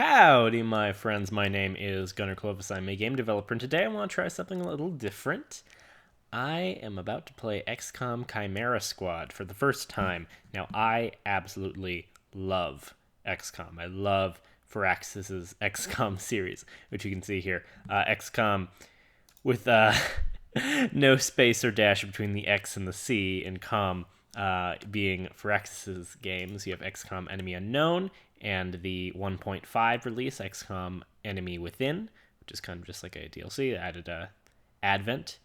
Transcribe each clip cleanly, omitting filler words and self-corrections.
Howdy, my friends. My name is Gunnar Clovis. I'm a game developer, and today I want to try something a little different. I am about to play XCOM Chimera Squad for the first time. Now, I absolutely love XCOM. I love Firaxis' XCOM series, which you can see here. XCOM with no space or dash between the X and the C, and com being Firaxis Games. You have XCOM Enemy Unknown and the 1.5 release XCOM Enemy Within, which is kind of just like a DLC. They added Advent,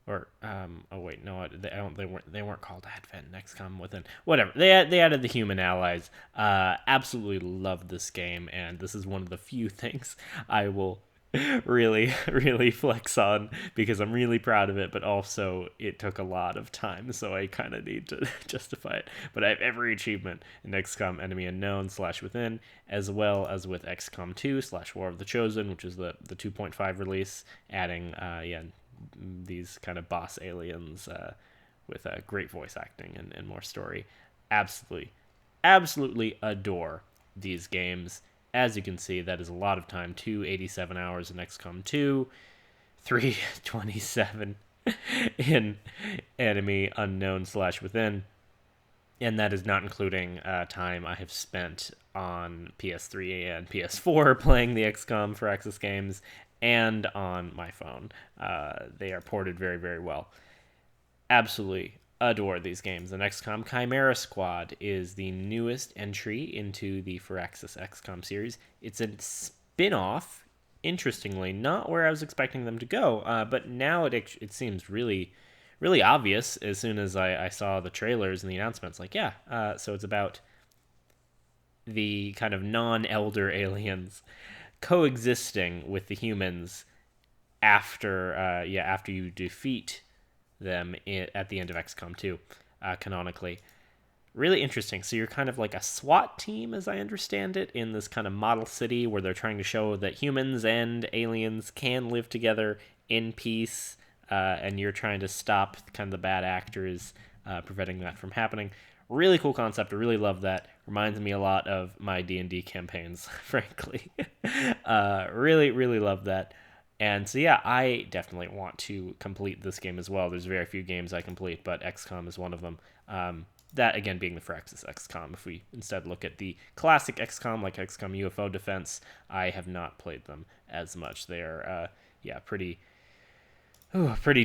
or oh wait, no, they weren't called Advent and XCOM Within. Whatever, they added the human allies. Absolutely love this game, and this is one of the few things I will really flex on because I'm really proud of it, but also it took a lot of time, so I kind of need to justify it. But I have every achievement in XCOM Enemy Unknown / Within, as well as with XCOM 2 / War of the Chosen, which is the 2.5 release, adding these kind of boss aliens with great voice acting and more story. Absolutely adore these games. As you can see, that is a lot of time. 287 hours in XCOM 2, 327 in Enemy Unknown / Within, and that is not including time I have spent on PS3 and PS4 playing the XCOM Firaxis games, and on my phone. They are ported very well. Absolutely adore these games. The XCOM Chimera Squad is the newest entry into the Firaxis XCOM series. It's a spin-off, interestingly, not where I was expecting them to go, but now it seems really obvious as soon as I saw the trailers and the announcements. Like, yeah, so it's about the kind of non-elder aliens coexisting with the humans after you defeat them at the end of XCOM 2, canonically. Really interesting. So you're kind of like a SWAT team, as I understand it, in this kind of model city where they're trying to show that humans and aliens can live together in peace, and you're trying to stop kind of the bad actors, preventing that from happening. Really cool concept. I really love that. Reminds me a lot of my D&D campaigns, frankly. Really love that. And so, yeah, I definitely want to complete this game as well. There's very few games I complete, but XCOM is one of them. That, again, being the Firaxis XCOM. If we instead look at the classic XCOM, like XCOM UFO Defense, I have not played them as much. They're, pretty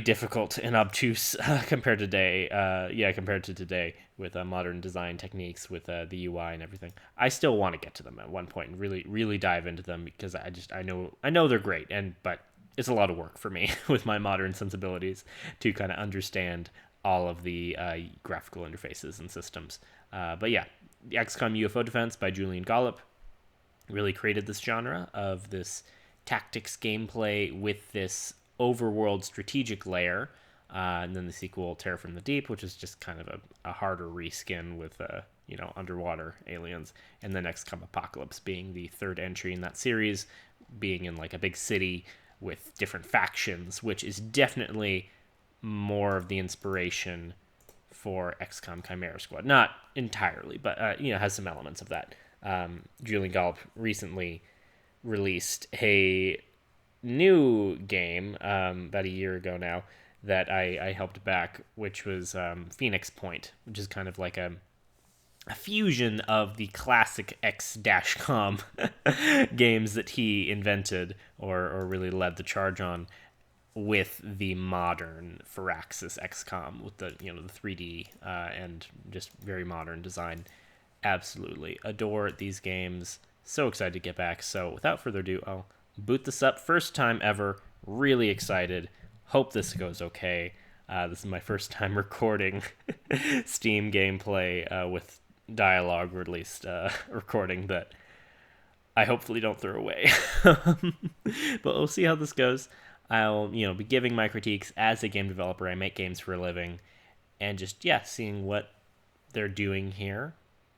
difficult and obtuse compared to today with modern design techniques with the UI and everything. I still want to get to them at one point and really dive into them because I know they're great, but it's a lot of work for me with my modern sensibilities to kind of understand all of the graphical interfaces and systems. But yeah, the XCOM UFO Defense by Julian Gollop really created this genre of this tactics gameplay with this overworld strategic layer, and then the sequel Terror from the Deep, which is just kind of a harder reskin with underwater aliens, and then XCOM Apocalypse being the third entry in that series, being in like a big city with different factions, which is definitely more of the inspiration for XCOM Chimera Squad. Not entirely, but has some elements of that. Julian Gollop recently released a new game about a year ago now that I helped back, which was Phoenix Point, which is kind of like a fusion of the classic X-Com games that he invented or really led the charge on with the modern Firaxis XCOM with the 3D and just very modern design. Absolutely adore these games. So excited to get back. So without further ado, I'll boot this up. First time ever. Really excited. Hope this goes okay. This is my first time recording Steam gameplay with dialogue, or at least recording that I hopefully don't throw away. But we'll see how this goes. I'll be giving my critiques as a game developer. I make games for a living, and just seeing what they're doing here.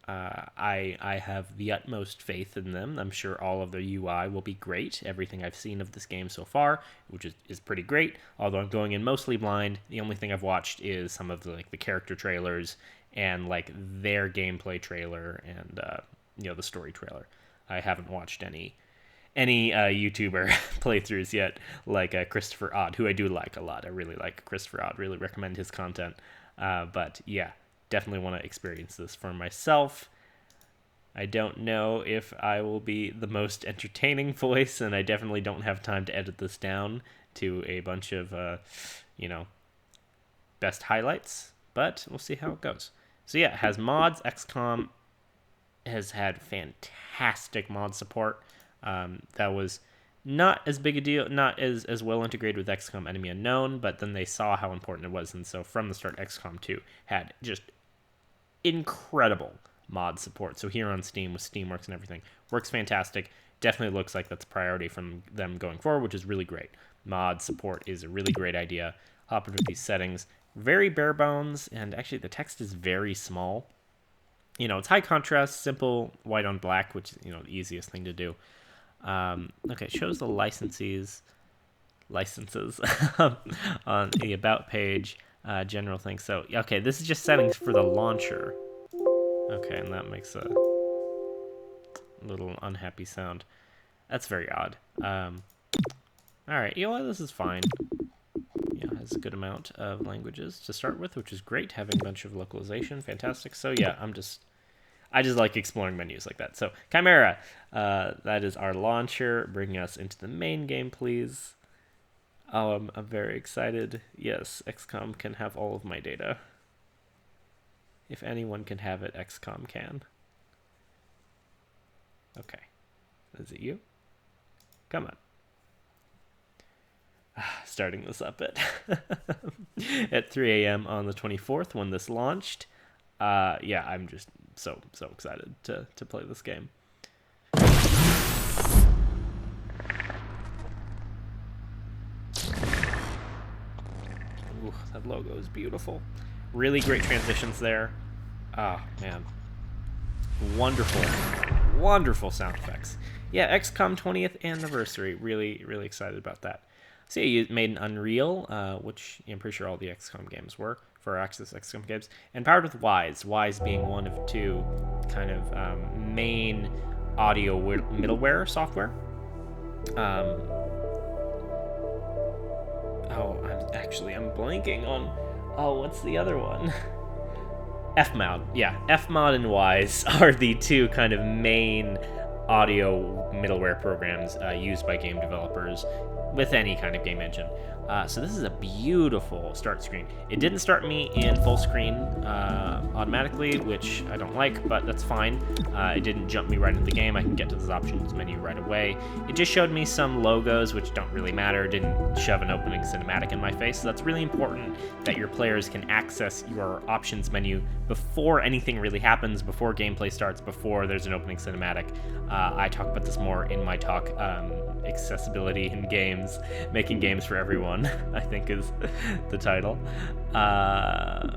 I have the utmost faith in them. I'm sure all of their UI will be great. Everything I've seen of this game so far, which is pretty great. Although I'm going in mostly blind. The only thing I've watched is some of the character trailers and their gameplay trailer and the story trailer. I haven't watched any YouTuber playthroughs yet, like Christopher Odd, who I do like a lot. I really like Christopher Odd, really recommend his content. But yeah, definitely want to experience this for myself. I don't know if I will be the most entertaining voice, and I definitely don't have time to edit this down to a bunch of, best highlights, but we'll see how it goes. So yeah, it has mods. XCOM has had fantastic mod support. That was not as big a deal, not as well integrated with XCOM Enemy Unknown, but then they saw how important it was, and so from the start, XCOM 2 had just incredible mod support. So here on Steam with Steamworks and everything, works fantastic. Definitely looks like that's a priority from them going forward, which is really great. Mod support is a really great idea. Hop into these settings. Very bare bones, and actually the text is very small. It's high contrast, simple, white on black, which is, the easiest thing to do. Okay, it shows the licenses on the About page, general thing. So, okay, this is just settings for the launcher. Okay, and that makes a little unhappy sound. That's very odd. Alright, this is fine. It has a good amount of languages to start with, which is great. Having a bunch of localization, fantastic. So yeah, I just like exploring menus like that. So Chimera, that is our launcher, bringing us into the main game, please. Oh, I'm very excited. Yes, XCOM can have all of my data. If anyone can have it, XCOM can. Okay. Is it you? Come on. Starting this up at 3 a.m. on the 24th when this launched. Yeah, I'm just so excited to play this game. Ooh, that logo is beautiful. Really great transitions there. Oh, man. Wonderful sound effects. Yeah, XCOM 20th anniversary. Really excited about that. So yeah, you made an Unreal, which I'm pretty sure all the XCOM games were, Firaxis XCOM games, and powered with Wise. Wise being one of two kind of main audio middleware software. I'm blanking on. What's the other one? Fmod. Yeah, Fmod and Wise are the two kind of main audio middleware programs used by game developers with any kind of game engine. So this is a beautiful start screen. It didn't start me in full screen automatically, which I don't like, but that's fine. It didn't jump me right into the game. I can get to this options menu right away. It just showed me some logos, which don't really matter. It didn't shove an opening cinematic in my face. So that's really important that your players can access your options menu before anything really happens, before gameplay starts, before there's an opening cinematic. I talk about this more in my talk, accessibility in games, making games for everyone, I think is the title.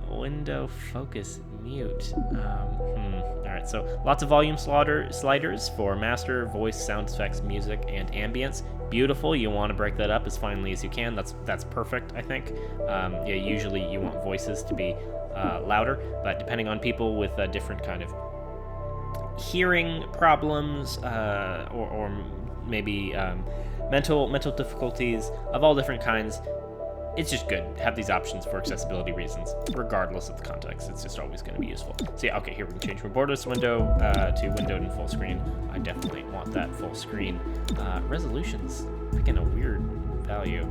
Window focus mute. Alright, so lots of volume sliders for master, voice, sound effects, music, and ambience. Beautiful. You want to break that up as finely as you can. That's perfect, I think. Yeah, usually you want voices to be louder, but depending on people with different kind of hearing problems or maybe mental difficulties of all different kinds, it's just good to have these options for accessibility reasons, regardless of the context. It's just always going to be useful. So yeah, okay, here we can change from borderless window to windowed and full screen. I definitely want that full screen. Resolution's picking a weird value.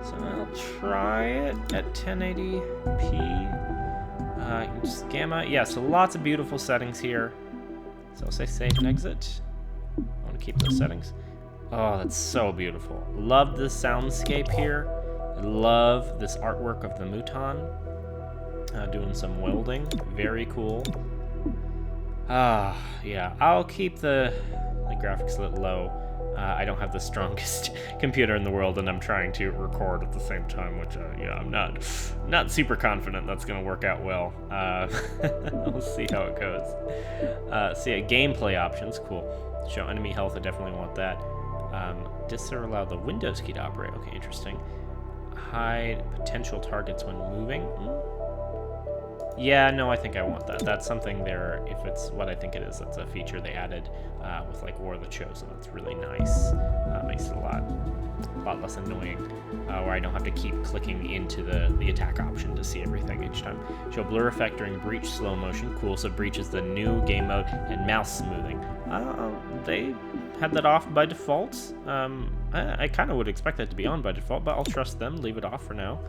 So I'll try it at 1080p. Just gamma. Yeah, so lots of beautiful settings here. So I'll say save and exit. I want to keep those settings. Oh, that's so beautiful. Love the soundscape here. I love this artwork of the Mouton. Doing some welding. Very cool. Yeah, I'll keep the graphics lit low. I don't have the strongest computer in the world, and I'm trying to record at the same time, which, yeah, I'm not super confident that's going to work out well. We'll see how it goes. So yeah, gameplay options, cool. Show enemy health, I definitely want that. Disallow the Windows key to operate. Okay, interesting. Hide potential targets when moving. Yeah, no, I think I want that. That's something there, if it's what I think it is, that's a feature they added with like War of the Chosen. That's really nice. Makes it a lot less annoying, where I don't have to keep clicking into the attack option to see everything each time. Show blur effect during breach slow motion. Cool, so breach is the new game mode, and mouse smoothing. They had that off by default. I kind of would expect that to be on by default, but I'll trust them, leave it off for now.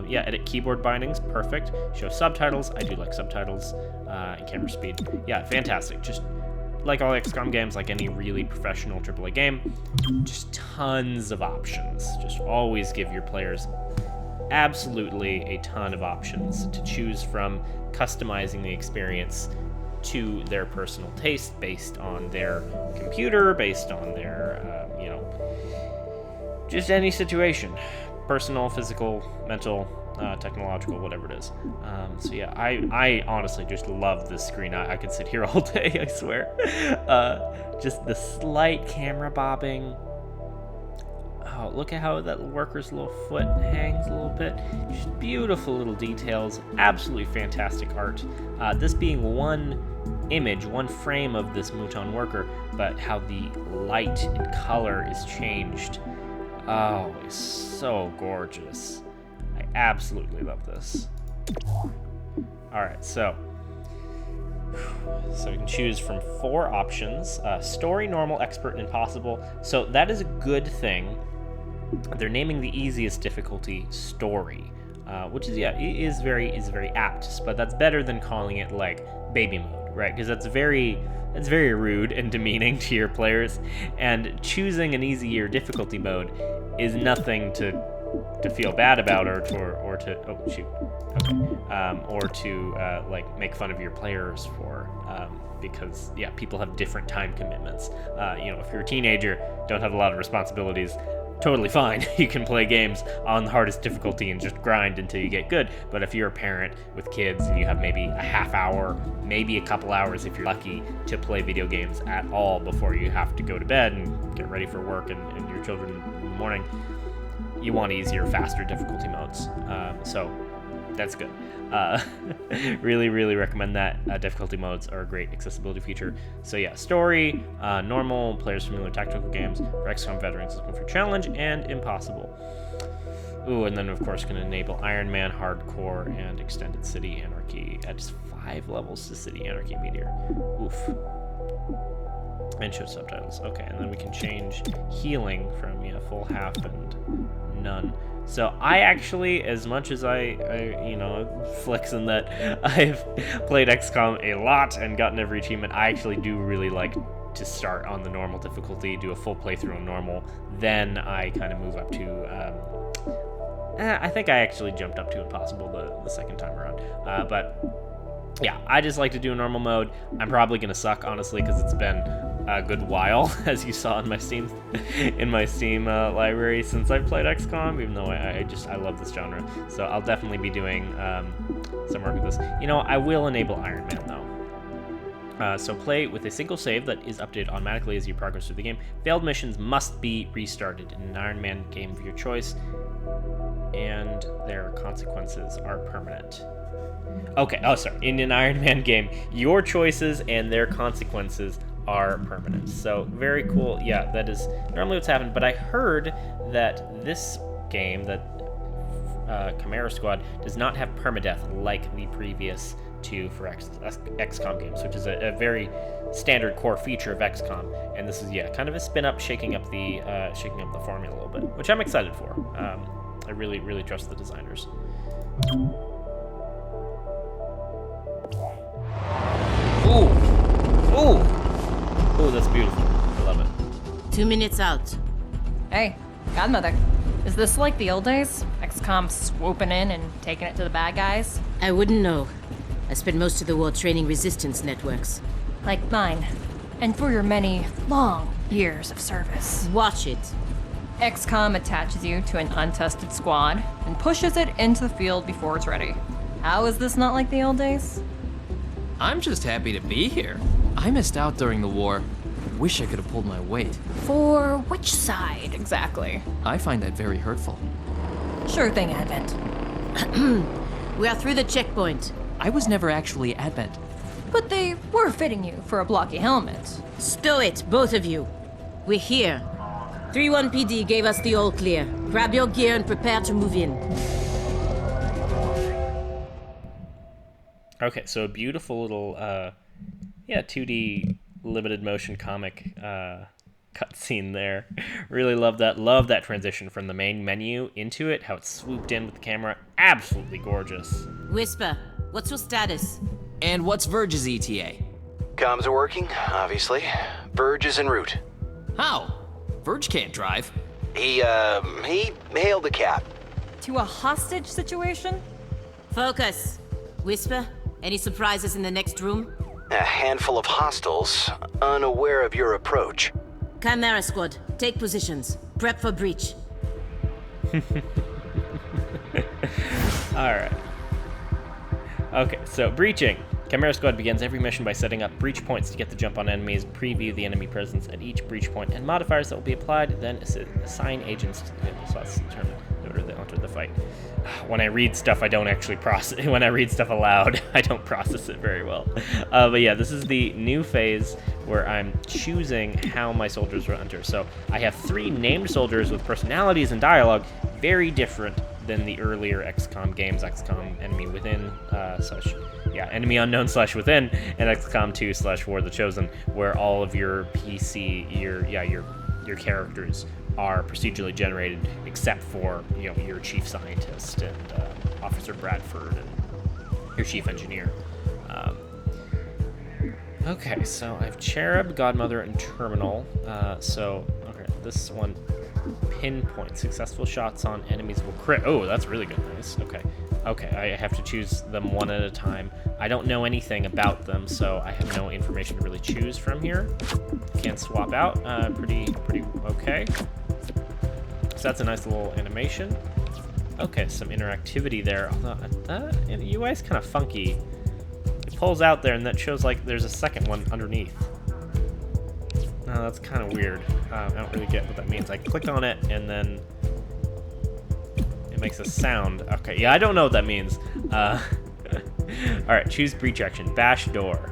Yeah, edit keyboard bindings, perfect. Show subtitles, I do like subtitles, and camera speed. Yeah, fantastic. Just like all XCOM games, like any really professional AAA game, just tons of options. Just always give your players absolutely a ton of options to choose from, customizing the experience to their personal taste based on their computer, based on their, just any situation. Personal, physical, mental, technological, whatever it is. So yeah, I honestly just love this screen. I could sit here all day, I swear. Just the slight camera bobbing. Oh, look at how that worker's little foot hangs a little bit. Just beautiful little details. Absolutely fantastic art. This being one image, one frame of this Mouton worker, but how the light and color is changed. Oh, it's so gorgeous. I absolutely love this. Alright, so you can choose from 4 options. Story, normal, expert, and impossible. So that is a good thing. They're naming the easiest difficulty story, which is very apt, but that's better than calling it like baby mode, right? Because that's very rude and demeaning to your players, and choosing an easier difficulty mode is nothing to feel bad about or to oh shoot, okay, or to like make fun of your players for, because yeah, people have different time commitments. If you're a teenager, don't have a lot of responsibilities, totally fine. You can play games on the hardest difficulty and just grind until you get good. But if you're a parent with kids and you have maybe a half hour, maybe a couple hours if you're lucky, to play video games at all before you have to go to bed and get ready for work and your children in the morning, you want easier, faster difficulty modes. So that's good. Really recommend that. Difficulty modes are a great accessibility feature. So yeah, story, normal, players familiar with tactical games, for XCOM veterans looking for challenge, and impossible. Ooh, and then of course can enable Iron Man, hardcore, and extended city anarchy. Adds 5 levels to city anarchy meteor. Oof. And show subtitles. Okay, and then we can change healing from full, half, and none. So I actually, as much as I flexing that I've played XCOM a lot and gotten every achievement, I actually do really like to start on the normal difficulty, do a full playthrough on normal, then I kind of move up to, I think I actually jumped up to impossible the second time around, but yeah, I just like to do a normal mode. I'm probably gonna suck, honestly, because it's been a good while, as you saw in my Steam library since I've played XCOM. Even though I love this genre, so I'll definitely be doing some work with this. I will enable Iron Man though. So play with a single save that is updated automatically as you progress through the game. Failed missions must be restarted in an Iron Man game of your choice, and their consequences are permanent. Okay, in an Iron Man game, your choices and their consequences are permanent. So, very cool. Yeah, that is normally what's happened, but I heard that this game, that Chimera Squad, does not have permadeath like the previous 2 for XCOM games, which is a very standard core feature of XCOM, and this is, kind of a spin-up, shaking up the formula a little bit, which I'm excited for. I really trust the designers. Ooh, that's beautiful. I love it. 2 minutes out. Hey, Godmother. Is this like the old days? XCOM swooping in and taking it to the bad guys? I wouldn't know. I spent most of the war training resistance networks. Like mine. And for your many, long years of service. Watch it. XCOM attaches you to an untested squad and pushes it into the field before it's ready. How is this not like the old days? I'm just happy to be here. I missed out during the war. Wish I could have pulled my weight. For which side, exactly? I find that very hurtful. Sure thing, Advent. We are through the checkpoint. I was never actually Advent. But they were fitting you for a blocky helmet. Stow it, both of you. We're here. 3-1 PD gave us the all clear. Grab your gear and prepare to move in. Okay, so a beautiful little, 2D limited motion comic cutscene there. Really love that. Love that transition from the main menu into it, how it swooped in with the camera. Absolutely gorgeous. Whisper, what's your status? And what's Verge's ETA? Comms are working, obviously. Verge is en route. How? Verge can't drive. He hailed a cab. To a hostage situation? Focus. Whisper, any surprises in the next room? A handful of hostiles, unaware of your approach. Chimera Squad, take positions. Prep for breach. Alright. Okay, so breaching. Chimera Squad begins every mission by setting up breach points to get the jump on enemies, preview the enemy presence at each breach point, and modifiers that will be applied, then assign agents to the slots determined in order to enter the fight. When I read stuff, I don't actually process. When I read stuff aloud, I don't process it very well. But yeah, this is the new phase where I'm choosing how my soldiers will enter. So I have 3 named soldiers with personalities and dialogue, very different than the earlier XCOM games, XCOM Enemy Within Enemy Unknown / Within, and XCOM 2 / War of the Chosen, where all of your PC, your characters are procedurally generated, except for your chief scientist and Officer Bradford and your chief engineer. Okay, so I have Cherub, Godmother, and Terminal. This one, pinpoint. Successful shots on enemies will crit. Oh, that's really good. Nice. Okay, I have to choose them one at a time. I don't know anything about them, so I have no information to really choose from here. Can't swap out. Pretty okay. So that's a nice little animation. Okay, some interactivity there. Although the UI is kind of funky. It pulls out there, and that shows like there's a second one underneath. No, that's kind of weird. I don't really get what that means. I click on it, and then it makes a sound. Okay, yeah, I don't know what that means. All right, choose breach action. Bash door.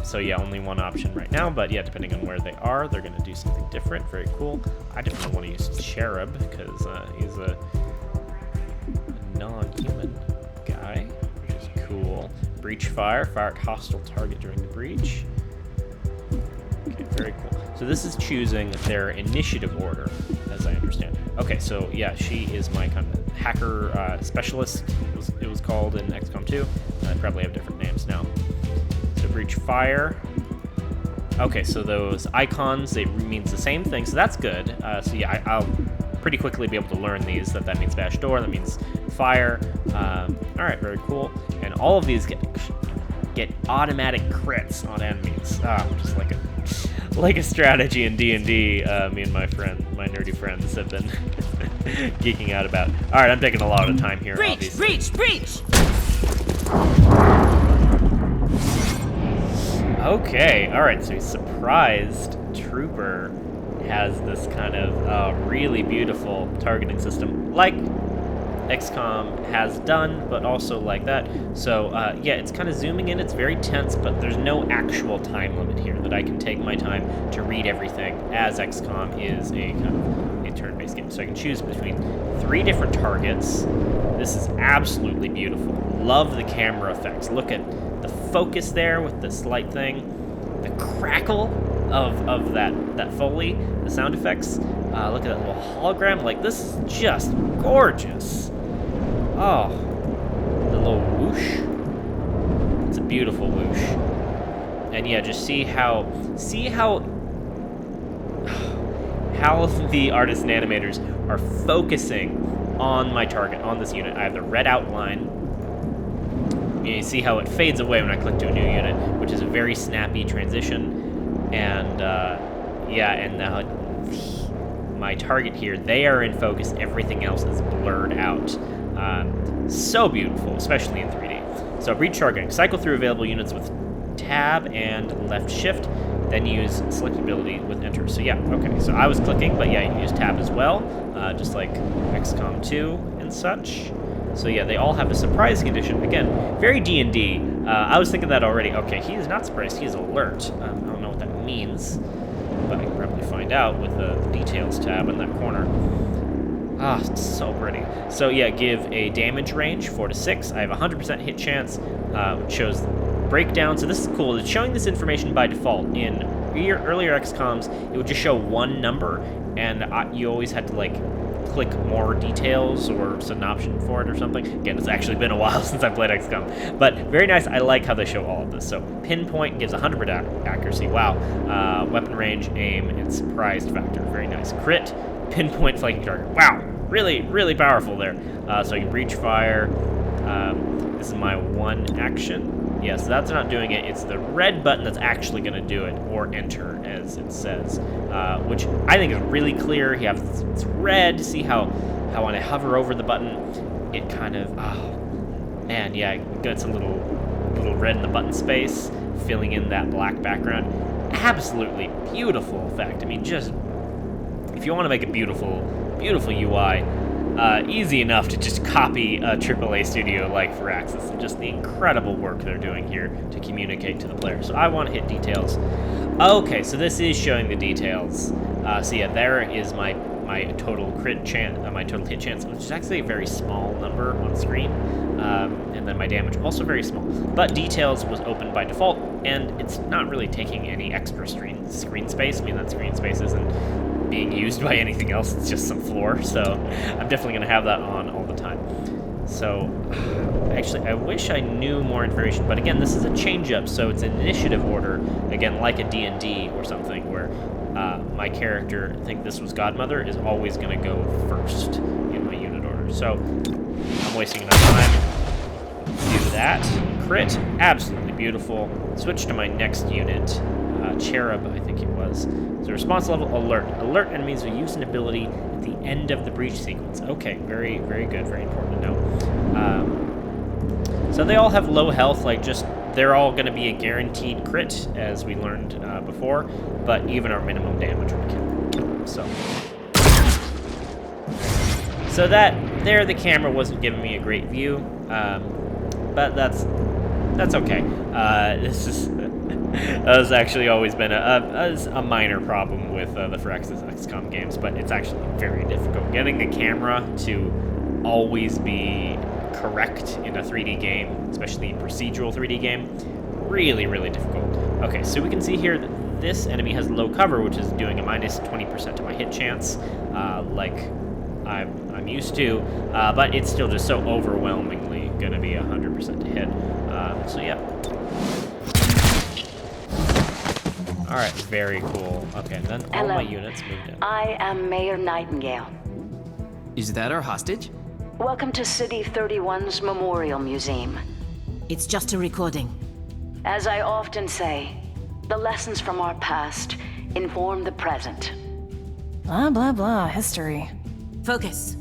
So yeah, only one option right now, but yeah, depending on where they are, they're going to do something different. Very cool. I definitely want to use Cherub, because he's a non-human guy, which is cool. Breach fire. Fire at hostile target during the breach. Okay, very cool. So this is choosing their initiative order, as I understand. Okay, so yeah, she is my kind of hacker specialist, it was called in XCOM 2. I probably have different names now. So breach fire. Okay, so those icons, it means the same thing, so that's good. So yeah, I'll pretty quickly be able to learn these, that means bash door, that means fire. All right, very cool. And all of these get automatic crits on enemies. Just like a strategy in D&D. Me and my nerdy friends have been geeking out about. All right, I'm taking a lot of time here. Breach! Obviously. Breach! Okay, all right. So surprised trooper has this kind of really beautiful targeting system, like XCOM has done, but also like that. So yeah, it's kind of zooming in. It's very tense, but there's no actual time limit here that I can take my time to read everything, as XCOM is a kind of a turn-based game. So I can choose between 3 different targets. This is absolutely beautiful. Love the camera effects. Look at the focus there with the slight thing, the crackle of that Foley, the sound effects. Look at that little hologram. Like, this is just gorgeous. Oh, the little whoosh. It's a beautiful whoosh. And yeah, just see how the artists and animators are focusing on my target, on this unit. I have the red outline. You see how it fades away when I click to a new unit, which is a very snappy transition. And yeah, and now my target here, they are in focus. Everything else is blurred out. So beautiful, especially in 3D. So breach targeting. Cycle through available units with tab and left shift, then use select ability with enter. So yeah, okay. So I was clicking, but yeah, you can use tab as well, just like XCOM 2 and such. So yeah, they all have a surprise condition. Again, very D&D. I was thinking that already. Okay, he is not surprised, he is alert. I don't know what that means, but I can probably find out with the details tab in that corner. Ah, it's so pretty. So yeah, give a damage range, 4 to 6. I have 100% hit chance, which shows breakdown. So this is cool. It's showing this information by default. In earlier XCOMs, it would just show one number, and you always had to like click more details or set an option for it or something. Again, it's actually been a while since I played XCOM, but very nice. I like how they show all of this. So pinpoint gives 100% accuracy. Wow. Weapon range, aim, and surprised factor. Very nice. Crit, pinpoint flanking target. Wow. Really, really powerful there. So I can breach fire. This is my one action. Yeah, so that's not doing it. It's the red button that's actually going to do it, or enter, as it says, which I think is really clear. You have it's red. See how when I hover over the button, it kind of, oh, man, yeah, it gets a little red in the button space, filling in that black background. Absolutely beautiful effect. I mean, just, if you want to make a beautiful UI, easy enough to just copy a AAA studio like Firaxis, and just the incredible work they're doing here to communicate to the player. So I want to hit details. Okay, so this is showing the details. So yeah, there is my total crit chance, my total hit chance, which is actually a very small number on screen, and then my damage also very small. But details was opened by default, and it's not really taking any extra screen space. I mean, that screen space isn't being used by anything else, it's just some floor, so I'm definitely going to have that on all the time. So actually, I wish I knew more information, but again, this is a change up, so it's initiative order, again, like a D&D or something, where my character, I think this was Godmother, is always going to go first in my unit order. So I'm wasting enough time to do that. Crit, absolutely beautiful. Switch to my next unit. Cherub, I think it was. So response level, alert. Alert enemies will use an ability at the end of the breach sequence. Okay, very, very good, very important to know. So they all have low health, like just, they're all going to be a guaranteed crit, as we learned before, but even our minimum damage would kill. So that, there the camera wasn't giving me a great view, but that's okay. This is... that has actually always been a minor problem with the Firaxis XCOM games, but it's actually very difficult. Getting the camera to always be correct in a 3D game, especially a procedural 3D game, really, really difficult. Okay, so we can see here that this enemy has low cover, which is doing a minus 20% to my hit chance, like I'm used to, but it's still just so overwhelmingly going to be 100% to hit. So yeah. Alright, very cool. Okay, then all my units moved in. I am Mayor Nightingale. Is that our hostage? Welcome to City 31's Memorial Museum. It's just a recording. As I often say, the lessons from our past inform the present. Blah, blah, blah, history. Focus.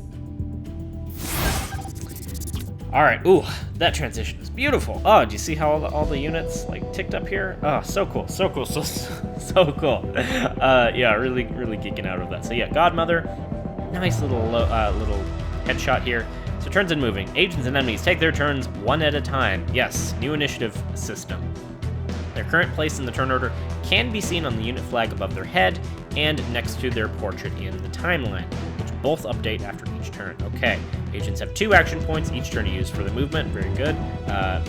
Alright, ooh, that transition is beautiful. Oh, do you see how all the units, like, ticked up here? Oh, so cool, so cool, so cool. Yeah, really, really geeking out of that. So yeah, Godmother, nice little headshot here. So turns and moving. Agents and enemies take their turns one at a time. Yes, new initiative system. Their current place in the turn order can be seen on the unit flag above their head and next to their portrait in the timeline, which both update after each turn. Okay, agents have 2 action points each turn to use for the movement. Very good.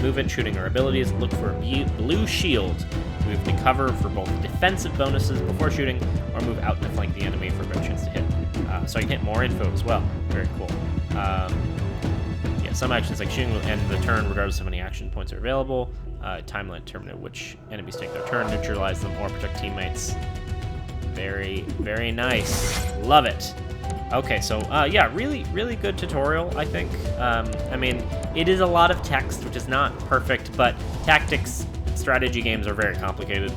Movement, shooting, or abilities. Look for a blue shield. Move to cover for both defensive bonuses before shooting, or move out to flank the enemy for a better chance to hit. So I can hit more info as well. Very cool. Yeah, some actions like shooting will end the turn regardless of how many action points are available. Timeline determine which enemies take their turn, neutralize them, or protect teammates. Very, very nice. Love it. Okay, so yeah, really, really good tutorial, I think. I mean, it is a lot of text, which is not perfect, but tactics, strategy games are very complicated.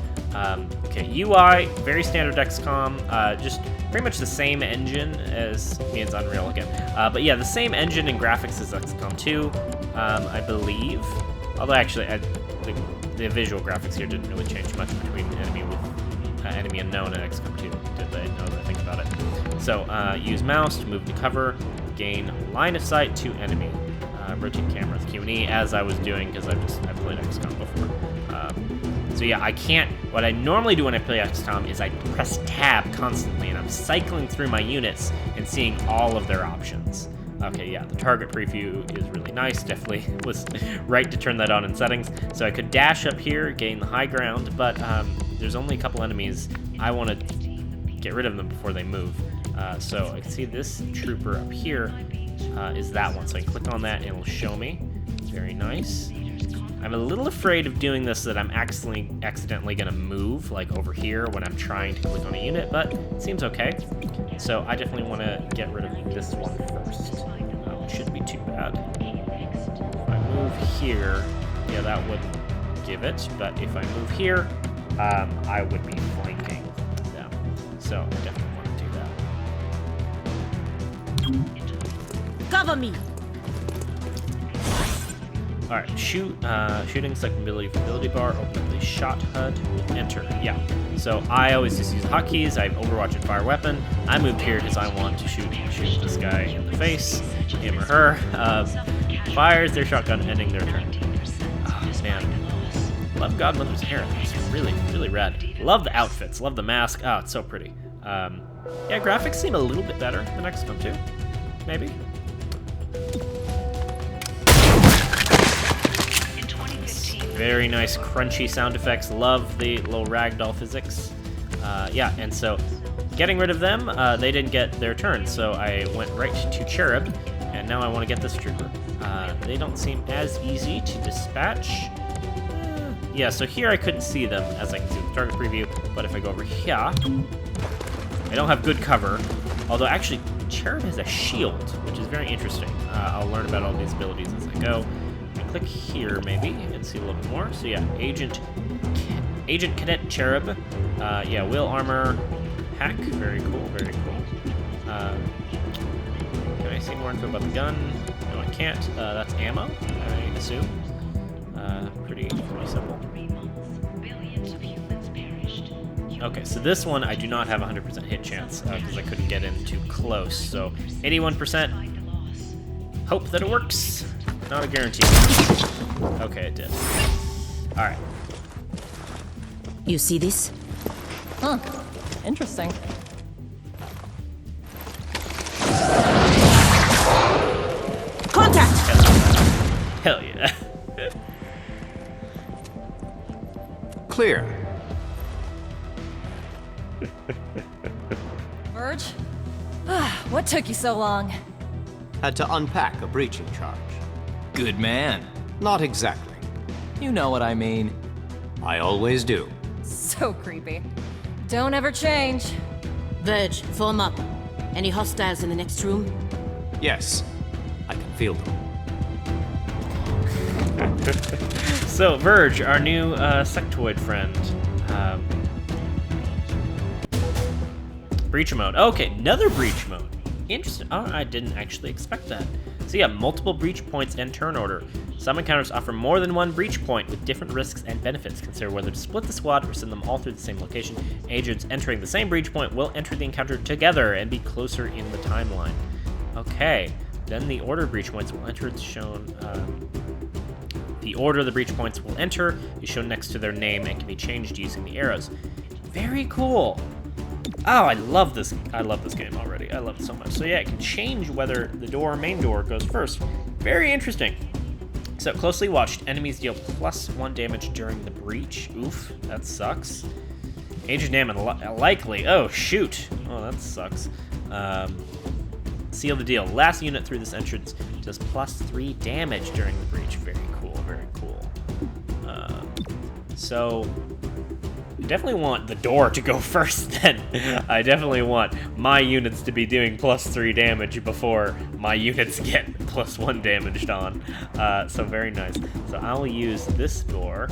Okay, UI, very standard XCOM, just pretty much the same engine as, means Unreal again. But yeah, the same engine and graphics as XCOM 2, I believe. Although actually, the visual graphics here didn't really change much between Enemy Unknown and XCOM 2, did they? Now that I think about it. So, use mouse to move to cover, gain line of sight to enemy. rotate camera with Q&E as I was doing because I've played XCOM before. So yeah, I can't. What I normally do when I play XCOM is I press tab constantly, and I'm cycling through my units and seeing all of their options. Okay, yeah, the target preview is really nice. Definitely was right to turn that on in settings. So I could dash up here, gain the high ground, but there's only a couple enemies. I want to get rid of them before they move. So I can see this trooper up here is that one. So I can click on that and it'll show me. Very nice. I'm a little afraid of doing this so that I'm accidentally going to move, like over here when I'm trying to click on a unit, but it seems okay. So I definitely want to get rid of this one first. It shouldn't be too bad. If I move here, yeah, that wouldn't give it, but if I move here, I would be flanking them. So I definitely want to do that. Cover me! Alright, shooting, select ability for ability bar, open up the shot HUD, enter. Yeah, so I always just use hotkeys. I have Overwatch and Fire Weapon. I moved here because I want to shoot this guy in the face, him or her. Fires their shotgun, ending their turn. Oh, man. Love Godmother's hair. It's really, really rad. Love the outfits, love the mask. Oh, it's so pretty. Yeah, graphics seem a little bit better than XCOM 2, maybe. Very nice crunchy sound effects. Love the little ragdoll physics. Yeah, and so getting rid of them, they didn't get their turn, so I went right to Cherub, and now I want to get this trooper. They don't seem as easy to dispatch. Yeah, so here I couldn't see them, as I can see the target preview, but if I go over here, I don't have good cover, although actually Cherub has a shield, which is very interesting. I'll learn about all these abilities as I go. Click here maybe and see a little bit more. So yeah, Agent Cadet Cherub. Yeah, wheel armor hack. Very cool, very cool. Can I see more info about the gun? No, I can't. That's ammo, I assume. Pretty simple. Okay, so this one I do not have 100% hit chance because I couldn't get in too close. So 81%. Hope that it works. Not a guarantee. Okay, it did. Alright. You see this? Huh. Interesting. Contact! Hell yeah. Clear. Verge? What took you so long? Had to unpack a breaching charge. Good man. Not exactly. You know what I mean. I always do. So creepy. Don't ever change. Verge, form up. Any hostiles in the next room? Yes, I can feel them. So, Verge, our new sectoid friend. Breach mode. Okay, another breach mode. Interesting. Oh, I didn't actually expect that. So yeah, multiple breach points and turn order. Some encounters offer more than one breach point with different risks and benefits. Consider whether to split the squad or send them all through the same location. Agents entering the same breach point will enter the encounter together and be closer in the timeline. Okay, then the order breach points will enter. It's shown. The order the breach points will enter is shown next to their name and can be changed using the arrows. Very cool. Oh, I love this game already. I love it so much. So yeah, it can change whether the main door goes first. Very interesting. So closely watched, enemies deal +1 damage during the breach. Oof, that sucks. Agent damage likely. Oh shoot. Oh, that sucks. Seal the deal. Last unit through this entrance does +3 damage during the breach. Very cool. Very cool. So. I definitely want the door to go first then. I definitely want my units to be doing +3 damage before my units get +1 damaged on. So very nice. So I'll use this door.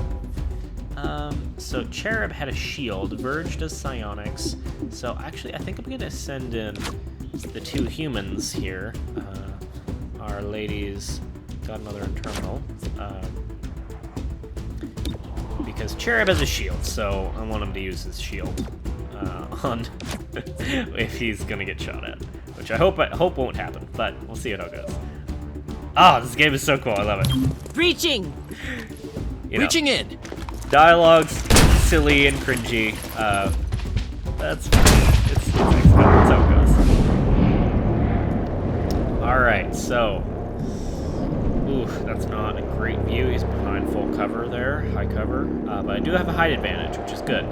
So Cherub had a shield. Verge does psionics. So actually I think I'm gonna send in the two humans here. Our ladies, Godmother and Terminal. Because Cherub has a shield, so I want him to use his shield on if he's gonna get shot at, which I hope won't happen, but we'll see how it goes. Oh, this game is so cool. I love it. Breaching! You know, Reaching in. dialogue's silly and cringy. That's it's XCOM. That's how it goes. All right, so. Ooh, that's not a great view. He's behind full cover there, high cover. But I do have a height advantage, which is good.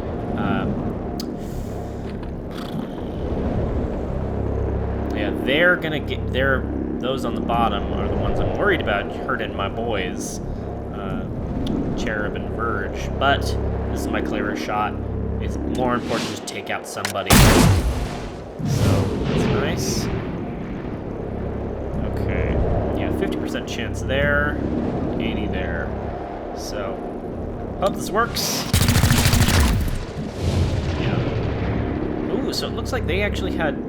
Yeah, they're gonna get. Those on the bottom are the ones I'm worried about hurting my boys, Cherub and Verge. But this is my clearest shot. It's more important to just take out somebody. So that's nice. Okay, yeah, 50% chance there, 80 there. So hope this works. Yeah. Ooh, so it looks like they actually had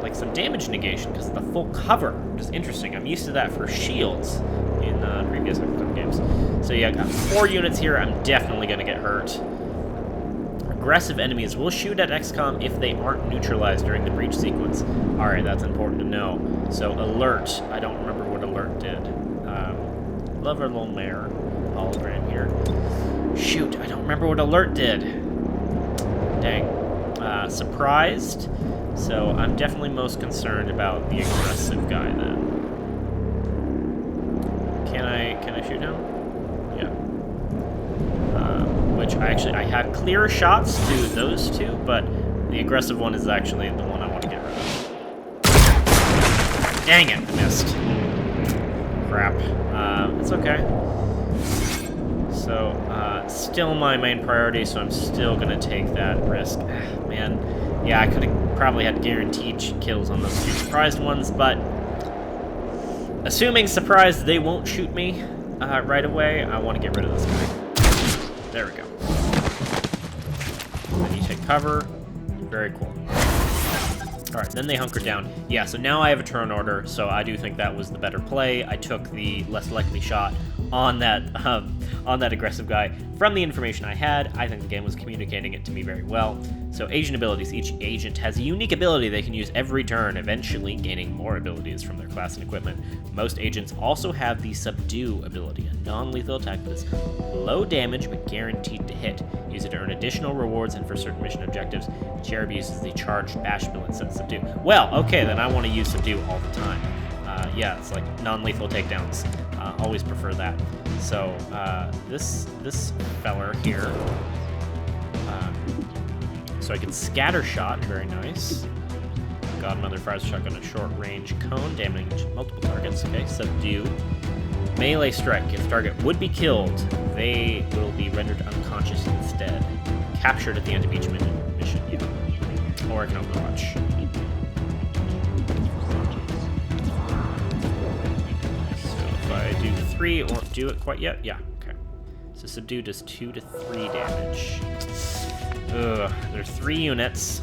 like some damage negation because of the full cover, which is interesting. I'm used to that for shields in previous XCOM games. So yeah, I got 4 units here. I'm definitely gonna get hurt. Aggressive enemies will shoot at XCOM if they aren't neutralized during the breach sequence. Alright, that's important to know. So alert, I don't remember what alert did. Love our little mare hologram here. Shoot, I don't remember what alert did. Dang. Surprised. So I'm definitely most concerned about the aggressive guy then. Can I shoot him? Yeah. Which I have clearer shots to those two, but the aggressive one is actually the one I want to get rid of. Dang it, missed. Crap. It's okay. So, still my main priority, so I'm still gonna take that risk. Man, yeah, I could have probably had guaranteed kills on those 2 surprised ones, but assuming surprised they won't shoot me right away, I want to get rid of this guy. There we go. Then you take cover. Very cool. Alright, then they hunker down. Yeah, so now I have a turn order, so I do think that was the better play. I took the less likely shot on that aggressive guy. From the information I had, I think the game was communicating it to me very well. So agent abilities. Each agent has a unique ability they can use every turn, eventually gaining more abilities from their class and equipment. Most agents also have the Subdue ability, a non-lethal attack that is low damage but guaranteed to hit. Use it to earn additional rewards and for certain mission objectives. Cherub uses the Charged Bash ability instead of Subdue. Well, okay, then I want to use Subdue all the time. Yeah, it's like non-lethal takedowns. Always prefer that. So this feller here. So I can scatter shot, very nice. Godmother fires a shotgun at short range cone, damaging multiple targets. Okay, Subdue. Melee strike. If the target would be killed, they will be rendered unconscious instead. Captured at the end of each mission. Yeah. Or I can Overwatch. I do 3 or do it quite yet? Yeah, okay. So Subdue does 2 to 3 damage. Ugh, there's 3 units.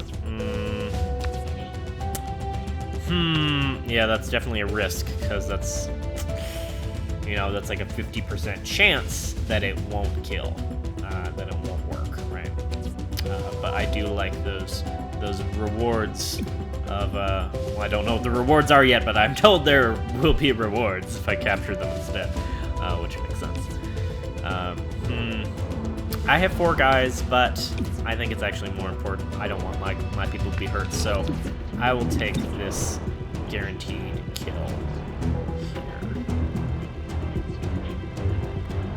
Yeah, that's definitely a risk, because that's, you know, that's like a 50% chance that it won't kill, that it won't work, right? But I do like those rewards of, well, I don't know what the rewards are yet, but I'm told there will be rewards if I capture them instead, which makes sense. I have 4 guys, but I think it's actually more important. I don't want my people to be hurt, so I will take this guaranteed kill here.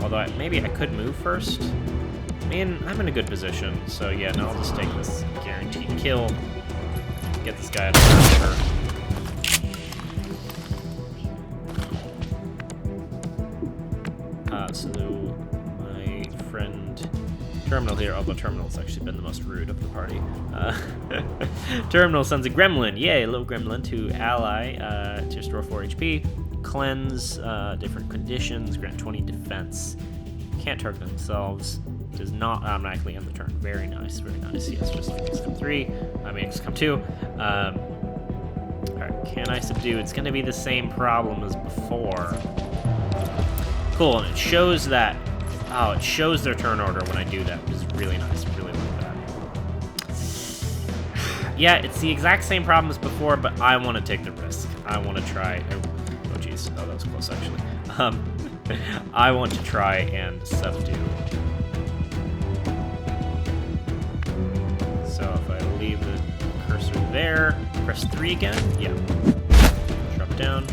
Although maybe I could move first. I mean, I'm in a good position, so yeah, no, I'll just take this guaranteed kill. Get this guy out of the river. So my friend Terminal here, although Terminal's actually been the most rude of the party. Terminal sends a gremlin, yay, a little gremlin to ally to restore 4 HP, cleanse different conditions, grant 20 defense. Can't target themselves. Does not automatically end the turn. Very nice, very nice. Yes, just like XCOM 3. I mean, XCOM 2. Alright, can I subdue? It's going to be the same problem as before. Cool, and it shows that. Oh, it shows their turn order when I do that, which is really nice. Really like that. Yeah, it's the exact same problem as before, but I want to take the risk. I want to try. geez. Oh, that was close, actually. I want to try and subdue. So if I leave the cursor there, press 3 again. Yeah. Drop down.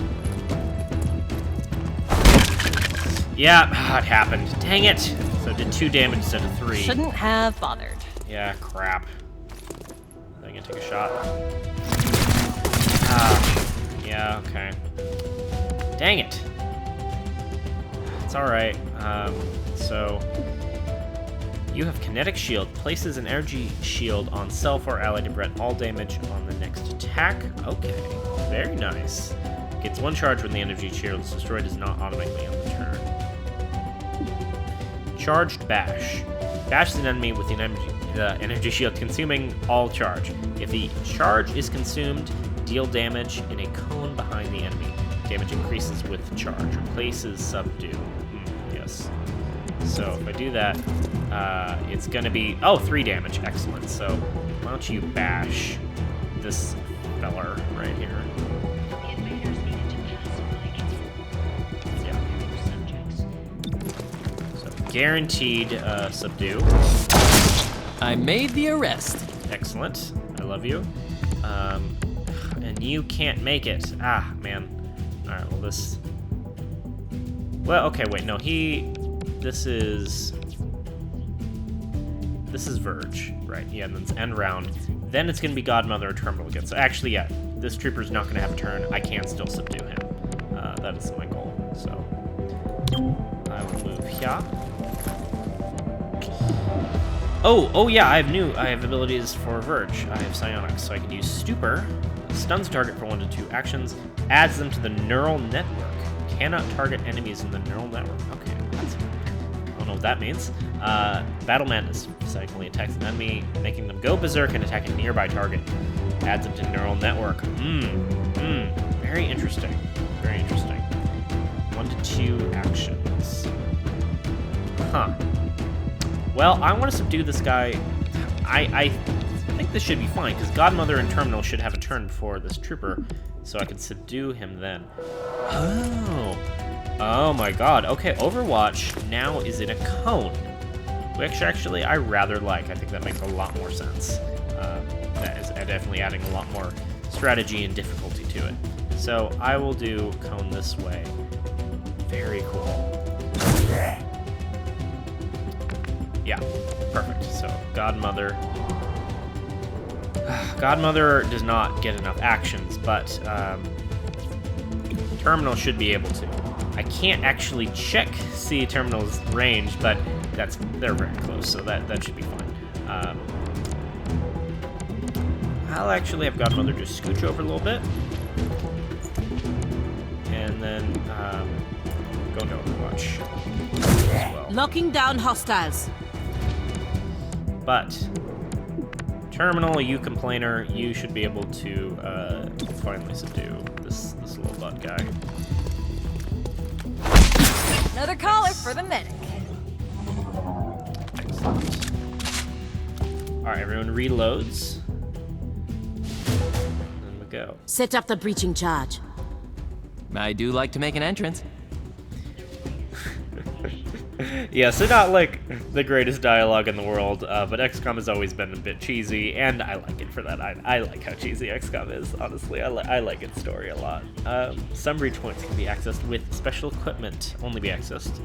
Yeah, it happened. Dang it! So it did 2 damage instead of 3. Shouldn't have bothered. Yeah, crap. I'm gonna take a shot. Yeah, okay. Dang it. It's alright. So you have kinetic shield. Places an energy shield on self or ally to prevent all damage on the next attack. Okay, very nice. Gets 1 charge when the energy shield is destroyed, does not automatically end the turn. Charged Bash. Bash an enemy with the energy shield, consuming all charge. If the charge is consumed, deal damage in a cone behind the enemy. Damage increases with charge. Replaces subdue. Yes. So if I do that, it's going to be... Oh, 3 damage. Excellent. So why don't you bash this feller right here. Guaranteed subdue. I made the arrest. Excellent. I love you. And you can't make it. Ah, man. Alright, well this... Well, okay, wait, no, This is Verge, right? Yeah, and then it's end round. Then it's going to be Godmother or Terminal again. So actually, yeah, this Trooper's not going to have a turn. I can still subdue him. That is my goal, so... I will move here. Oh yeah, I have abilities for Verge. I have Psionics, so I can use Stupor. Stuns target for 1 to 2 actions. Adds them to the neural network. Cannot target enemies in the neural network. Okay, I don't know what that means. Battle Madness. Psychically attacks an enemy, making them go berserk and attack a nearby target. Adds them to neural network. Very interesting. Very interesting. 1 to 2 actions. Huh. Well, I want to subdue this guy. I think this should be fine, because Godmother and Terminal should have a turn before this Trooper, so I can subdue him then. Oh my god. Okay, Overwatch now is in a cone, which actually I rather like. I think that makes a lot more sense. That is definitely adding a lot more strategy and difficulty to it. So I will do cone this way. Very cool. Yeah, perfect. So Godmother does not get enough actions, but Terminal should be able to. I can't actually see Terminal's range, but they're very close, so that should be fine. I'll actually have Godmother just scooch over a little bit, and then go to Overwatch as well. Locking down hostiles. But Terminal, you complainer, you should be able to finally subdue this little butt guy. Another caller for the medic. Excellent. Alright, everyone reloads. And we go. Set up the breaching charge. I do like to make an entrance. Yeah, so not like the greatest dialogue in the world, but XCOM has always been a bit cheesy, and I like it for that. I like how cheesy XCOM is, honestly. I like its story a lot. Some breach points can be accessed with special equipment, only be accessed.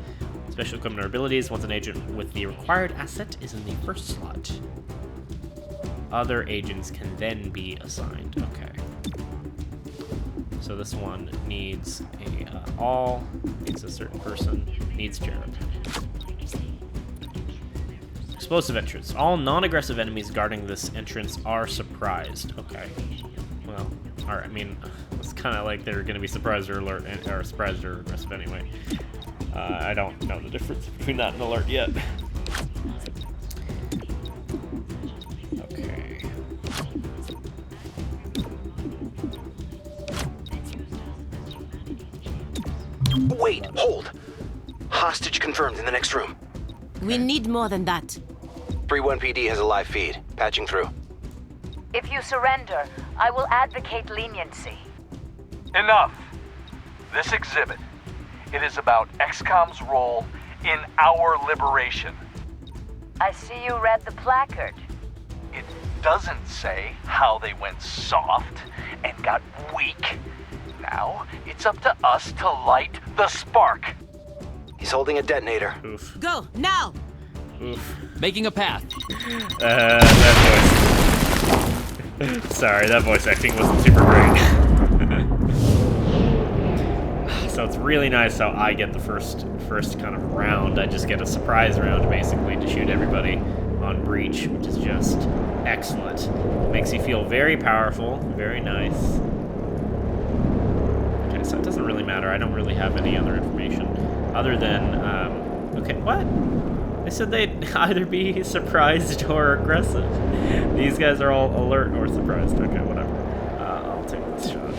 Special equipment or abilities, once an agent with the required asset is in the first slot. Other agents can then be assigned. Okay. So this one needs needs a certain person, needs Cherub. Explosive entrance. All non-aggressive enemies guarding this entrance are surprised. Okay. Well, alright, I mean, it's kind of like they're going to be surprised or surprised or aggressive anyway. I don't know the difference between that and alert yet. Okay. Wait, hold. Hostage confirmed in the next room. We need more than that. 3-1 PD has a live feed. Patching through. If you surrender, I will advocate leniency. Enough. this exhibit. It is about XCOM's role in our liberation. I see you read the placard. It doesn't say how they went soft and got weak. Now, it's up to us to light the spark. He's holding a detonator. Oof. Go, now! Oof. Making a path. That voice. Sorry, that voice acting wasn't super great. So it's really nice how I get the first kind of round. I just get a surprise round, basically, to shoot everybody on breach, which is just excellent. Makes you feel very powerful, very nice. Okay, so it doesn't really matter. I don't really have any other information other than, okay, what? They said they'd either be surprised or aggressive. These guys are all alert or surprised. Okay, whatever. I'll take this shot.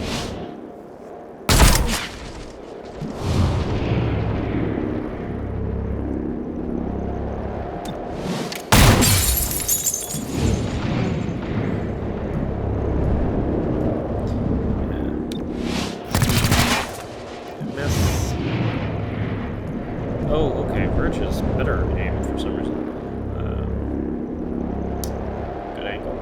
Oh, okay. Birch is better aim for some reason. Good angle.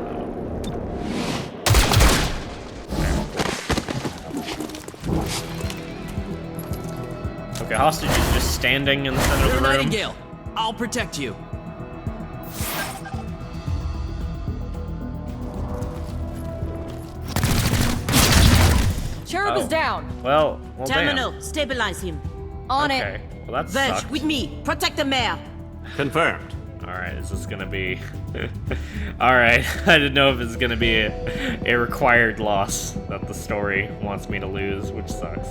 Okay, hostage is just standing in the center of the room. Nightingale, I'll protect you. Cherub is down. Well, Terminal, damn. stabilize him. On Okay. it. Well, that Verge, sucked. with me. Protect the mayor. Confirmed. Alright, is this gonna be... Alright, I didn't know if it's gonna be a required loss that the story wants me to lose, which sucks.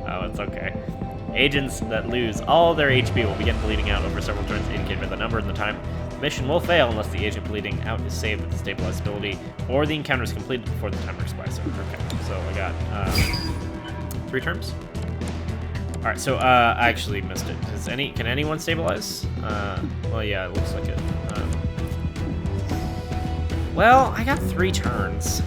Oh, it's okay. Agents that lose all their HP will begin bleeding out over several turns, indicated by the number and the time. The mission will fail unless the agent bleeding out is saved with the stabilized ability, or the encounter is completed before the timer expires. Okay, so I got 3 turns. All right, so I actually missed it. Can anyone stabilize? Well, yeah, it looks like it. Well, I got 3 turns.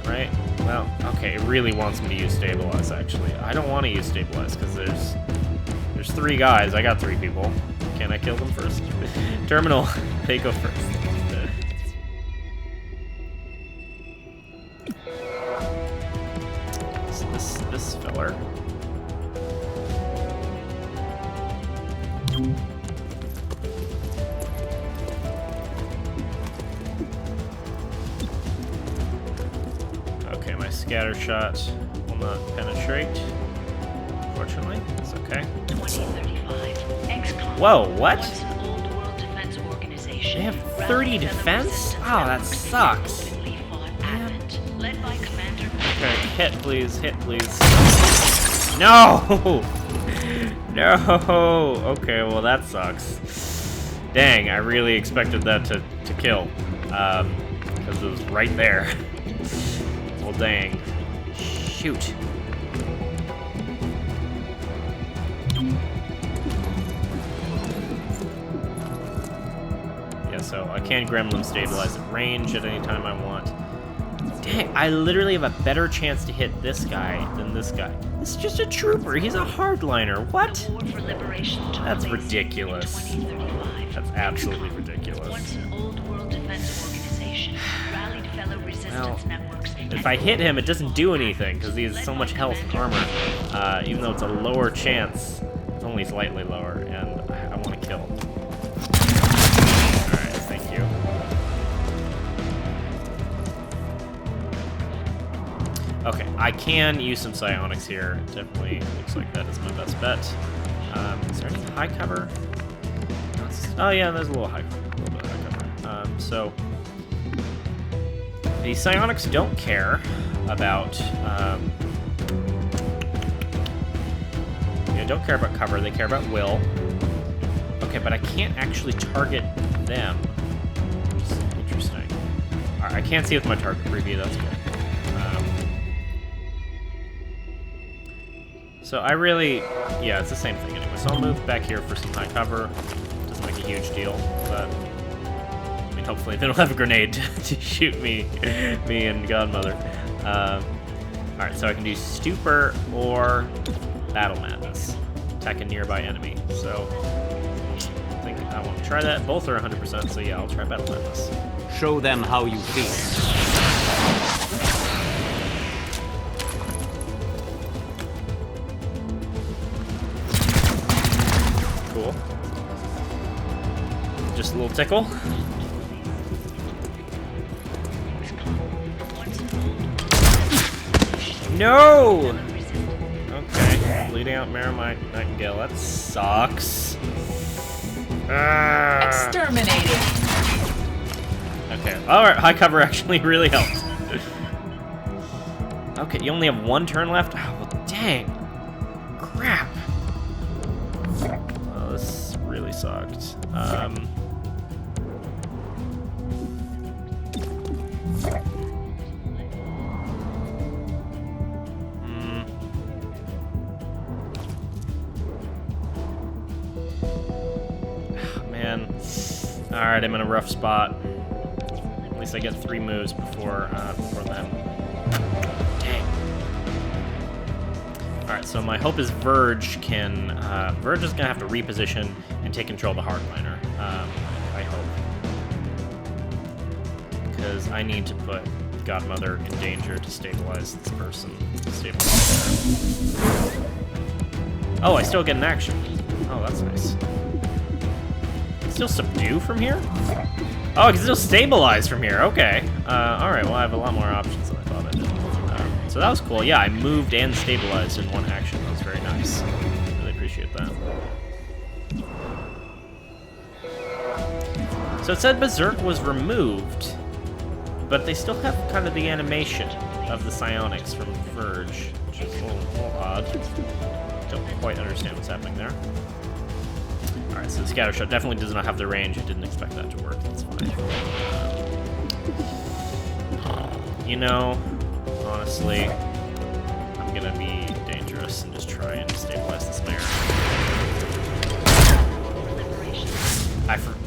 Right? Well, okay, it really wants me to use stabilize. Actually, I don't want to use stabilize because there's 3 guys. I got 3 people. Can I kill them first? Terminal, they go first. This filler. Okay, my scatter shot will not penetrate. Unfortunately, it's okay. 2035. XCOM. Whoa, what? Once an old world defense organization. They have 30 defense? Oh, that sucks. Led by Commander. Okay, hit please, hit please. No! No! Okay, well that sucks. Dang, I really expected that to kill. Because it was right there. Well, dang. Shoot. Yeah, so I can gremlin stabilize at range at any time I want. Dang, I literally have a better chance to hit this guy than this guy. This is just a trooper. He's a hardliner. What? That's ridiculous. That's absolutely ridiculous. Once an old world defense organization rallied fellow resistance networks. If I hit him, it doesn't do anything because he has so much health and armor. Even though it's a lower chance, it's only slightly lower, and I want to kill. Alright, thank you. Okay, I can use some psionics here. It definitely looks like that is my best bet. Is there any high cover? Oh yeah, there's a little bit of high cover. So the psionics don't care about don't care about cover. They care about will. Okay, but I can't actually target them. Which is interesting. All right, I can't see with my target preview. That's good. So I really, yeah, it's the same thing anyway. So I'll move back here for some high cover. Doesn't make a huge deal, but I mean, hopefully they don't have a grenade to shoot me and Godmother. Alright, so I can do Stupor or Battle Madness. Attack a nearby enemy. So, I think I want to try that. Both are 100%, so yeah, I'll try Battle Madness. Show them how you feel. Cool. Just a little tickle. No! Okay, bleeding out Mara Nightingale. That sucks. Exterminated. Okay, alright, high cover actually really helped. Okay, you only have one turn left? Oh, well, dang. Crap. Oh, this really sucked. Man. Alright, I'm in a rough spot. At least I get 3 moves before then. Dang. Alright, so my hope is Verge can... Verge is gonna have to reposition and take control of the hardliner. I hope. Because I need to put Godmother in danger to stabilize this person. Stabilize her. Oh, I still get an action. Oh, that's nice. Still subdue from here? Oh, I can still stabilize from here. Okay. Alright, well, I have a lot more options than I thought I did. So that was cool. Yeah, I moved and stabilized in one action. That was very nice. Really appreciate that. So it said Berserk was removed, but they still have kind of the animation of the psionics from Verge, which is a little odd. Don't quite understand what's happening there. Alright, so the scatter shot definitely does not have the range. I didn't expect that to work. That's fine. You know, honestly, I'm gonna be dangerous and just try and stabilize this mare.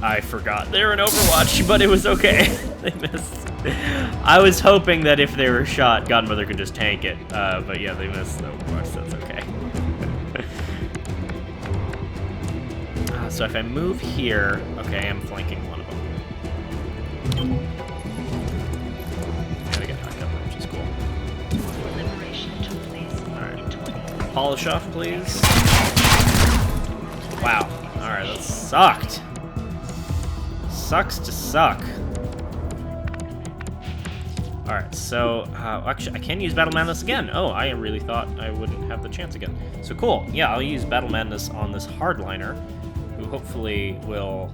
I forgot they were in Overwatch, but it was okay. They missed. I was hoping that if they were shot, Godmother could just tank it. But yeah, they missed Overwatch, so that's okay. So if I move here, okay, I am flanking one of them. Gotta get back up, which is cool. Alright. Polish off, please. Wow. Alright, that sucked. Sucks to suck. Alright, so, actually, I can use Battle Madness again. Oh, I really thought I wouldn't have the chance again. So cool. Yeah, I'll use Battle Madness on this hardliner, who hopefully will,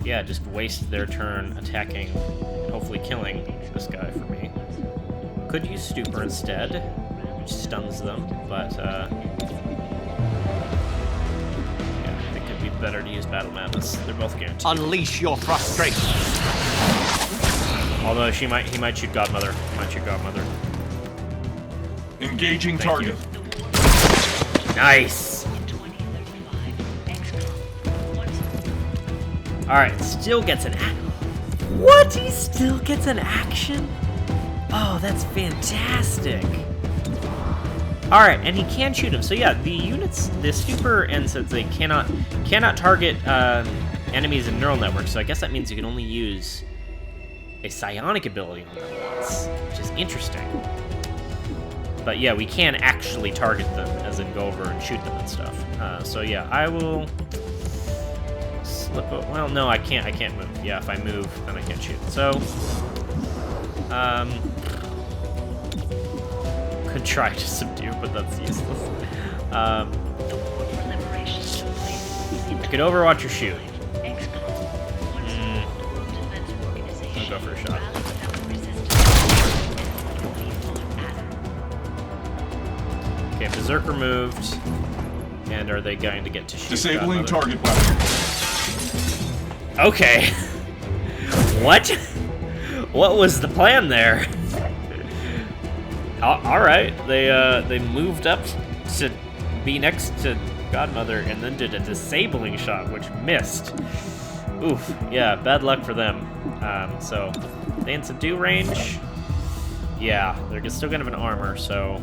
yeah, just waste their turn attacking and hopefully killing this guy for me. Could use Stupor instead, which stuns them, but, yeah, I think it'd be better to use Battle Madness. They're both guaranteed. Unleash your frustration. Although he might shoot Godmother. He might shoot Godmother. Engaging target. Nice! Alright, still gets an What? He still gets an action? Oh, that's fantastic. Alright, and he can shoot him. So yeah, the units, the Stupor and since they cannot target enemies in neural networks, so I guess that means you can only use a psionic ability on them once, which is interesting. But yeah, we can actually target them, as in go over and shoot them and stuff. So yeah, I will slip. Well, no, I can't move. Yeah, if I move, then I can't shoot. So, could try to subdue, but that's useless. I could Overwatch or shoot. I'll go for a shot. Okay, Berserker moved. And are they going to get to shoot? Disabling target weapon. Okay. What? What was the plan there? All right. They moved up to be next to Godmother and then did a disabling shot, which missed. Oof. Yeah, bad luck for them. So they in subdue range. Yeah, they're still gonna have an armor, so...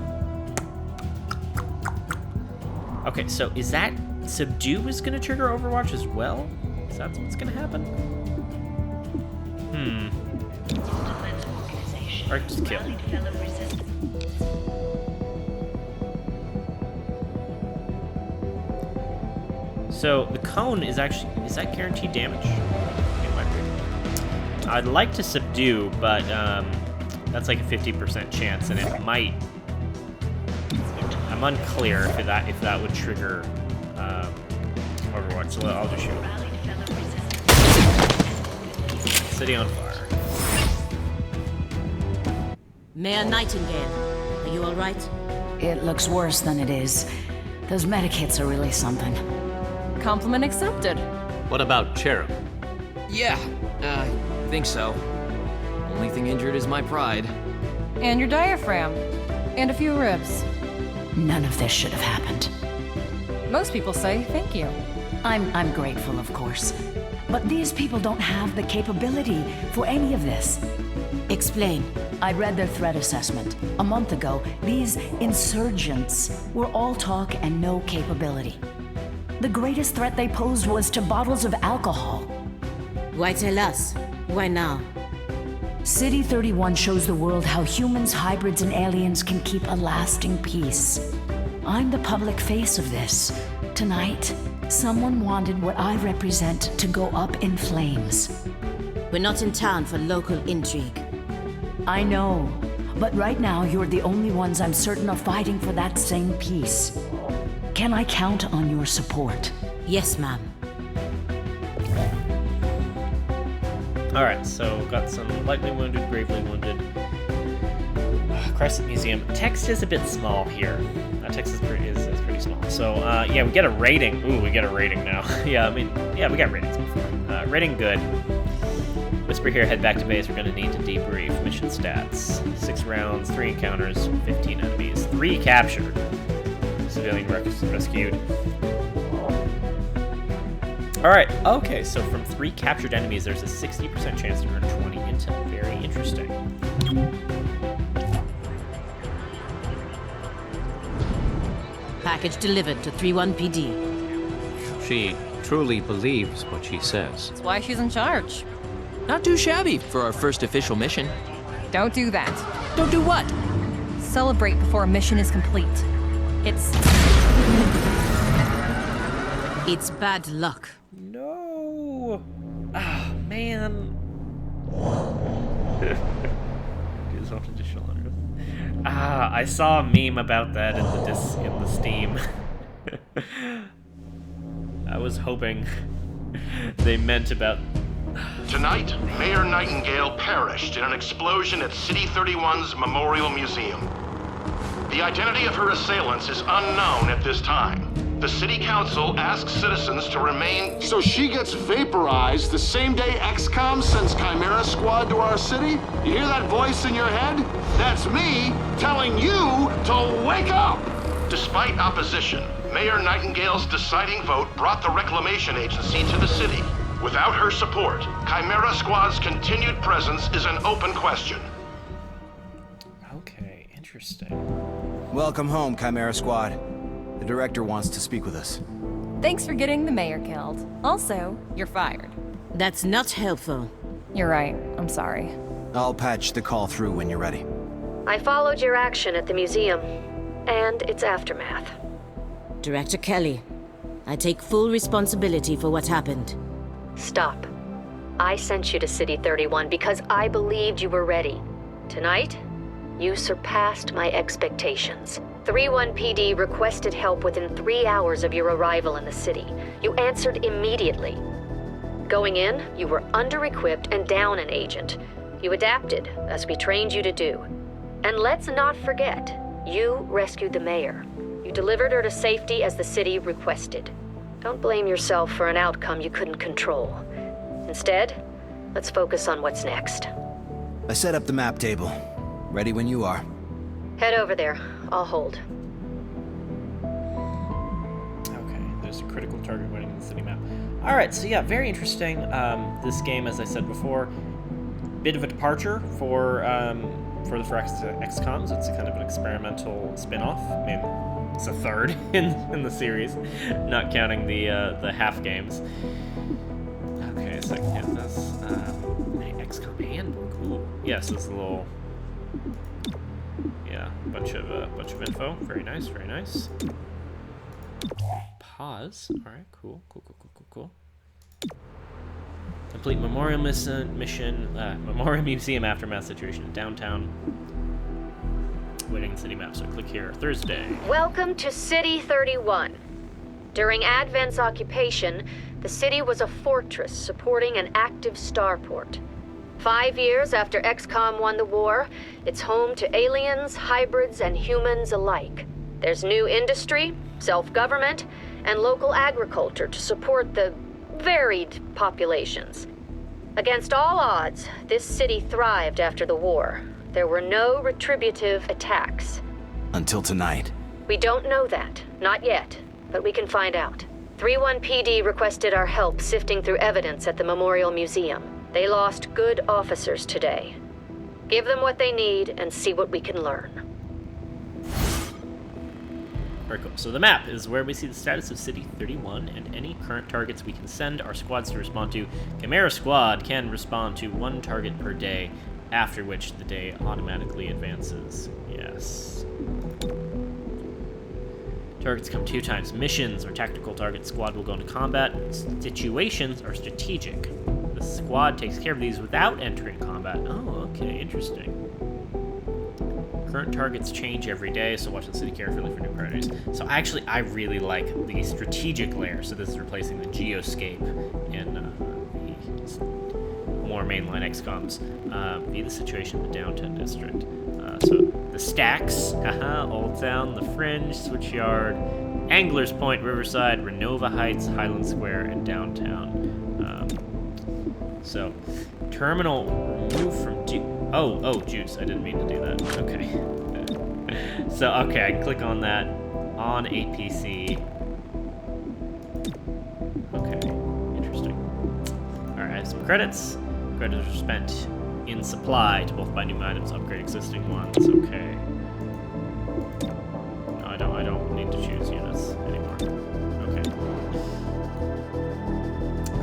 Okay, so is that subdue is gonna trigger Overwatch as well? Is that what's gonna happen? Or just kill. So the cone is actually, is that guaranteed damage? It might be. I'd like to subdue, but that's like a 50% chance, and it might. I'm unclear if that would trigger Overwatch. So I'll just shoot. City on fire. Mayor Nightingale, are you all right? It looks worse than it is. Those medikits are really something. Compliment accepted. What about Cherub? Yeah, I think so. Only thing injured is my pride. And your diaphragm. And a few ribs. None of this should have happened. Most people say thank you. I'm grateful, of course. But these people don't have the capability for any of this. Explain. I read their threat assessment. A month ago, these insurgents were all talk and no capability. The greatest threat they posed was to bottles of alcohol. Why tell us? Why now? City 31 shows the world how humans, hybrids, and aliens can keep a lasting peace. I'm the public face of this. Tonight, someone wanted what I represent to go up in flames. We're not in town for local intrigue. I know, but right now you're the only ones I'm certain are fighting for that same peace. Can I count on your support? Yes, ma'am. Alright, so got some lightly wounded, gravely wounded. Crescent Museum. Text is a bit small here. Text is pretty small. So, yeah, we get a rating. Ooh, we get a rating now. Yeah, I mean, yeah, we got ratings before. Rating good. Whisper here, head back to base. We're gonna need to debrief. Mission stats. 6 rounds, 3 encounters, 15 enemies. 3 captured. Civilian rescued. Alright, okay, so from 3 captured enemies, there's a 60% chance to earn 20 intel. Very interesting. Package delivered to 31 PD. She truly believes what she says. That's why she's in charge. Not too shabby for our first official mission. Don't do that. Don't do what? Celebrate before a mission is complete. It's bad luck. No! Ah, man. Gives off additional honors. Ah, I saw a meme about that in the Steam. I was hoping they meant about... Tonight, Mayor Nightingale perished in an explosion at City 31's Memorial Museum. The identity of her assailants is unknown at this time. The City Council asks citizens to remain... So she gets vaporized the same day XCOM sends Chimera Squad to our city? You hear that voice in your head? That's me telling you to wake up! Despite opposition, Mayor Nightingale's deciding vote brought the Reclamation Agency to the city. Without her support, Chimera Squad's continued presence is an open question. Okay, interesting. Welcome home, Chimera Squad. The director wants to speak with us. thanks for getting the mayor killed. Also, you're fired. That's not helpful. You're right. I'm sorry. I'll patch the call through when you're ready. I followed your action at the museum and its aftermath. Director Kelly, I take full responsibility for what happened. Stop. I sent you to City 31 because I believed you were ready. Tonight, you surpassed my expectations. 31 PD requested help within 3 hours of your arrival in the city. You answered immediately. Going in, you were under-equipped and down an agent. You adapted, as we trained you to do. And let's not forget, you rescued the mayor. You delivered her to safety as the city requested. Don't blame yourself for an outcome you couldn't control. Instead, let's focus on what's next. I set up the map table. Ready when you are. Head over there. I'll hold. Okay, there's a critical target waiting in the city map. Alright, so yeah, very interesting. This game, as I said before, bit of a departure for for the Firaxis XCOMs. It's a kind of an experimental spin-off. I mean, it's a third in the series, not counting the half games. Okay, so I can get this. XCOM handbook. Ooh, yes, it's a little. Yeah, bunch of info. Very nice, very nice. Pause. All right, cool. Complete Memorial mission. Memorial Museum aftermath situation in downtown. Waiting city map. So click here. Thursday. Welcome to City 31. During Advent's occupation, the city was a fortress supporting an active starport. 5 years after XCOM won the war, it's home to aliens, hybrids, and humans alike. There's new industry, self-government, and local agriculture to support the varied populations. Against all odds, this city thrived after the war. There were no retributive attacks. Until tonight. We don't know that, not yet, but we can find out. 3-1 PD requested our help sifting through evidence at the Memorial Museum. They lost good officers today. Give them what they need and see what we can learn. Very cool. So the map is where we see the status of City 31 and any current targets we can send our squads to respond to. Chimera Squad can respond to 1 target per day, after which the day automatically advances. Yes. Targets come 2 times. Missions or tactical targets. Squad will go into combat. Situations are strategic. The squad takes care of these without entering combat. Oh, okay, interesting. Current targets change every day, so watch the city carefully for new priorities. So actually, I really like the strategic layer. So this is replacing the geoscape in the more mainline XCOMs. View the situation in the downtown district. So the stacks, Old Town, the Fringe, Switchyard, Angler's Point, Riverside, Renova Heights, Highland Square, and downtown. So terminal removed from juice. I didn't mean to do that. Okay. So okay, I can click on that on a PC. Okay, interesting. All right, I have some credits. Credits are spent in supply to both buy new items, upgrade existing ones. Okay. No, I don't need to choose units anymore. Okay.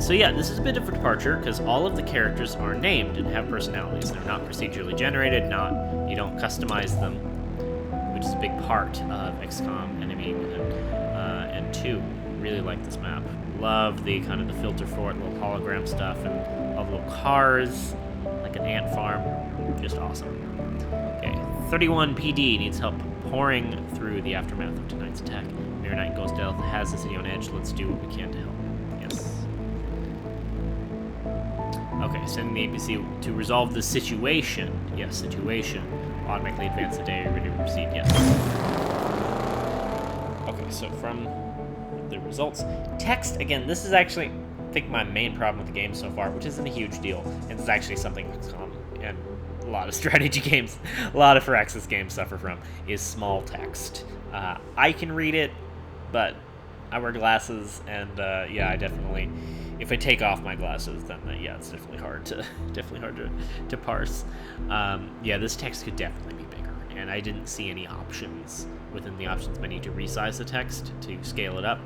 So yeah, this is a bit of a departure because all of the characters are named and have personalities. They're not procedurally generated. You don't customize them, which is a big part of XCOM Enemy and 2. Really like this map. Love the kind of the filter for it, little hologram stuff, and all the little cars, like an ant farm. Just awesome. Okay, 31 PD needs help pouring through the aftermath of tonight's attack. Mirror Nightingale's death has the city on edge. Let's do what we can to help. Yes. Okay, sending the APC to resolve the situation. Yes, situation. Automatically advance the day. Ready to proceed. Yes. Okay, so from the results. Text, again, this is actually, I think, my main problem with the game so far, which isn't a huge deal. And it's actually something XCOM and a lot of strategy games, a lot of Firaxis games suffer from, is small text. I can read it, but I wear glasses, and yeah, I definitely, if I take off my glasses, then yeah, it's definitely hard to parse. Yeah, this text could definitely be bigger, and I didn't see any options within the options menu to resize the text to scale it up,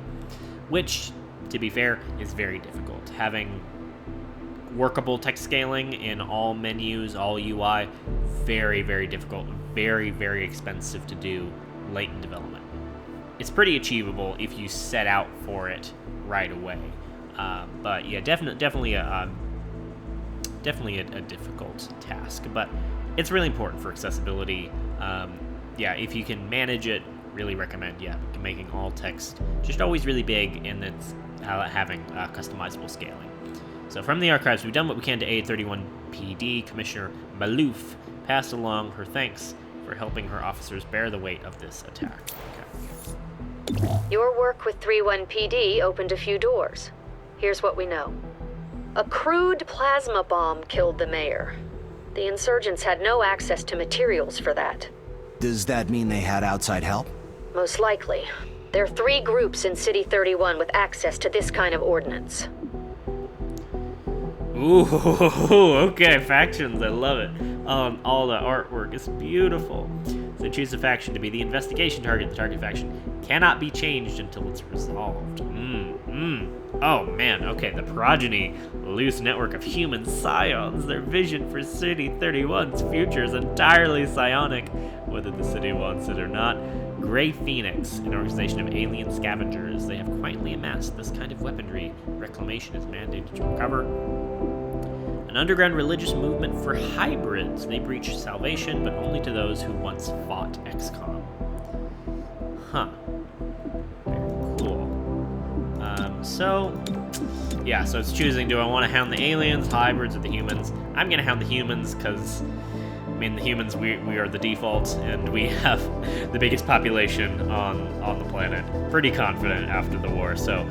which, to be fair, is very difficult. Having workable text scaling in all menus, all UI, very, very difficult, very, very expensive to do late in development. It's pretty achievable if you set out for it right away. But yeah, definitely a difficult task, but it's really important for accessibility. Yeah, if you can manage it, really recommend, yeah, making all text just always really big, and then having customizable scaling. So from the archives, we've done what we can to aid 31 PD. Commissioner Malouf passed along her thanks for helping her officers bear the weight of this attack. Okay. Your work with 3-1 PD opened a few doors. Here's what we know. A crude plasma bomb killed the mayor. The insurgents had no access to materials for that. Does that mean they had outside help? Most likely. There are 3 groups in City 31 with access to this kind of ordnance. Ooh, okay, factions, I love it. All the artwork is beautiful. So choose a faction to be the investigation target. The target faction cannot be changed until it's resolved. Oh man, okay, the progeny, loose network of human scions. Their vision for City 31's future is entirely psionic, whether the city wants it or not. Grey Phoenix, an organization of alien scavengers. They have quietly amassed this kind of weaponry. Reclamation is mandated to recover. An underground religious movement for hybrids. They preach salvation, but only to those who once fought XCOM. Huh. Very cool. So it's choosing, do I want to hound the aliens, hybrids, or the humans? I'm going to hound the humans, because, I mean, the humans, we are the default, and we have the biggest population on the planet. Pretty confident after the war, so,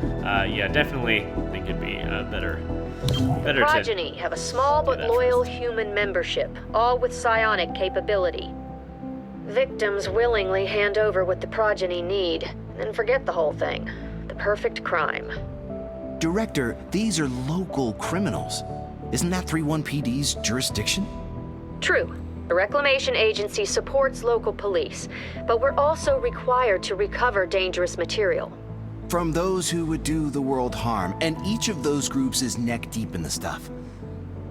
yeah, definitely think it'd be better Progeny have a small but loyal human membership, all with psionic capability. Victims willingly hand over what the progeny need, then forget the whole thing. The perfect crime. Director, these are local criminals. Isn't that 31PD's jurisdiction? True. The Reclamation Agency supports local police, but we're also required to recover dangerous material. From those who would do the world harm, and each of those groups is neck deep in the stuff.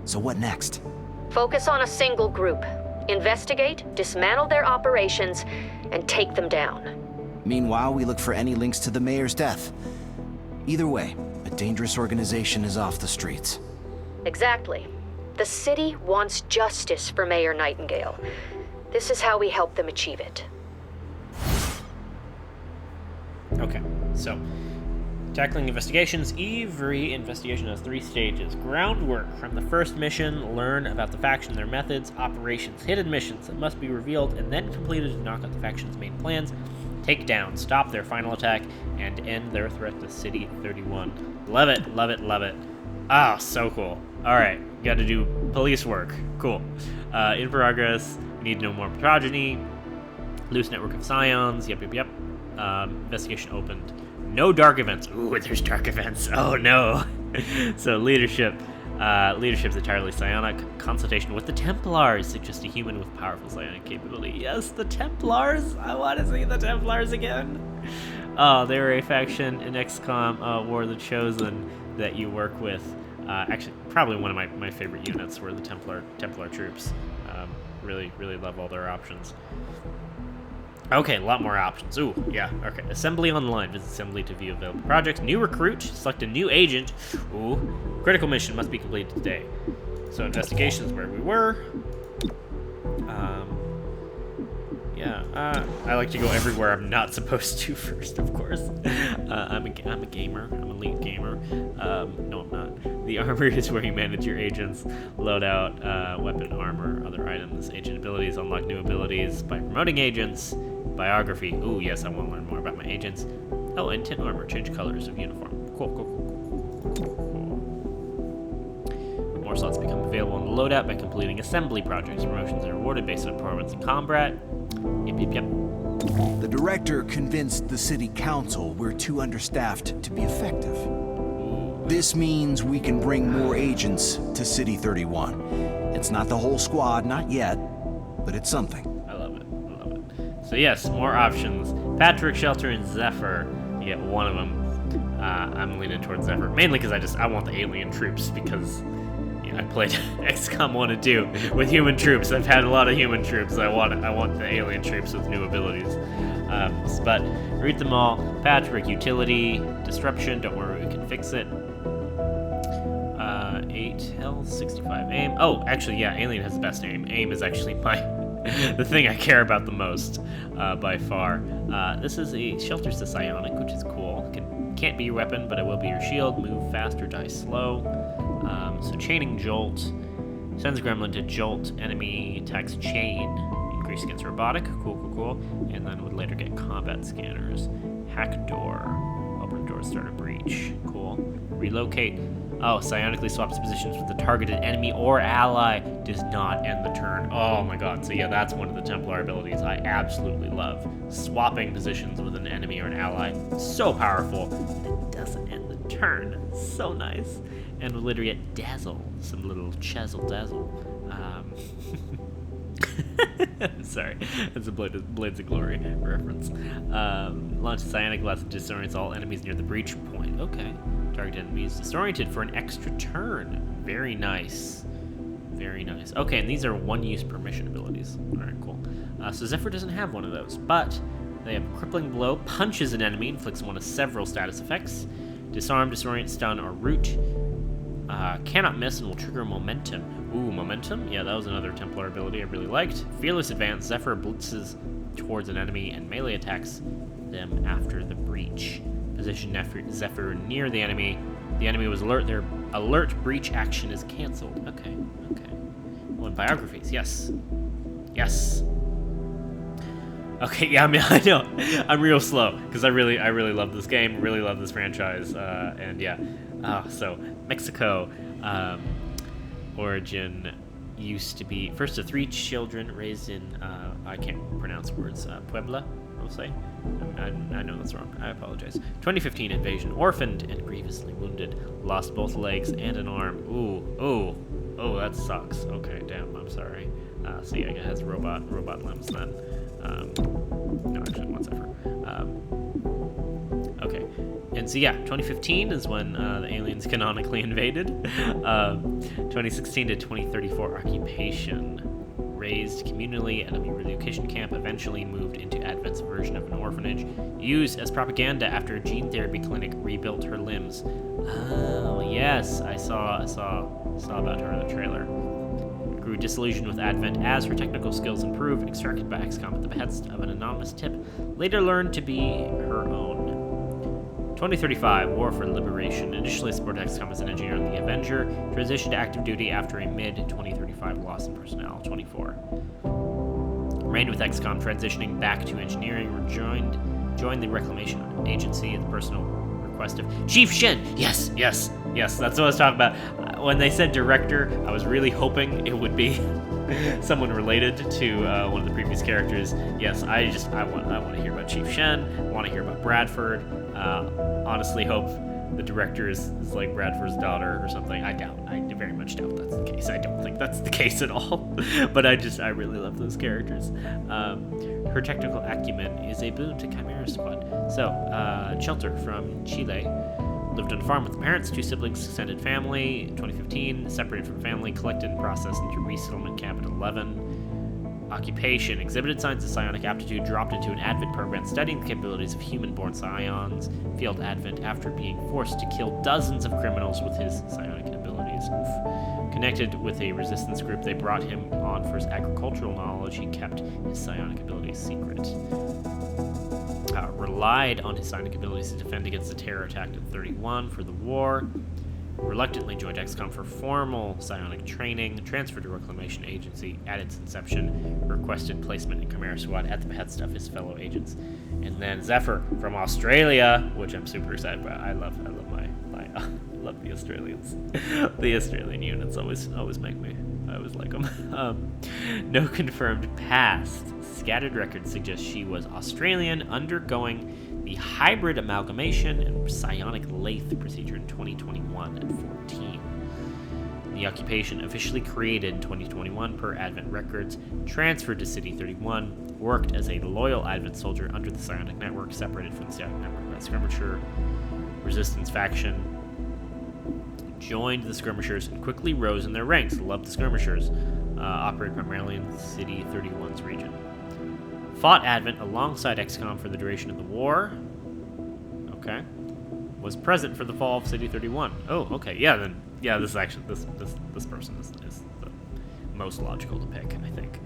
So what next? Focus on a single group. Investigate, dismantle their operations, and take them down. Meanwhile, we look for any links to the mayor's death. Either way, a dangerous organization is off the streets. Exactly. The city wants justice for Mayor Nightingale. This is how we help them achieve it. Okay, so tackling investigations. Every investigation has 3 stages. Groundwork. From the first mission, learn about the faction, their methods, operations, hidden missions that must be revealed and then completed to knock out the faction's main plans. Take down, stop their final attack, and end their threat to City 31. Love it, love it, love it. Ah, so cool. Alright, gotta do police work. Cool. In progress, we need to know more progeny. Loose network of scions. Yep. Investigation opened. No dark events. Ooh, there's dark events. Oh no. So leadership. Leadership's entirely psionic. Consultation with the Templars. Suggest a human with powerful psionic capability. Yes, the Templars. I want to see the Templars again. Oh, they were a faction in XCOM War of the Chosen that you work with. Actually, probably one of my favorite units were the Templar troops. Really love all their options. Okay, a lot more options. Ooh, yeah, okay. Assembly online. Visit Assembly to view available projects. New recruit. Select a new agent. Ooh. Critical mission must be completed today. So investigations where we were. I like to go everywhere I'm not supposed to first, of course. I'm a gamer. I'm a elite gamer. No, I'm not. The armory is where you manage your agents, loadout, weapon, armor, other items. Agent abilities, unlock new abilities by promoting agents. Biography. Ooh, yes, I want to learn more about my agents. Oh, and tint armor. Change colors of uniform. Cool. More slots become available in the loadout by completing assembly projects. Promotions are awarded based on performance in combat. Yep. The director convinced the city council we're too understaffed to be effective. This means we can bring more agents to City 31. It's not the whole squad, not yet, but it's something. I love it. So yes, more options. Patrick, Shelter, and Zephyr. You get one of them. I'm leaning towards Zephyr, mainly because I want the alien troops, because I played XCOM 1 and 2 with human troops. I've had a lot of human troops. I want the alien troops with new abilities. But read them all. Patrick, utility, disruption. Don't worry, we can fix it. 8 health, 65 aim. Oh, actually, yeah, alien has the best aim. Aim is actually the thing I care about the most by far. This is a shelters to psionic, which is cool. Can't be your weapon, but it will be your shield. Move fast or die slow. So chaining jolt sends gremlin to jolt enemy attacks chain, increase against robotic. Cool. And then would later get combat scanners. Hack door, open door, start a breach. Cool. Relocate. Oh, psionically swaps positions with the targeted enemy or ally. Does not end the turn. Oh my god. So yeah, that's one of the Templar abilities I absolutely love. Swapping positions with an enemy or an ally. So powerful. It doesn't end the turn. So nice. And we'll literally get dazzle. Some little chazzle dazzle. Sorry, that's a Blades of Glory reference. Launch psionic blast that disorients all enemies near the breach point. Okay. Target enemies disoriented for an extra turn. Very nice. Very nice. Okay, and these are one-use permission abilities. Alright, cool. So Zephyr doesn't have one of those, but they have Crippling Blow, punches an enemy, inflicts one of several status effects. Disarm, disorient, stun, or root. Cannot miss and will trigger Momentum. Ooh, Momentum? Yeah, that was another Templar ability I really liked. Fearless Advance, Zephyr blitzes towards an enemy and melee attacks them after the breach. Position Zephyr near the enemy. The enemy was alert. Their alert breach action is cancelled. Okay, okay. Well, in biographies, yes. Yes. Okay, yeah, I mean, I know. I'm real slow, because I really love this game, really love this franchise, and yeah. So, Mexico, origin used to be first of 3 children raised in, I can't pronounce words, Puebla, I'll say. I know that's wrong. I apologize. 2015 invasion, orphaned and grievously wounded, lost both legs and an arm. Ooh, that sucks. Okay, damn, I'm sorry. So yeah, it has robot limbs then. No, actually, one Zephyr. Okay, and so yeah, 2015 is when the aliens canonically invaded. 2016 to 2034 occupation. Raised communally enemy relocation camp, eventually moved into Advent's version of an orphanage, used as propaganda after a gene therapy clinic rebuilt her limbs. Oh yes, I saw about her in the trailer. Grew disillusioned with Advent as her technical skills improved, extracted by XCOM at the behest of an anonymous tip, later learned to be her own. 2035, War for Liberation. Initially supported XCOM as an engineer on the Avenger, transitioned to active duty after a mid-2035 loss in personnel. 24. Remained with XCOM, transitioning back to engineering, joined the Reclamation Agency at the personal request of Chief Shen. Yes, that's what I was talking about. When they said director, I was really hoping it would be someone related to one of the previous characters. Yes, I want to hear about Chief Shen. I want to hear about Bradford. Honestly hope the director is like Bradford's daughter or something. I very much doubt that's the case. I don't think that's the case at all. But I really love those characters. Her technical acumen is a boon to Chimera Squad. So, Shelter from Chile. Lived on a farm with parents, 2 siblings, extended family. 2015, separated from family, collected and processed into resettlement camp at 11. Occupation, exhibited signs of psionic aptitude, dropped into an Advent program studying the capabilities of human-born scions, failed Advent after being forced to kill dozens of criminals with his psionic abilities. Oof. Connected with a resistance group, they brought him on for his agricultural knowledge. He kept his psionic abilities secret. Relied on his psionic abilities to defend against the terror attack at 31 for the war. Reluctantly joined XCOM for formal psionic training, transferred to Reclamation Agency at its inception, requested placement in Chimera Squad at the behest of his fellow agents. And then Zephyr from Australia, which I'm super excited about. I love the Australians. The Australian units always make me. I always like them. No confirmed past. Scattered records suggest she was Australian, undergoing the hybrid amalgamation and psionic lathe procedure in 2021 and 14. The occupation officially created in 2021 per Advent records, transferred to City 31, worked as a loyal Advent soldier under the psionic network, separated from the psionic network by skirmisher, resistance faction, joined the skirmishers and quickly rose in their ranks. Loved the skirmishers. Operated primarily in City 31's region. Fought Advent alongside XCOM for the duration of the war. Okay. Was present for the fall of City 31. Oh, okay. Yeah, this is actually this person is the most logical to pick, I think.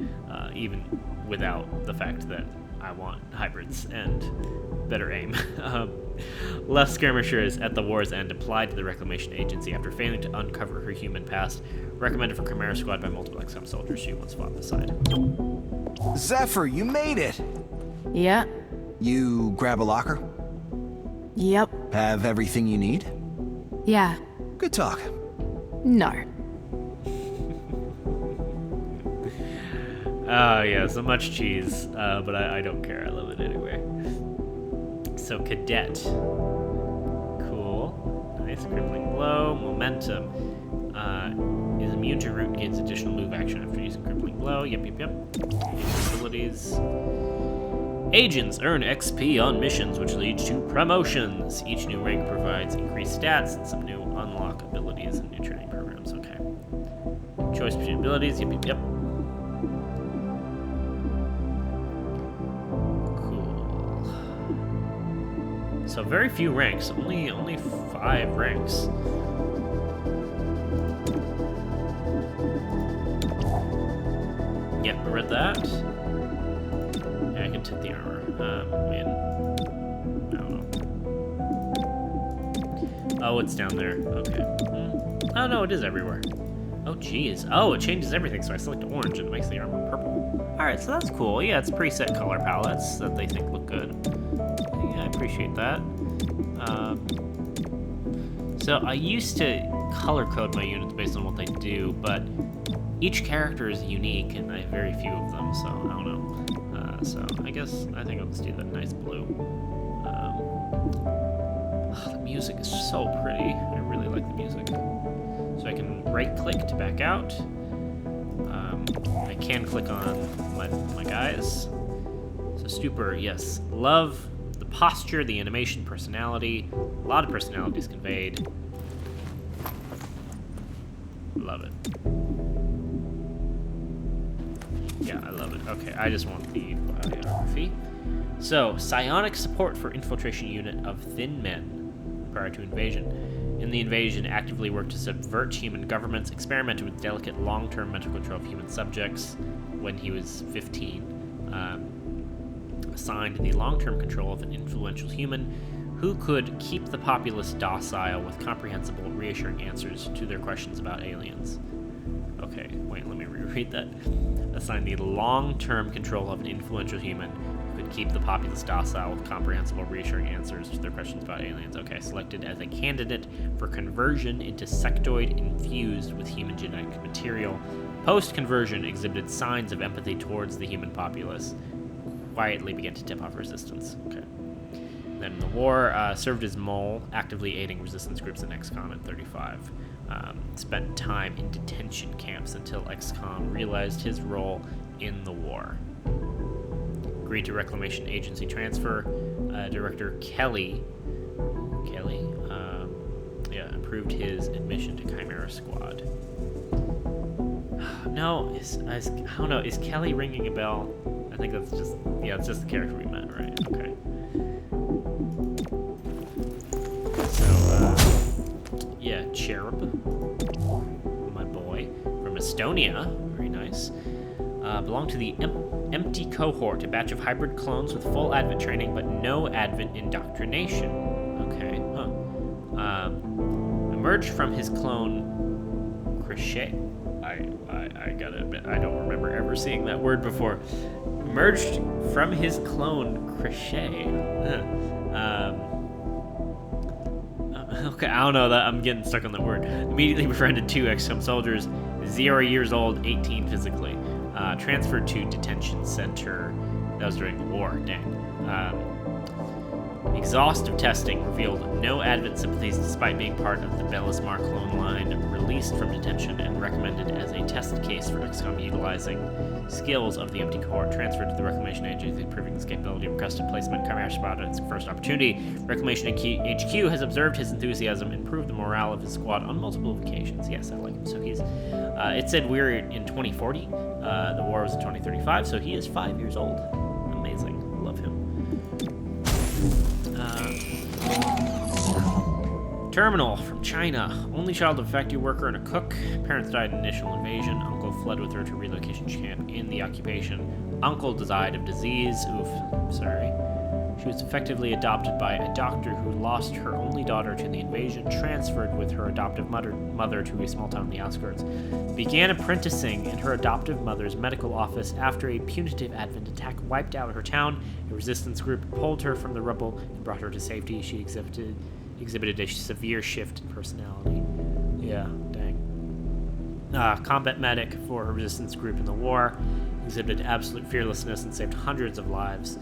Even without the fact that I want hybrids and better aim. Left skirmishers at the war's end, applied to the Reclamation Agency after failing to uncover her human past. Recommended for Chimera Squad by multiple XCOM soldiers she once fought beside. Zephyr, you made it! Yeah. You grab a locker? Yep. Have everything you need? Yeah. Good talk. No. Yeah, so much cheese, but I don't care. I love it anyway. So, Cadet. Cool. Nice. Crippling Blow. Momentum. Is immune Immune to root, gains additional move action after using crippling blow. Yep. Abilities. Agents earn XP on missions, which leads to promotions. Each new rank provides increased stats and some new unlock abilities and new training programs. Okay. Choice between abilities. Yep. Cool. So very few ranks. Only 5 ranks. Yep, I read that. Yeah, I can tip the armor. Man. I don't know. Oh, it's down there. Okay. Oh, no, it is everywhere. Oh, geez. Oh, it changes everything, so I select orange and it makes the armor purple. Alright, so that's cool. Yeah, it's preset color palettes that they think look good. Yeah, I appreciate that. So I used to color code my units based on what they do, but each character is unique, and I have very few of them, so I don't know. So I think I'll just do that nice blue. The music is so pretty. I really like the music. So I can right-click to back out. I can click on my guys. So Stupor, yes. Love the posture, the animation, personality. A lot of personalities conveyed. Love it. Yeah, I love it. Okay, I just want the biography. So, psionic support for infiltration unit of Thin Men prior to invasion. In the invasion, actively worked to subvert human governments, experimented with delicate long-term mental control of human subjects when he was 15. Assigned the long-term control of an influential human who could keep the populace docile with comprehensible, reassuring answers to their questions about aliens. Okay, wait, let me reread that. Assigned the long-term control of an influential human who could keep the populace docile with comprehensible, reassuring answers to their questions about aliens. Okay, selected as a candidate for conversion into sectoid infused with human genetic material. Post-conversion exhibited signs of empathy towards the human populace. Quietly began to tip off resistance. Okay. Then in the war, served as mole, actively aiding resistance groups in XCOM at 35. Spent time in detention camps until XCOM realized his role in the war. Agreed to Reclamation Agency transfer. Director Kelly, approved his admission to Chimera Squad. No, I don't know. Is Kelly ringing a bell? I think that's just, it's just the character we met, right? Okay. So, Cherub, my boy, from Estonia, very nice. Belonged to the Empty Cohort, a batch of hybrid clones with full Advent training, but no Advent indoctrination. Okay, emerged from his clone, Crochet. I gotta admit, I don't remember ever seeing that word before. Emerged from his clone, Crochet. Okay, I don't know, that I'm getting stuck on that word. Immediately befriended 2 XCOM soldiers, 0 years old, 18 physically. Transferred to detention center. That was during the war, dang. Exhaustive testing revealed no Advent sympathies despite being part of the Belismar clone line. Released from detention and recommended as a test case for XCOM utilizing skills of the Empty Cohort. Transferred to the Reclamation Agency, proving his capability. Requested placement. Chimera Squad at its first opportunity. Reclamation HQ has observed his enthusiasm, improved the morale of his squad on multiple occasions. Yes, I like him. So he's. It said we're in 2040. The war was in 2035, so he is 5 years old. Amazing. Love him. Terminal from China. Only child of a factory worker and a cook. Parents died in initial invasion. Uncle fled with her to relocation camp in the occupation. Uncle died of disease. Oof. Sorry. She was effectively adopted by a doctor who lost her only daughter to the invasion, transferred with her adoptive mother to a small town in the outskirts. Began apprenticing in her adoptive mother's medical office after a punitive Advent attack wiped out her town. A resistance group pulled her from the rubble and brought her to safety. She exhibited a severe shift in personality. Yeah, dang. Combat medic for a resistance group in the war. Exhibited absolute fearlessness and saved hundreds of lives.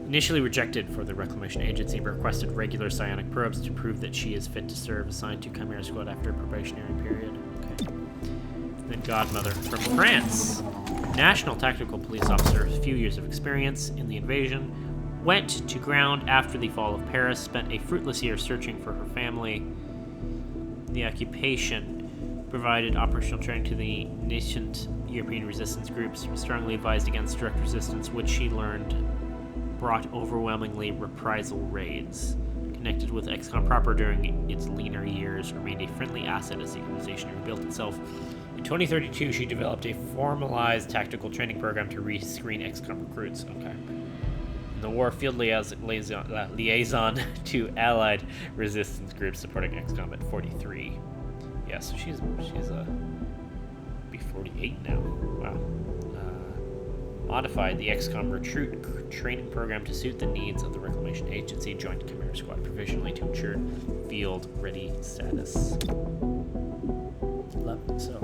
Initially rejected for the Reclamation Agency, requested regular psionic probes to prove that she is fit to serve, assigned to Chimera Squad after a probationary period. Okay. and Godmother from France. National tactical police officer, a few years of experience in the invasion, went to ground after the fall of Paris, spent a fruitless year searching for her family. The occupation provided operational training to the nascent European resistance groups, strongly advised against direct resistance, which she learned brought overwhelmingly reprisal raids. Connected with XCOM proper during its leaner years, remained a friendly asset as the organization rebuilt itself. In 2032, she developed a formalized tactical training program to rescreen XCOM recruits. Okay. In the war, field liaison to allied resistance groups supporting XCOM at 43. Yeah, so she's be 48 now. Wow. Modified the XCOM recruit training program to suit the needs of the Reclamation Agency, joined Chimera Squad provisionally to ensure field ready status. Love it, so.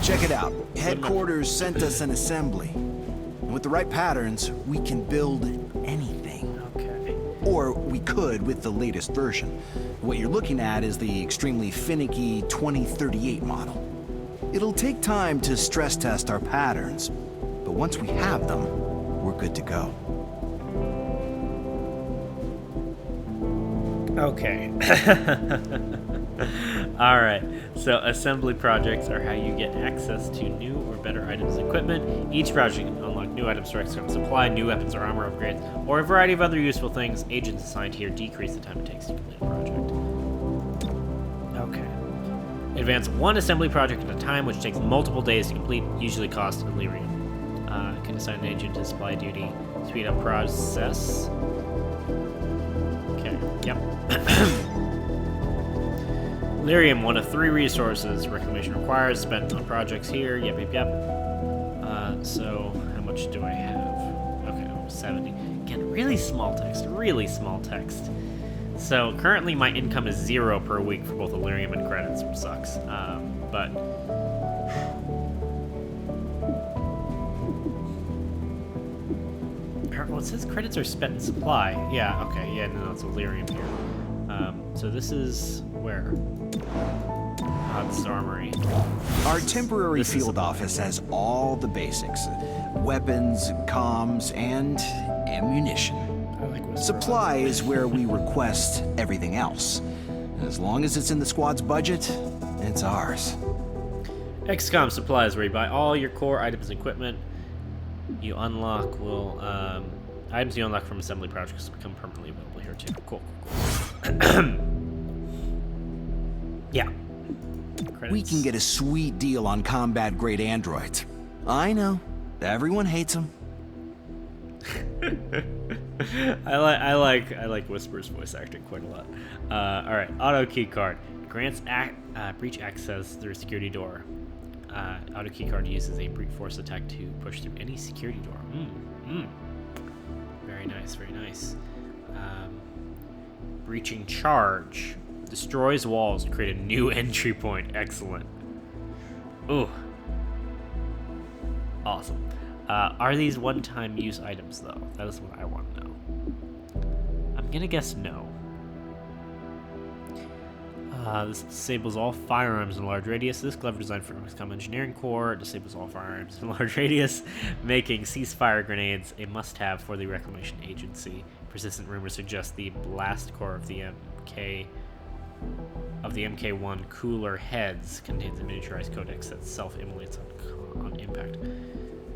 Check it out. Headquarters sent us an assembly. And with the right patterns, we can build anything. Okay. Or we could with the latest version. What you're looking at is the extremely finicky 2038 model. It'll take time to stress test our patterns, but once we have them, we're good to go. Okay. Alright, so assembly projects are how you get access to new or better items and equipment. Each project can unlock new items for XCOM supply, new weapons or armor upgrades, or a variety of other useful things. Agents assigned here decrease the time it takes to complete a project. Okay. Advance one assembly project at a time, which takes multiple days to complete, usually cost Illyrium. Can assign an agent to supply duty, speed up process. Okay, yep. Lyrium, one of 3 resources Reclamation requires, spent on projects here, yep. So, how much do I have? Okay, 70. Again, really small text. So, currently my income is 0 per week for both Illyrium and credits, which sucks. But... Well, it says credits are spent in supply. Yeah, okay, yeah, no, it's Illyrium here. So this is where? This is Armory. Our temporary field office has all the basics. Weapons, comms, and ammunition. Supply is where we request everything else. As long as it's in the squad's budget, it's ours. XCOM supply is where you buy all your core items and equipment. You unlock items you unlock from assembly projects become permanently available here too. Cool. Yeah. Credits. We can get a sweet deal on combat-grade androids. I know. Everyone hates them. I like Whisper's voice acting quite a lot. All right, auto key card grants breach access through a security door. Auto key card uses a brute force attack to push through any security door. Very nice, very nice. Breaching charge destroys walls to create a new entry point. Excellent. Ooh. Awesome. Are these one-time use items, though? That is what I want to know. I'm gonna guess no. This disables all firearms in a large radius. This clever design for XCOM Engineering Corps disables all firearms in a large radius, making ceasefire grenades a must-have for the Reclamation Agency. Persistent rumors suggest the blast core of the MK1 cooler heads contains a miniaturized codex that self-immolates on impact.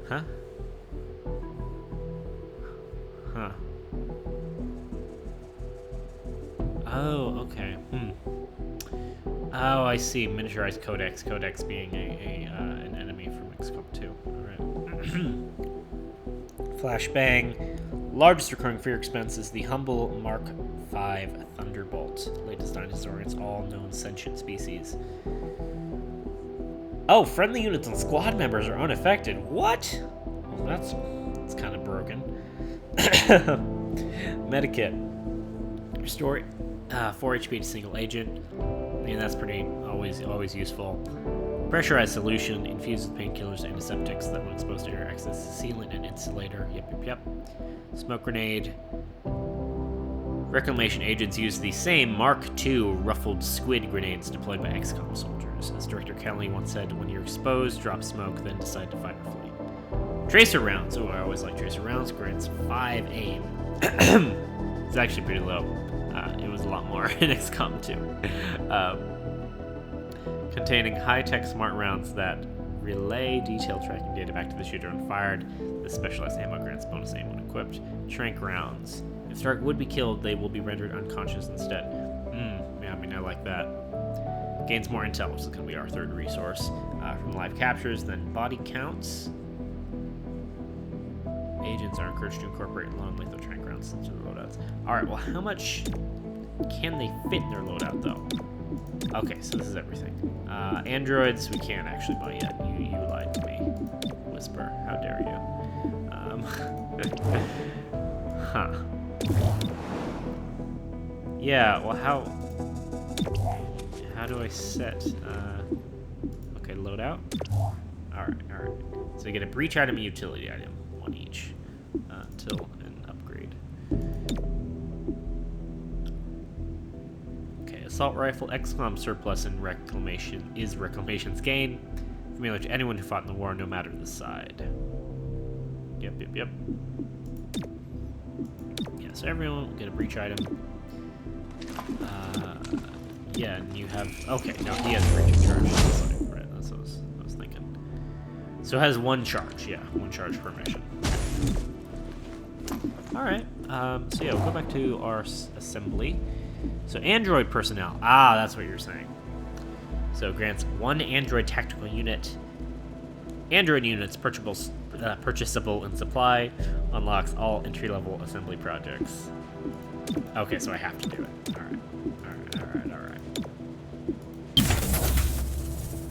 Huh? Huh. Oh, okay. Oh, I see. Miniaturized codex. Codex being an enemy from XCOM 2. Alright. Flashbang. Largest recurring fear expense is the humble Mark V Thunderbolt. Latest dinosaur against all known sentient species. Oh, friendly units and squad members are unaffected. What? Well, that's kind of broken. Medikit. Restore 4 HP to single agent. I mean, that's pretty always useful. Pressurized solution infused with painkillers and antiseptics that when exposed to air acts as sealant and insulator. Yep. Smoke grenade. Reclamation agents use the same Mark II ruffled squid grenades deployed by XCOM soldiers. As Director Kelly once said, when you're exposed, drop smoke, then decide to fight or flee. Tracer rounds. Oh, I always like tracer rounds. Grants 5 aim. It's actually pretty low. It was a lot more in XCOM 2. Containing high-tech smart rounds that relay detailed tracking data back to the shooter when fired. The specialized ammo grants bonus aim when equipped. Trank rounds. If the target would be killed, they will be rendered unconscious instead. Yeah, I mean, I like that. Gains more intel, which is going to be our third resource. From live captures, then body counts. Agents are encouraged to incorporate non-lethal trank rounds into their loadouts. Alright, well, how much can they fit in their loadout, though? Okay, so this is everything. Androids, we can't actually buy yet. You lied to me. Whisper, how dare you. Huh. Yeah, well, how do I set, okay, loadout. Alright. So you get a breach item and utility item, one each, until an upgrade. Okay, assault rifle, XCOM surplus, and reclamation's gain. Familiar to anyone who fought in the war, no matter the side. Yep. Yeah, so everyone will get a breach item. Yeah, and you have... Okay, no, he has breach of charge. Right, that's what I was thinking. So it has one charge, yeah. One charge per mission. Alright, so yeah, we'll go back to our assembly. So android personnel. Ah, that's what you're saying. So grants 1 android tactical unit. Android units purchasable in supply. Unlocks all entry-level assembly projects. Okay, so I have to do it. Alright.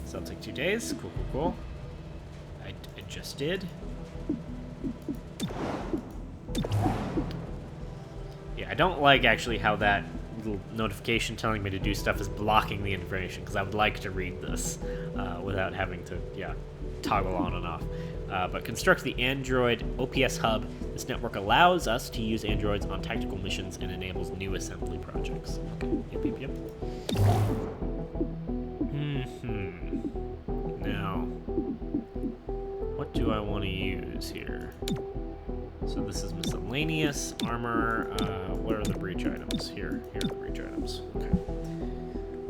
So it'll take 2 days. Cool. I just did. Yeah, I don't like actually how that little notification telling me to do stuff is blocking the information, because I would like to read this without having to, toggle on and off. But construct the Android OPS hub. This network allows us to use androids on tactical missions and enables new assembly projects. Okay. Yep. Now, what do I want to use here? So this is miscellaneous, armor, what are the breach items? Here are the breach items. Okay.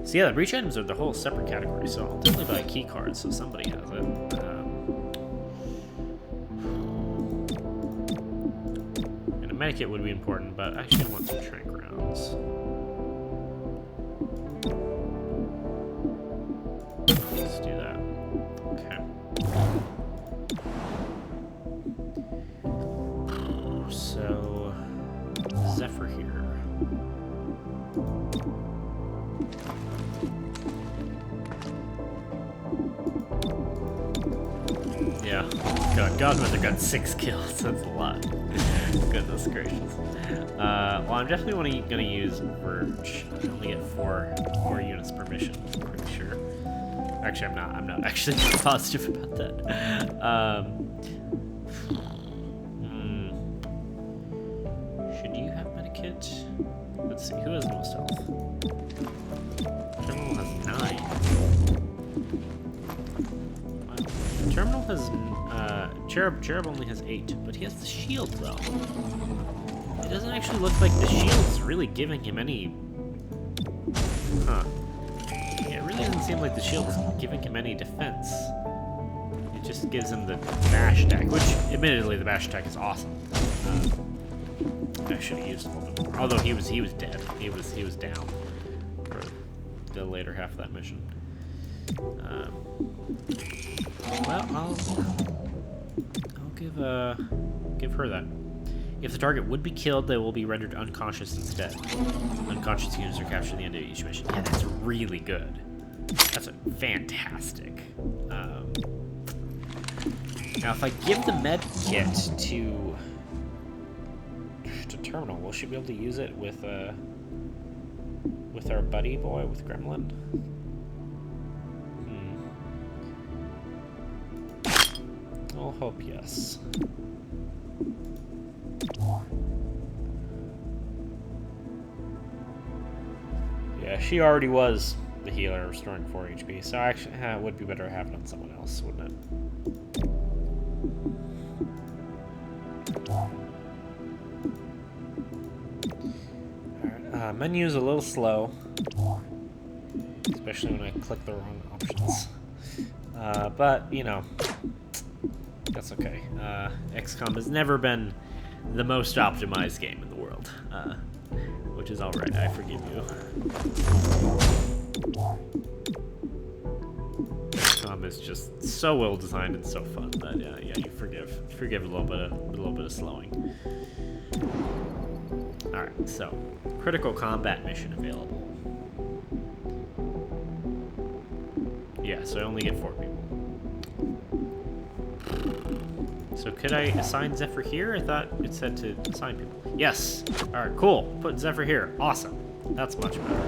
So yeah, the breach items are the whole separate category, so I'll definitely buy a key card so somebody has it. And a medikit would be important, but actually I want some trank rounds. Let's do that. Okay. So, Zephyr here. Yeah. Godmother got 6 kills. That's a lot. Goodness gracious. Well, I'm definitely gonna use Verge. I only get 4 units per mission, I'm pretty sure. Actually, I'm not actually positive about that. Should you have medikit? Let's see, who has the most health? Terminal has 9. Wow. Terminal has, Cherub only has 8, but he has the shield, though. It doesn't actually look like the shield's really giving him any... Huh. Yeah, it really doesn't seem like the shield's giving him any defense. It just gives him the bash attack, which, admittedly, the bash attack is awesome. I should have used a little bit more. Although he was dead. He was down for the later half of that mission. Well, I'll give her that. If the target would be killed, they will be rendered unconscious instead. Unconscious units are captured at the end of each mission. Yeah, that's really good. That's fantastic. Now, if I give the med kit to Terminal, will she be able to use it with our buddy boy, with Gremlin? I'll hope yes. Yeah, she already was the healer, restoring 4 HP, so actually it would be better to have it on someone else, wouldn't it? Alright, menu's a little slow, especially when I click the wrong options. But, you know, that's okay. XCOM has never been the most optimized game in the world, which is alright, I forgive you. XCOM is just so well designed and so fun that yeah, you forgive a little bit of slowing. Alright, so critical combat mission available. Yeah, so I only get 4 people. So could I assign Zephyr here? I thought it said to assign people. Yes! Alright, cool. Put Zephyr here. Awesome. That's much better.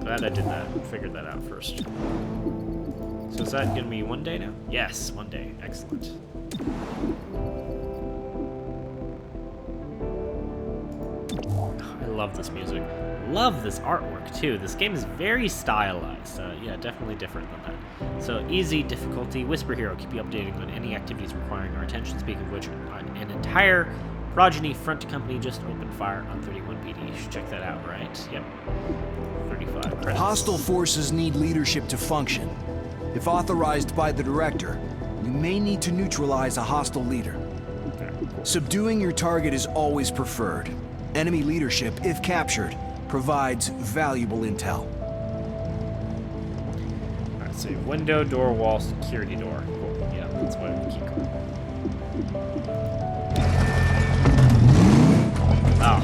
Glad I did that. Figured that out first. So is that gonna be 1 day now? Yes, 1 day. Excellent. I love this music. Love this artwork too. This game is very stylized. Yeah, definitely different than that. So easy difficulty. Whisper Hero, keep you updated on any activities requiring our attention. Speaking of which, an entire Progeny Front Company just opened fire on 31 PD. You should check that out, right? Yep. 35 credits. Hostile forces need leadership to function. If authorized by the director, you may need to neutralize a hostile leader. Okay, cool. Subduing your target is always preferred. Enemy leadership, if captured, provides valuable intel. Alright, so window, door, wall, security door. Cool. Yeah, that's what I keep going. Oh.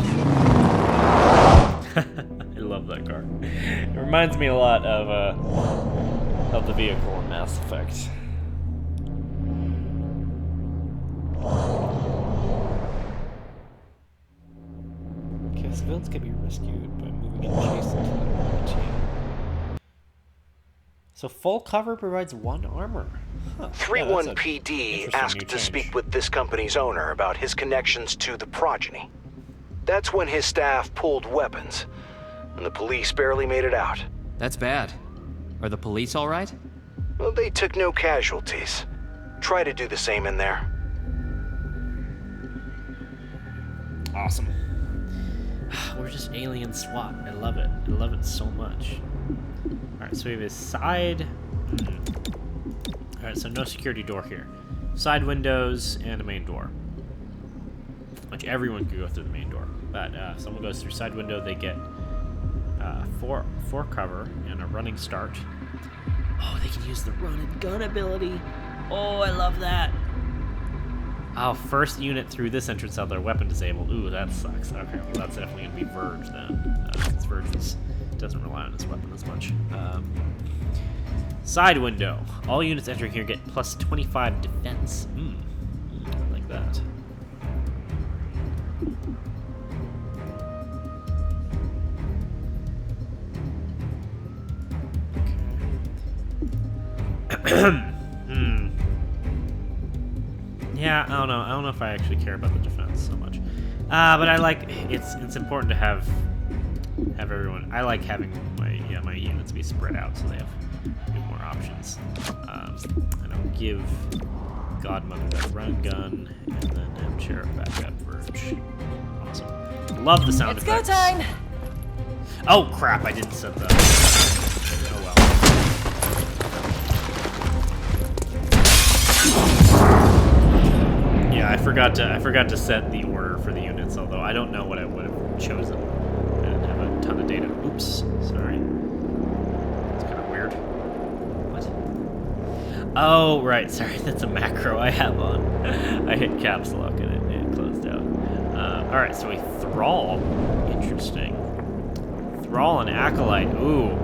I love that car. It reminds me a lot of the vehicle in Mass Effect. Okay, civilians can be rescued by moving and chasing to the right. So full cover provides 1 armor. Huh. 3-1 PD asked to speak with this company's owner about his connections to the Progeny. That's when his staff pulled weapons, and the police barely made it out. That's bad. Are the police all right? Well, they took no casualties. Try to do the same in there. Awesome. We're just alien SWAT. I love it. I love it so much. Alright, so we have a side... Alright, so no security door here. Side windows and a main door. Which everyone could go through the main door. But if someone goes through side window, they get 4 cover and a running start. Oh, they can use the run and gun ability. Oh, I love that. Oh, first unit through this entrance out their weapon disabled. Ooh, that sucks. Okay, well that's definitely gonna be Verge then. Since Verge doesn't rely on his weapon as much. Side window. All units entering here get plus 25 defense. I like that. Yeah, I don't know. I don't know if I actually care about the defense so much. But I like it's important to have everyone. I like having my units be spread out so they have more options. And I'll give Godmother that run gun, and then have Sheriff back up Verge. Awesome. Love the sound effects. It's go time. Oh crap! I didn't set the. Oh well. Yeah, I forgot to set the order for the units. Although I don't know what I would have chosen. I didn't have a ton of data. Oops, sorry. It's kind of weird. What? Oh right, sorry. That's a macro I have on. I hit caps lock and it closed out. All right, so a thrall. Interesting. Thrall and acolyte. Ooh.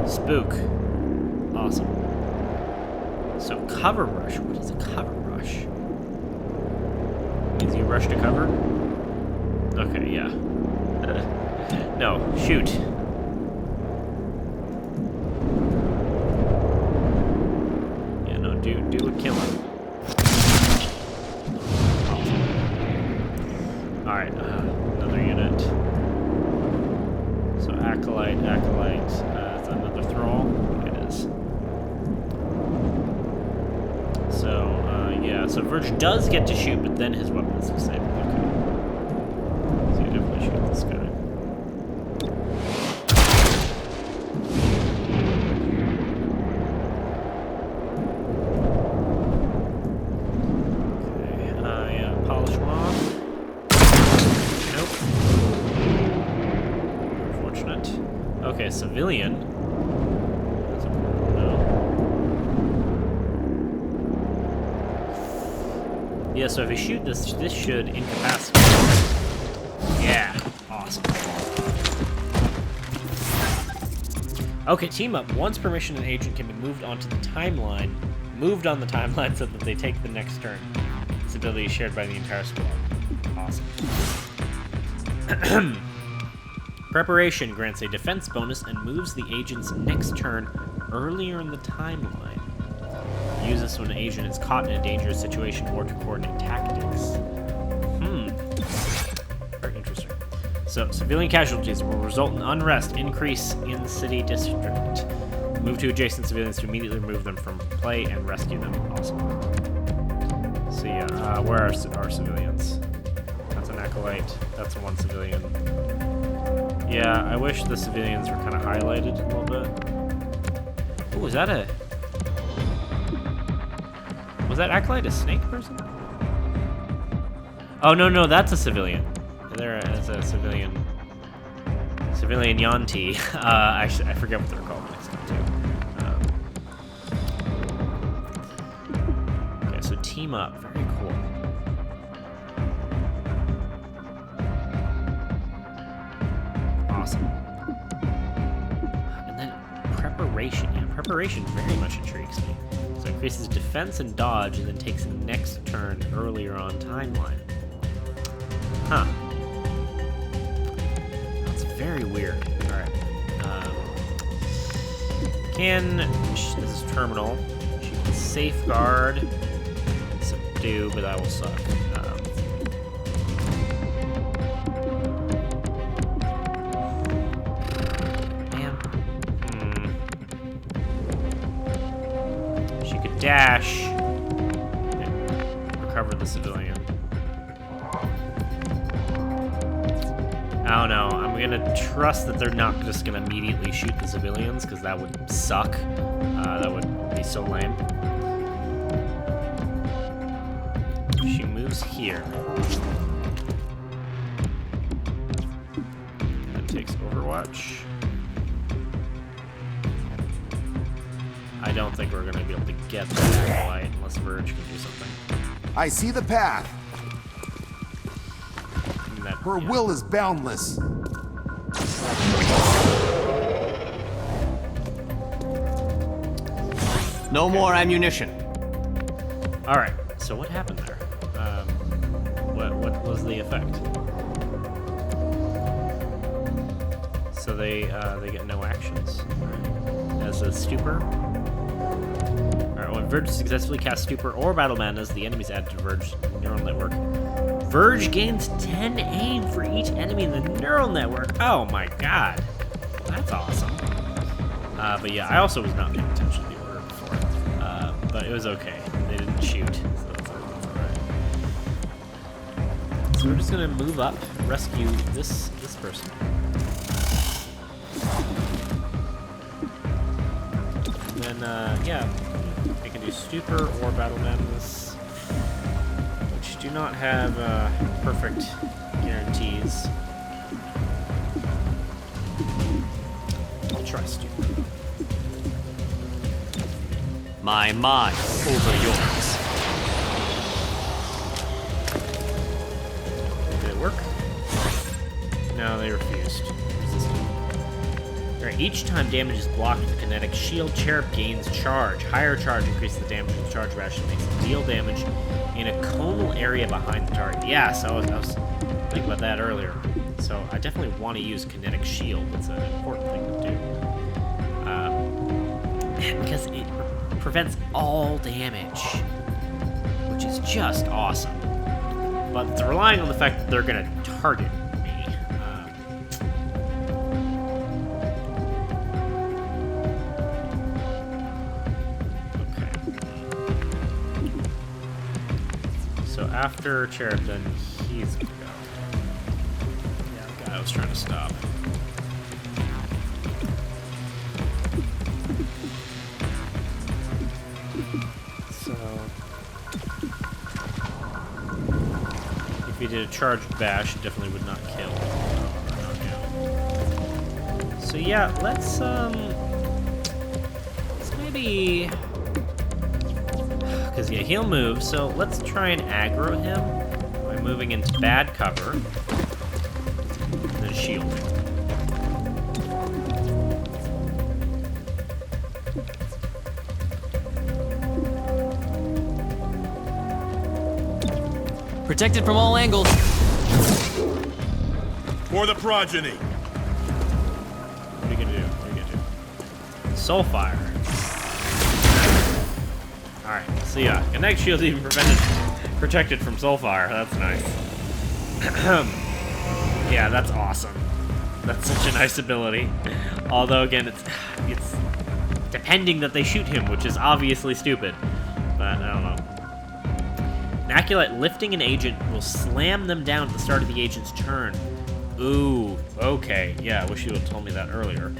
Spook. Awesome. So cover rush. What is a cover rush? Means you rush to cover? Okay, yeah. No, shoot. Yeah, no, do a killing. Awesome. Alright, another unit. Acolyte. Is that another thrall? It is. So, yeah. So Verge does get to shoot, but then his weapon is disabled. Okay. So you definitely shoot this guy. Okay, civilian. No. Yeah, so if you shoot this should incapacitate. Yeah, awesome. Okay, team up. Once permission, an agent can be moved onto the timeline. Moved on the timeline so that they take the next turn. This ability is shared by the entire squad. Awesome. Preparation grants a defense bonus and moves the agent's next turn earlier in the timeline. Use this when an agent is caught in a dangerous situation or to coordinate tactics. Very interesting. So, civilian casualties will result in unrest, increase in city district. Move to adjacent civilians to immediately remove them from play and rescue them. Awesome. So yeah, where are our civilians? That's an acolyte. That's one civilian. Yeah, I wish the civilians were kind of highlighted a little bit. Ooh, is that a... Was that Acolyte a snake person? Oh, no, that's a civilian. There is a civilian... Civilian Yanti. Actually, I forget what they're called next time, too. Okay, so team up. Very cool. Awesome. And then preparation. Yeah, preparation very much intrigues me. So it increases defense and dodge and then takes the next turn earlier on timeline. Huh. That's very weird. Alright. This is terminal. She can safeguard, subdue, but that will suck. Dash and recover the civilian. I don't know. I'm gonna trust that they're not just gonna immediately shoot the civilians because that would suck. That would be so lame. She moves here. And takes Overwatch. I don't think we're going to be able to get that acolyte unless Verge can do something. I see the path. Her will is boundless. No more ammunition. All right. So what happened there? What was the effect? So they get no actions as a stupor. When Verge successfully casts Stupor or Battle Madness, the enemies added to Verge's neural network. Verge gains 10 aim for each enemy in the neural network. Oh my god. That's awesome. But yeah, I also was not paying attention to the order before. But it was okay. They didn't shoot, so that's alright. So we're just gonna move up and rescue this person. And then, yeah. Do Stupor or Battle Madness, which do not have perfect guarantees. I'll try Stupor. My mind over yours. Did it work? No, they refused. Alright, each time damage is blocked with a kinetic shield, Cherub gains charge. Higher charge increases the damage with charge ration, makes it deal damage in a conal area behind the target. Yeah, so I was thinking about that earlier. So I definitely want to use kinetic shield. It's an important thing to do. Because it prevents all damage, which is just awesome. But it's relying on the fact that they're going to target me. after Cherub, then he's gonna go. Yeah, the guy I was trying to stop. So, if he did a charged bash, it definitely would not kill. So yeah, let's maybe, because yeah, he'll move. So let's try and aggro him by moving into bad cover and then shielding. Protected from all angles. For the progeny. What are you gonna do? What are you gonna do? Soulfire. Alright, so yeah, Connect Shield's even protected from Soulfire. That's nice. Yeah, that's awesome. That's such a nice ability. Although again, it's depending that they shoot him, which is obviously stupid. But I don't know. An Acolyte lifting an agent will slam them down at the start of the agent's turn. Ooh, okay. Yeah, I wish you would have told me that earlier.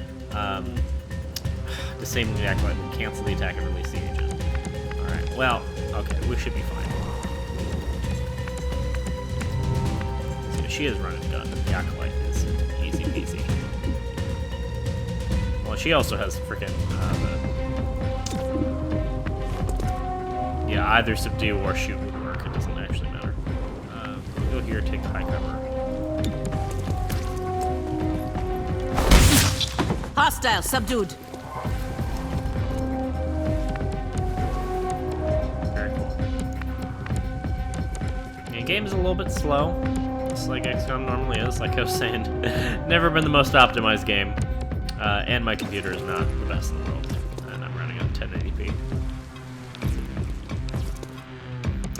Disabling the Acolyte will cancel the attack and release the agent. Alright, well, okay, we should be fine. So she is running gun. The Acolyte is easy peasy. Well, she also has freaking, yeah, either subdue or shoot would work. It doesn't actually matter. Go here, take high cover. Hostile subdued. Very cool. The game is a little bit slow, just like XCOM normally is. Like I was saying, never been the most optimized game, and my computer is not the best in the world, and I'm running on 1080p.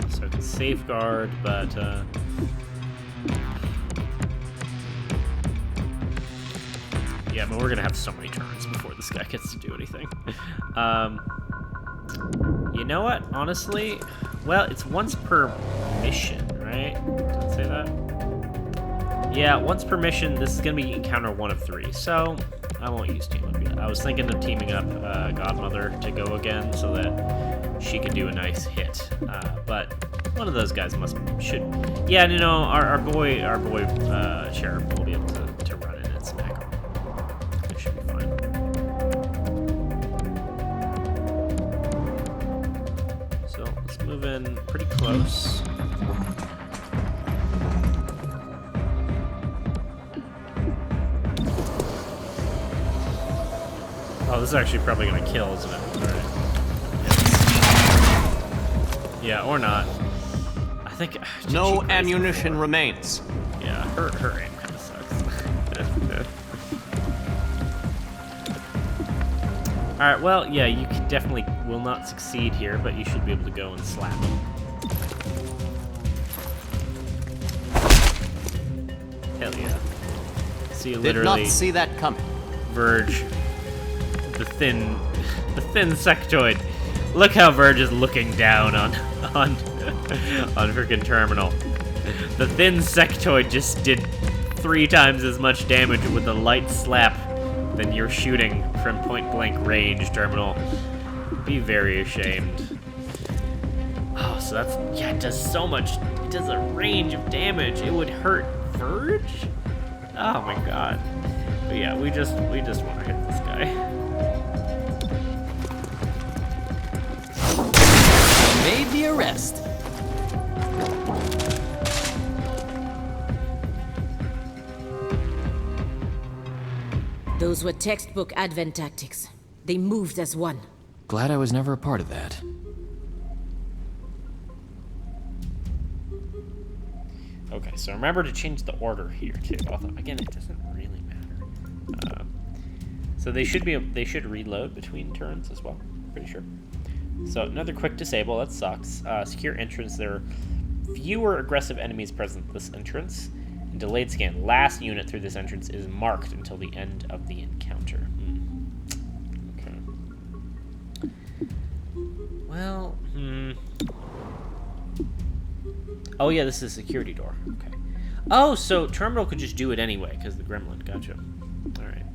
So I can safeguard, but yeah, but we're gonna have so many turns before this guy gets to do anything. You know what? Honestly, well, it's once per mission, right? Did it say that? Yeah, once per mission. This is gonna be encounter 1 of 3, so I won't use team up yet. I was thinking of teaming up Godmother to go again so that she can do a nice hit, but one of those guys should. Yeah, you know, our boy Cherub will be able to run in and smack him. It should be fine. So let's move in pretty close. Oh, this is actually probably gonna kill, isn't it? Alright. Yes. Yeah, or not. I think no ammunition remains. Yeah, her aim kinda sucks. Alright, well, yeah, you definitely will not succeed here, but you should be able to go and slap him. Hell yeah. So you literally did not see that coming. Verge the thin sectoid. Look how Verge is looking down on freaking Terminal. The thin sectoid just did 3 times as much damage with a light slap than you're shooting from point blank range, Terminal. Be very ashamed. Oh, so that's, yeah, it does so much. It does a range of damage. It would hurt Verge? Oh my god. But yeah, we just want to hit this guy. Made the arrest. Those were textbook Advent tactics. They moved as one. Glad I was never a part of that. Okay, so remember to change the order here too. Although again, it doesn't really matter. So they should reload between turns as well. Pretty sure. So another quick disable. That sucks. Secure entrance. There are fewer aggressive enemies present at this entrance. And delayed scan. Last unit through this entrance is marked until the end of the encounter. Okay. Well, Oh yeah, this is a security door. Okay. Oh, so Terminal could just do it anyway because the gremlin. Gotcha. All right.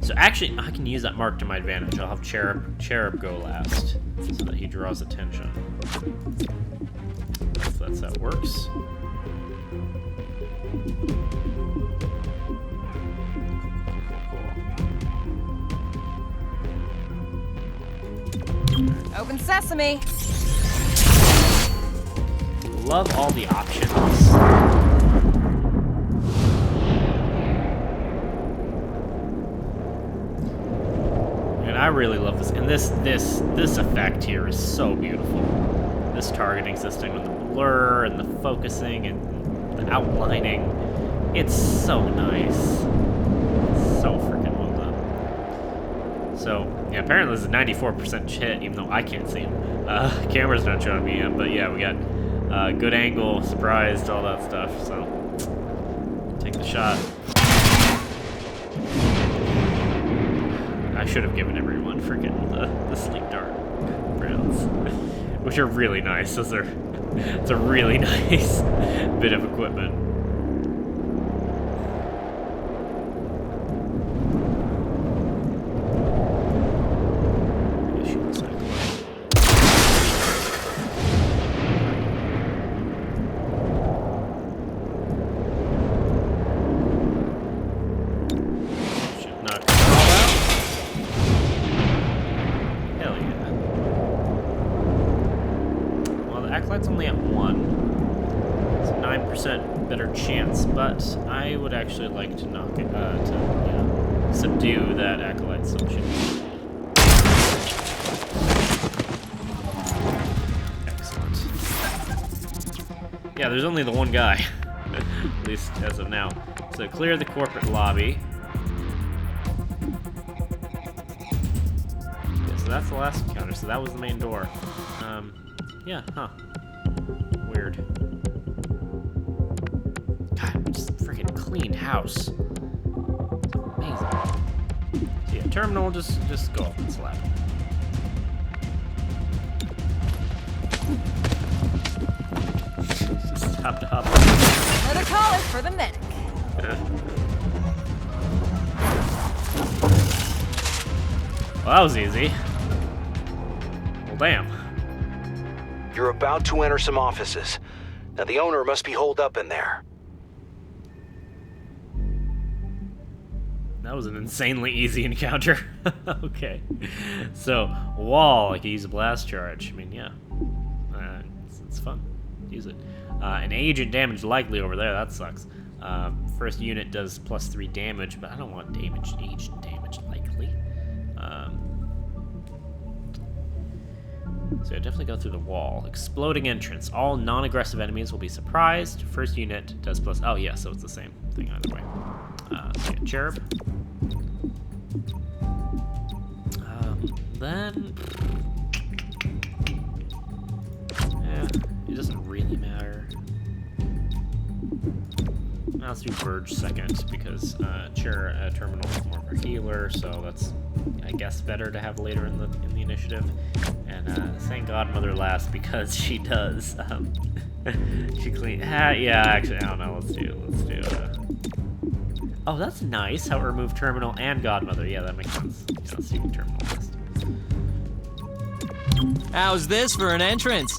So actually, I can use that mark to my advantage. I'll have Cherub go last, so that he draws attention. If that's how it works. Open sesame. Love all the options. I really love this, and this effect here is so beautiful. This targeting system with the blur and the focusing and the outlining, it's so nice. So freaking well done. So yeah, apparently this is a 94% hit, even though I can't see him. Camera's not showing me him, but yeah, we got good angle, surprised, all that stuff. So take the shot. I should have given everyone freaking the sleep dart rounds, which are really nice. It's a really nice bit of equipment. Better chance, but I would actually like to knock it, subdue that acolyte solution. Excellent. Yeah, there's only the one guy, at least as of now. So clear the corporate lobby. Okay, so that's the last encounter. So that was the main door. Yeah, huh? Weird. Just freaking clean house. It's amazing. So yeah, Terminal, just go up and slap him. Just hop to hop. Another call is for the medic. Well, that was easy. Well, damn. You're about to enter some offices. Now the owner must be holed up in there. That was an insanely easy encounter. Okay. So, wall, I can use a blast charge. I mean, yeah. It's fun. Use it. An agent damage likely over there. That sucks. First unit does +3 damage, but I don't want agent damage likely. So I definitely go through the wall. Exploding entrance. All non-aggressive enemies will be surprised. First unit does +... Oh, yeah, so it's the same thing either way. So yeah, Cherub. Then... Yeah, it doesn't really matter. Let's do Verge second, because Terminal is more of a healer, so that's, I guess, better to have later in the initiative. And Saint Godmother last, because she does, she clean... yeah, actually, I don't know, let's do oh, that's nice, how it removed Terminal and Godmother. Yeah, that makes sense. Yeah, let's do Terminal last. How's this for an entrance?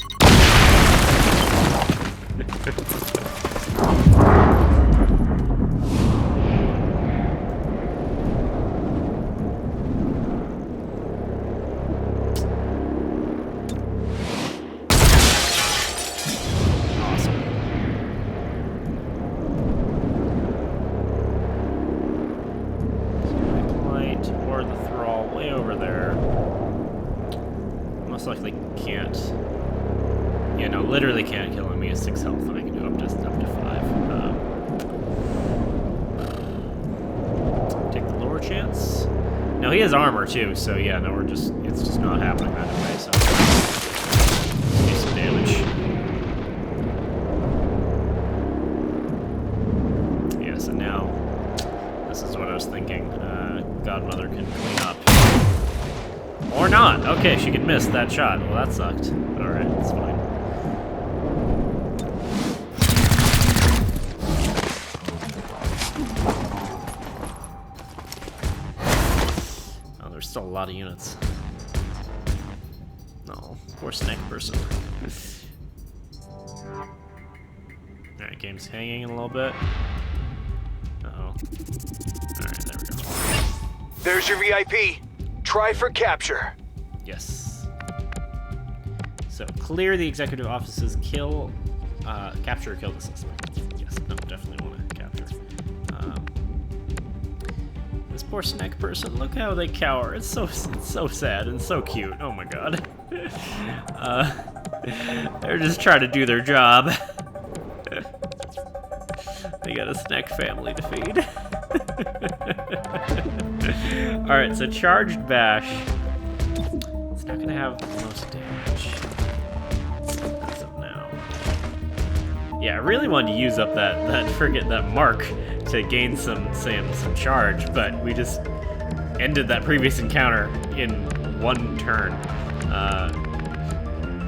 Literally can't kill him. He has 6 health, and I can do up to 5. Take the lower chance. No, he has armor too, so yeah, no, it's just not happening that way. So do some damage. Yeah, so now Godmother can clean up. Or not. Okay, she can miss that shot. Well, that sucked. Alright, it's fine. Oh, there's still a lot of units. No, poor snake person. Alright, game's hanging a little bit. Uh-oh. Alright, there we go. There's your VIP. Try for capture. Yes. So, clear the executive offices, kill, capture or kill the suspect. Yes, no, definitely want to capture. This poor snack person, look how they cower. It's so sad and so cute. Oh my god. They're just trying to do their job. They got a snack family to feed. Alright, so charged bash. It's not gonna have the most damage as of now. Yeah, I really wanted to use up that mark to gain some charge, but we just ended that previous encounter in one turn.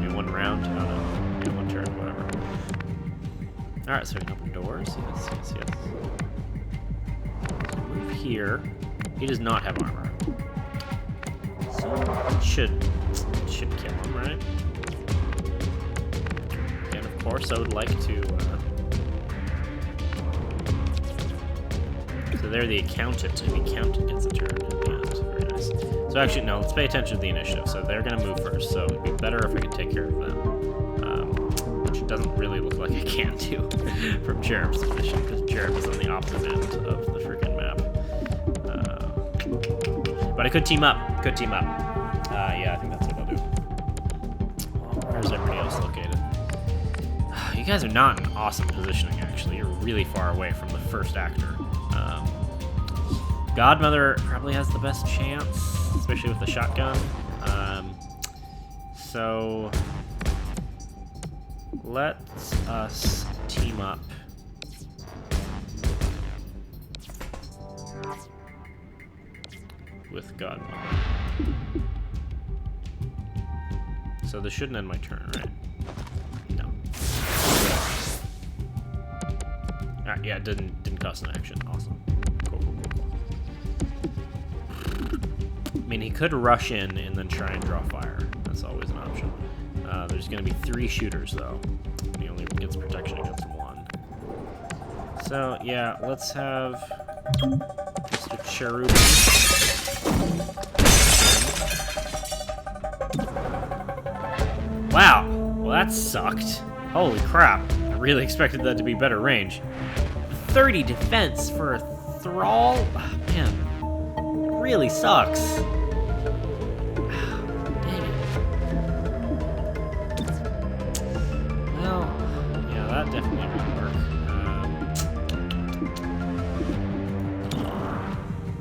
Maybe one round? I don't know. Yeah, one turn, whatever. Alright, so we can open doors. Yes. So move here. He does not have armor. So it should kill him, right? And of course I would like to so they're the accountant, and the accountant gets a turn at the end. Very nice. So actually no, let's pay attention to the initiative. So they're gonna move first, so it'd be better if I could take care of them. Which it doesn't really look like I can do from Jerem's position, because Jerem is on the opposite end of the freaking map. But I could team up. Yeah, I think that's what I'll do. Well, where's everybody else located? You guys are not in awesome positioning, actually. You're really far away from the first actor. Godmother probably has the best chance, especially with the shotgun. So let's us team up. With Godmother. So this shouldn't end my turn, right? No. Alright, yeah, it didn't cost an action. Awesome. Cool. I mean, he could rush in and then try and draw fire. That's always an option. There's gonna be 3 shooters though. He only gets protection against 1. So yeah, let's have Mr. Cherub. Wow, well that sucked. Holy crap, I really expected that to be better range. 30 defense for a thrall? Oh, man, it really sucks. Dang it. Well, yeah, that definitely won't work.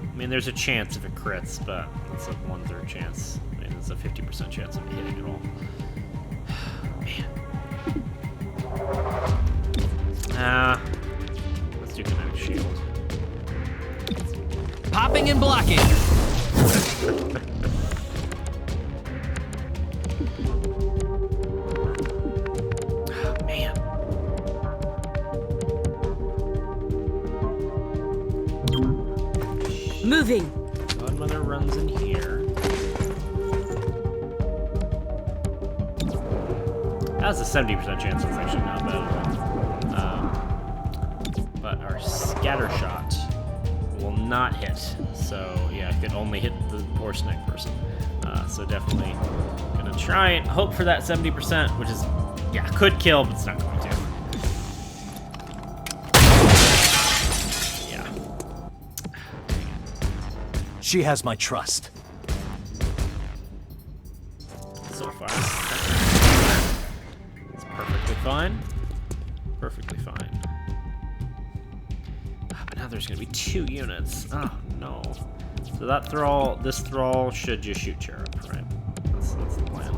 I mean, there's a chance if it crits, but it's a 1/3 chance. I mean, it's a 50% chance of hitting it all. Man. Let's do kinetic shield. Popping and blocking. Man. Moving. Godmother runs in here. That's a 70% chance. It's actually not bad at all. But our scatter shot will not hit. So yeah, it could only hit the poor snake person. So definitely gonna try and hope for that 70%, which is, yeah, could kill, but it's not going to. Yeah. She has my trust. So far. It's perfectly fine. Perfectly fine. But now there's gonna be 2 units. Oh no. So that thrall, this thrall should just shoot Cherub, right? That's the plan.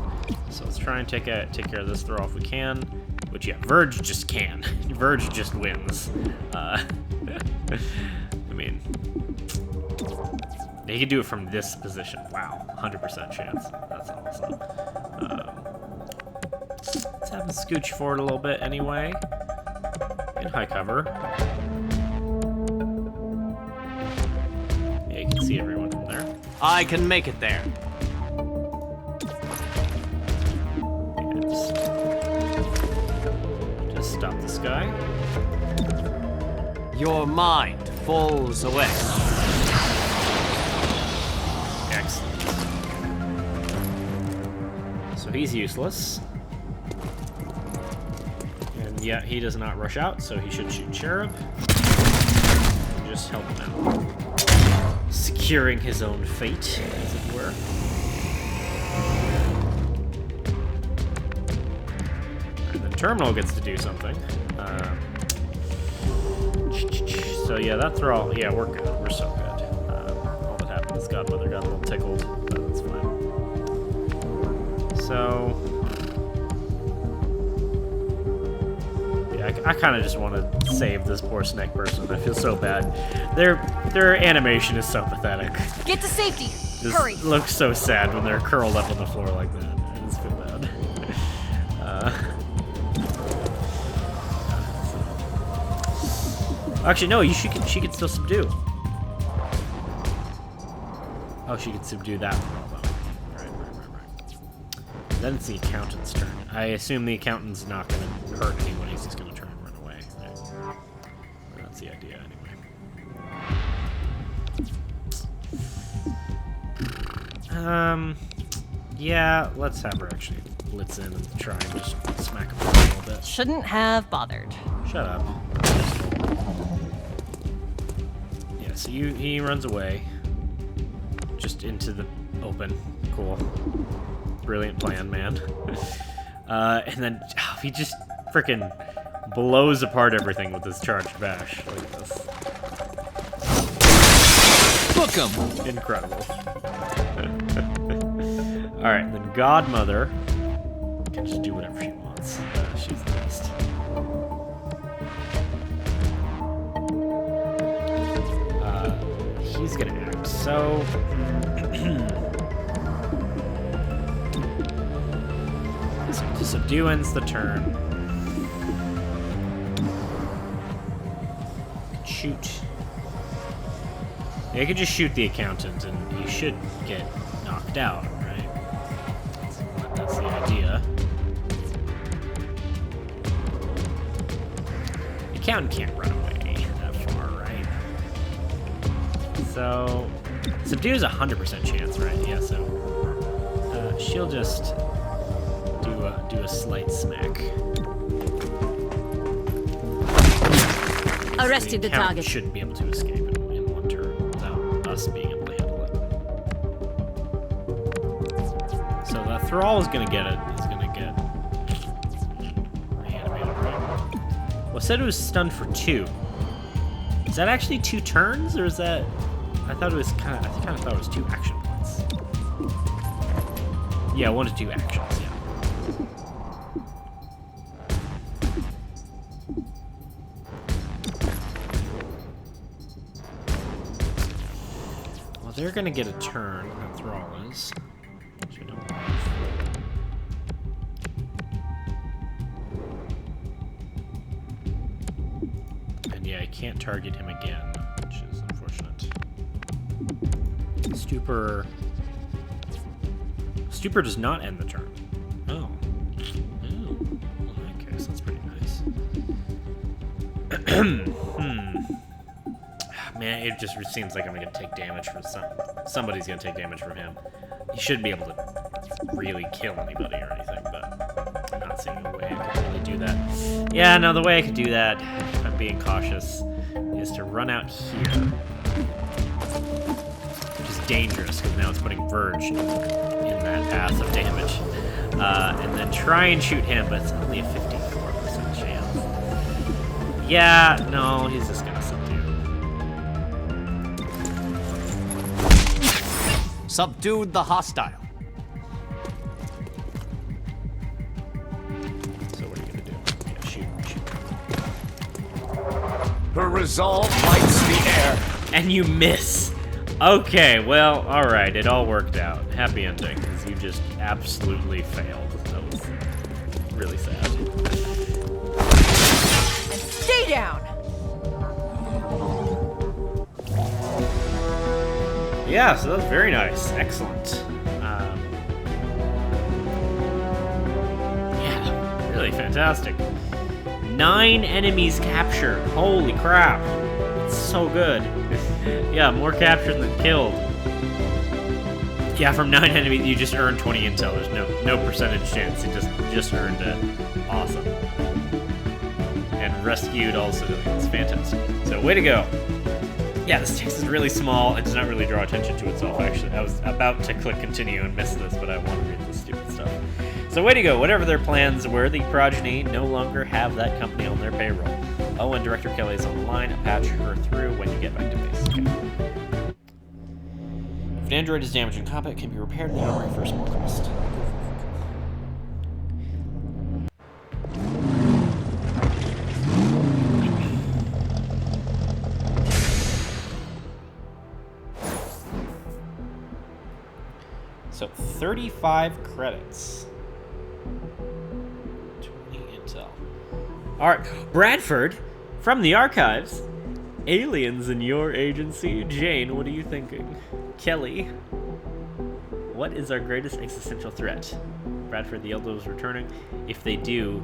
So let's try and take care of this thrall if we can. Which, yeah, Verge just can. Verge just wins. I mean, He can do it from this position. Wow, 100% chance. That's awesome. Let's have him scooch forward a little bit anyway. In high cover. Yeah, you can see everyone from there. I can make it there. Yeah, just stop this guy. Your mind falls away. Excellent. So he's useless. And yeah, he does not rush out, so he should shoot Cherub. Just help him out. Securing his own fate, as it were. And the terminal gets to do something. So yeah, that's all. Yeah, we're good. We're so good. All that happened is Godmother got a little tickled, but that's fine. So yeah, I kind of just want to save this poor snake person. I feel so bad. Their animation is so pathetic. Get to safety. Just Hurry. looks so sad when they're curled up on the floor like that. I just feel bad. Actually, no. She could still subdue. Oh, she could subdue that one. Right. Then it's the accountant's turn. I assume the accountant's not going to hurt anyone. He's just going to turn and run away. Right? That's the idea, anyway. Yeah. Let's have her actually blitz in and try and just smack him a little bit. Shouldn't have bothered. Shut up. Yeah, so he runs away. Just into the open. Cool. Brilliant plan, man. And then he just freaking blows apart everything with his charged bash. Look at this. Book him! Incredible. Alright, then Godmother can just do whatever she wants. She's the best. He's gonna act so... So to subdue ends the turn. Shoot. Yeah, you could just shoot the accountant and he should get knocked out, right? That's the idea. The accountant can't run away that far, right? So, subdue is 100% chance, right? Yeah, so she'll just do a slight smack. Arrested the target. Shouldn't be able to escape in one turn without us being able to handle it. So the Thrall is gonna get it. He's gonna get reanimated, right? Well, it said it was stunned for 2. Is that actually 2 turns, or is that? I thought it was kind of. I kind of thought it was 2 action points. Yeah, 1 to 2 actions. Yeah. Well, they're gonna get a turn. That Thrall is. Which I don't have. And yeah, I can't target him again, which is unfortunate. Stupor does not end the turn. Oh. Oh. Well, in that case, that's pretty nice. Man, it just seems like I'm gonna take damage from somebody's gonna take damage from him. He shouldn't be able to really kill anybody or anything, but I'm not seeing a way I could really do that. Yeah, no, the way I could do that, if I'm being cautious, is to run out here. Which is dangerous, because now it's putting Verge in that path of damage. And then try and shoot him, but it's only a 54% chance. Yeah, no, he's just gonna subdue. Subdued the hostile. So what are you gonna do? Yeah, shoot. Her resolve lights the air. And you miss. Okay, well, alright, it all worked out. Happy ending, because you just absolutely failed. That was really sad. And stay down! Yeah, so that was very nice. Excellent. Yeah, really fantastic. 9 enemies captured. Holy crap. It's so good. Yeah, more captured than killed. Yeah, from 9 enemies, you just earned 20 intel. There's no percentage chance. You just earned it. Awesome. And rescued all civilians. Fantastic. So, way to go. Yeah, this text is really small. It does not really draw attention to itself, actually. I was about to click continue and miss this, but I want to read this stupid stuff. So way to go. Whatever their plans were, the progeny no longer have that company on their payroll. Oh, and Director Kelly is on the line. Patch her through when you get back to base. Okay. If an android is damaged in combat, it can be repaired in the armory for a small cost. So 35 credits. 20 intel. Alright, Bradford, from the archives. Aliens in your agency. Jane, what are you thinking? Kelly, what is our greatest existential threat? Bradford, the Elders is returning. If they do,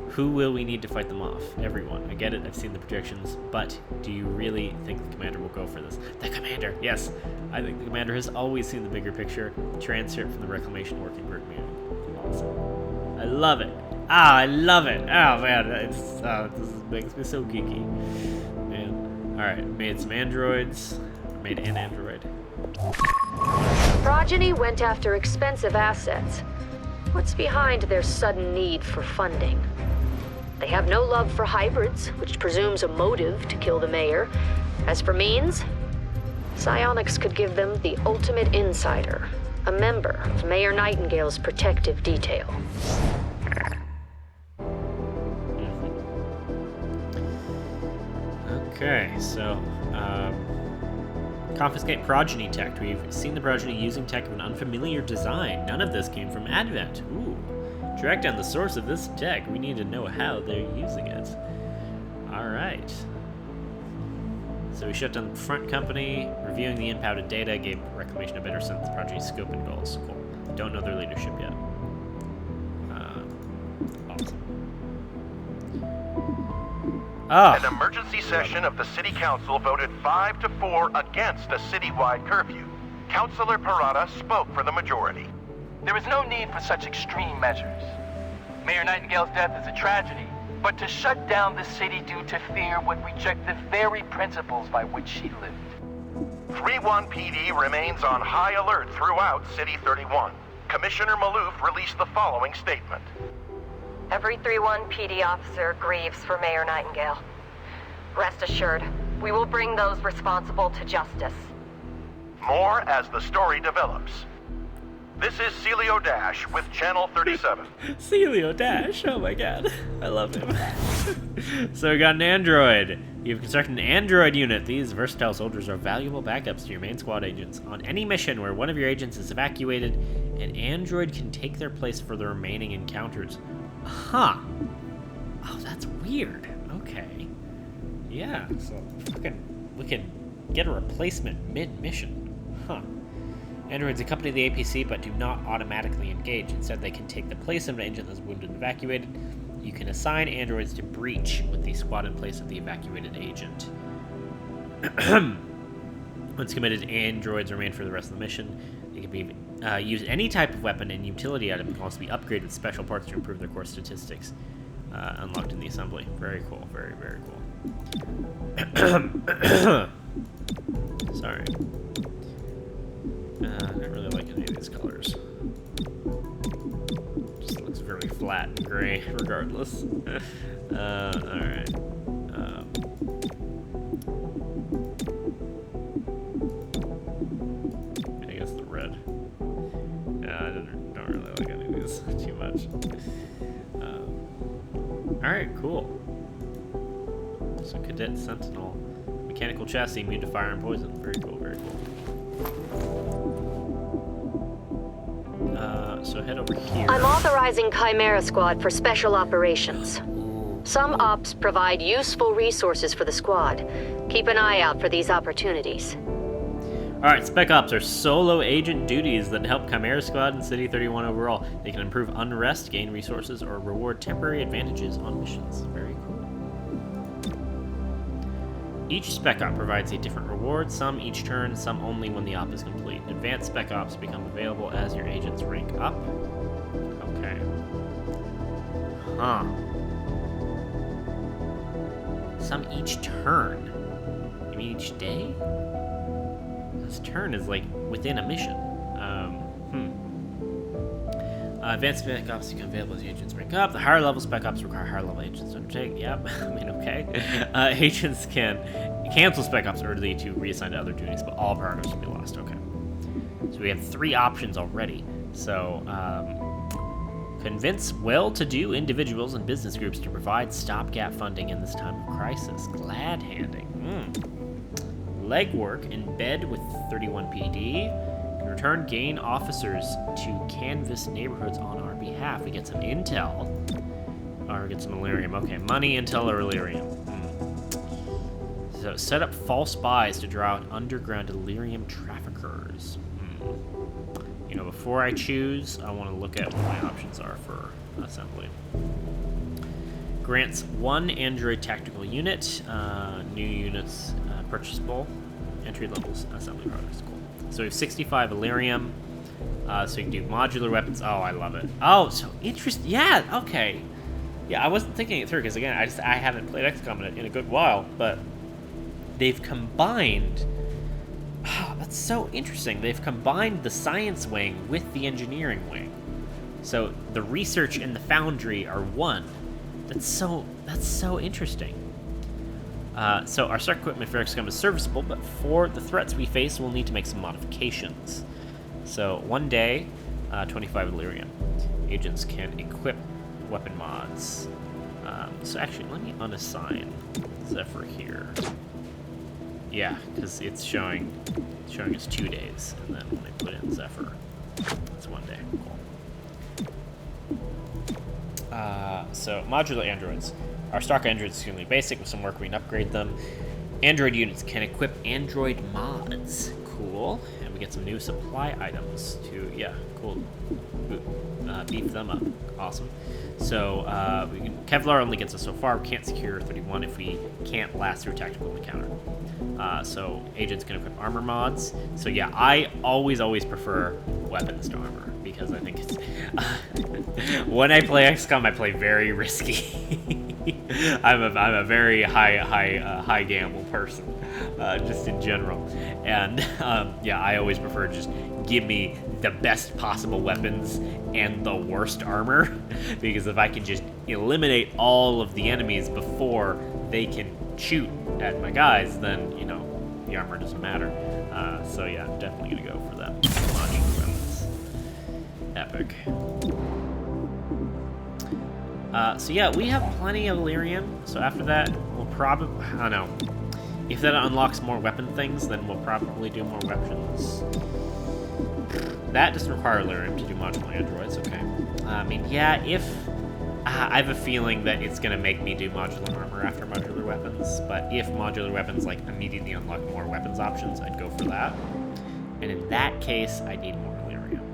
who will we need to fight them off? Everyone. I get it, I've seen the projections, but do you really think the commander will go for this? The commander, yes. I think the commander has always seen the bigger picture. Transcript from the Reclamation Working Group meeting. Awesome. I love it. Ah, I love it. Oh, man, this makes me so geeky. Man. Alright, made some androids. Made an android. Progeny went after expensive assets. What's behind their sudden need for funding? They have no love for hybrids, which presumes a motive to kill the mayor. As for means, psionics could give them the ultimate insider, a member of Mayor Nightingale's protective detail. Okay, so, confiscate progeny tech. We've seen the progeny using tech of an unfamiliar design. None of this came from Advent. Ooh. Track down the source of this tech. We need to know how they're using it. Alright. So we shut down the front company. Reviewing the impounded data gave Reclamation a better sense of the project's scope and goals. Cool. Don't know their leadership yet. Awesome. An emergency session of the City Council voted 5-4 against a citywide curfew. Councilor Parada spoke for the majority. There is no need for such extreme measures. Mayor Nightingale's death is a tragedy, but to shut down the city due to fear would reject the very principles by which she lived. 3-1 PD remains on high alert throughout City 31. Commissioner Malouf released the following statement. Every 3-1 PD officer grieves for Mayor Nightingale. Rest assured, we will bring those responsible to justice. More as the story develops. This is Celio Dash with Channel 37. Celio Dash, oh my god. I love him. So we got an android. You've constructed an android unit. These versatile soldiers are valuable backups to your main squad agents. On any mission where one of your agents is evacuated, an android can take their place for the remaining encounters. Huh. Oh, that's weird. Okay. Yeah, so we can get a replacement mid-mission. Huh. Androids accompany the APC but do not automatically engage. Instead, they can take the place of an agent that's wounded and evacuated. You can assign androids to breach with the squad in place of the evacuated agent. Once committed, androids remain for the rest of the mission. They can be use any type of weapon and utility item can also be upgraded with special parts to improve their core statistics. Unlocked in the assembly. Very cool. Very, very cool. Sorry. I don't really like any of these colors. Just looks very flat and gray, regardless. Alright. I guess the red. Yeah, I don't really like any of these too much. Alright, cool. So Cadet Sentinel. Mechanical chassis, immune to fire and poison. Very cool, very cool. So head over here. I'm authorizing Chimera Squad for special operations. Some ops provide useful resources for the squad. Keep an eye out for these opportunities. Alright, Spec Ops are solo agent duties that help Chimera Squad and City 31 overall. They can improve unrest, gain resources, or reward temporary advantages on missions. Very cool. Each Spec Op provides a different reward, some each turn, some only when the op is complete. Advanced Spec Ops become available as your agents rank up. Okay. Huh. Some each turn? You mean each day? This turn is like within a mission. Advanced Spec Ops become available as agents rank up. The higher level Spec Ops require higher level agents to undertake. Yep, I mean, okay. Agents can cancel Spec Ops early to reassign to other duties, but all progress will be lost. Okay. So we have 3 options already. So, convince well-to-do individuals and business groups to provide stopgap funding in this time of crisis. Glad handing. Legwork in bed with 31 PD. In return, gain officers to canvass neighborhoods on our behalf. We get some intel. Or get some Illyrium. Okay, money, intel, or Illyrium. So set up false spies to draw out underground Illyrium traffickers. You know, before I choose, I want to look at what my options are for assembly. Grants 1 android tactical unit. New units purchasable. Entry levels assembly products. Cool. So we have 65 Illyrium. So you can do modular weapons. Oh, I love it. Oh, so interesting. Yeah, okay. Yeah, I wasn't thinking it through because again, I haven't played XCOM in a good while, but they've combined. Oh, that's so interesting. They've combined the science wing with the engineering wing. So the research and the foundry are one. That's so interesting. So our stock equipment for XCOM is serviceable, but for the threats we face, we'll need to make some modifications. So one day, 25 Illyrium. Agents can equip weapon mods. So actually, let me unassign Zephyr here. Yeah, because it's showing us 2 days, and then when I put in Zephyr, it's 1 day. Cool. So modular androids. Our stock androids is extremely basic. With some work, we can upgrade them. Android units can equip android mods. Cool. And we get some new supply items to, yeah, cool. Beef them up. Awesome. So Kevlar only gets us so far. We can't secure 31 if we can't last through tactical encounter. So agents can equip armor mods. So yeah, I always prefer weapons to armor because I think it's when I play XCOM, I play very risky. I'm a very high gamble person, just in general, and yeah, I always prefer just give me the best possible weapons and the worst armor, because if I can just eliminate all of the enemies before they can shoot at my guys, then you know the armor doesn't matter. So yeah, I'm definitely gonna go for that modular weapons. Epic. So yeah, we have plenty of Illyrium, so after that, we'll probably, I don't know, if that unlocks more weapon things, then we'll probably do more weapons. That doesn't require Illyrium to do modular androids, okay. I mean, yeah, if, I have a feeling that it's going to make me do modular armor after modular weapons, but if modular weapons, like, immediately unlock more weapons options, I'd go for that. And in that case, I need more Illyrium.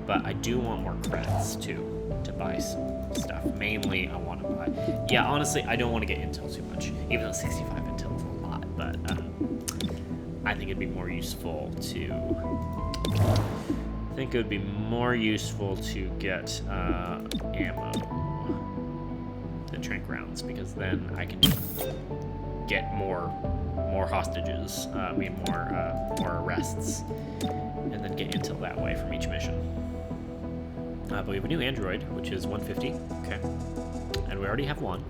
But I do want more credits, too, to buy some stuff. Mainly, I want to buy... Yeah, honestly, I don't want to get intel too much, even though 65 intel is a lot, but I think it'd be more useful to... I think it would be more useful to get ammo than trank rounds, because then I can get more hostages, more arrests, and then get intel that way from each mission. But we have a new android, which is 150. Okay, and we already have one.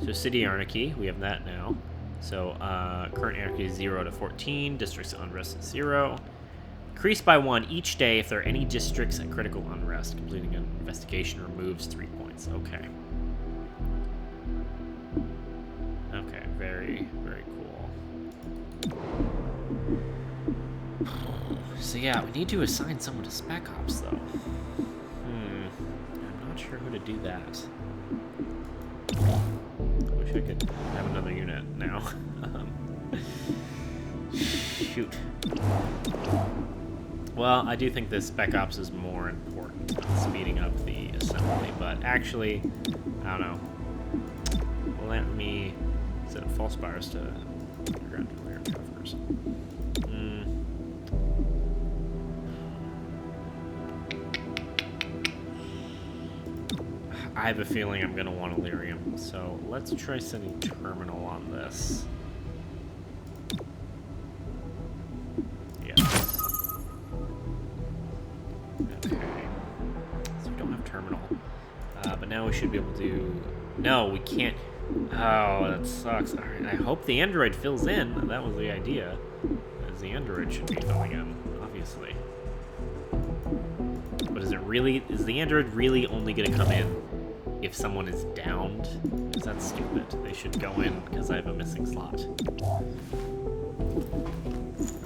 So City Anarchy, we have that now. So current anarchy is 0 to 14. Districts of unrest is 0. Increased by 1 each day if there are any districts at critical unrest. Completing an investigation removes 3 points. Okay. Okay, very, very cool. So yeah, we need to assign someone to Spec Ops, though. I'm not sure who to do that. I wish I could have another unit now. Shoot. Well, I do think this Spec Ops is more important than speeding up the assembly, but actually, I don't know. Let me set up false bars to ground clear covers. I have a feeling I'm going to want Illyrium, so let's try sending Terminal on this. Yeah. Okay. So we don't have Terminal. But now we should be able to... No, we can't... Oh, that sucks. Alright, I hope the android fills in. That was the idea. As the android should be filling in, obviously. But is it really... Is the android really only going to come in if someone is downed? Because that's stupid. They should go in because I have a missing slot. Alright,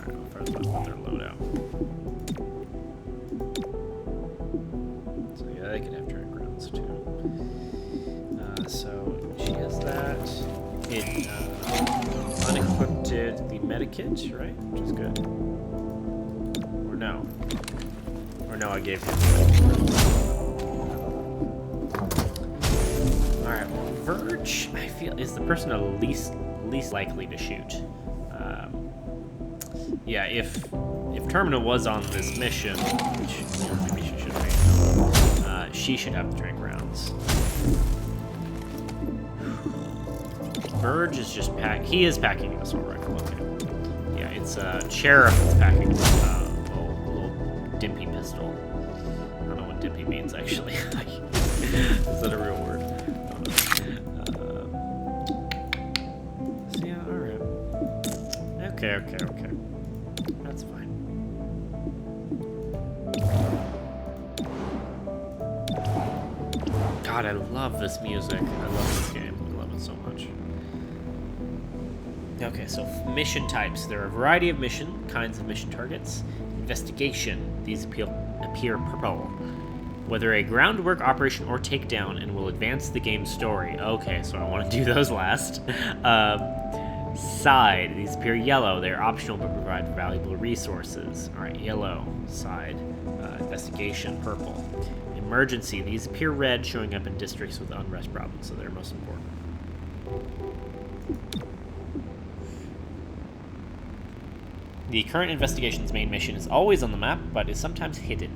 I'll first put their loadout. So yeah, they could have turret grounds too. So she has that. It unequipped the medikit, right? Which is good. Or no. Or no, I gave him. Alright, well, Verge, I feel, is the person least likely to shoot. Yeah, if Terminal was on this mission, which maybe she should be, she should have the trank rounds. Verge is just he is packing an assault rifle, okay. Yeah, it's Sheriff that's packing a little dimpy pistol. I don't know what dimpy means, actually. Is that a real word? So yeah, alright. Okay. That's fine. God, I love this music. I love this game. I love it so much. Okay, so mission types. There are a variety of kinds of mission targets. Investigation. These appear purple. Whether a groundwork operation or takedown and will advance the game's story. Okay, so I want to do those last. Side. These appear yellow. They are optional but provide valuable resources. Alright, yellow. Side. Investigation. Purple. Emergency. These appear red, showing up in districts with unrest problems, so they're most important. The current investigation's main mission is always on the map, but is sometimes hidden.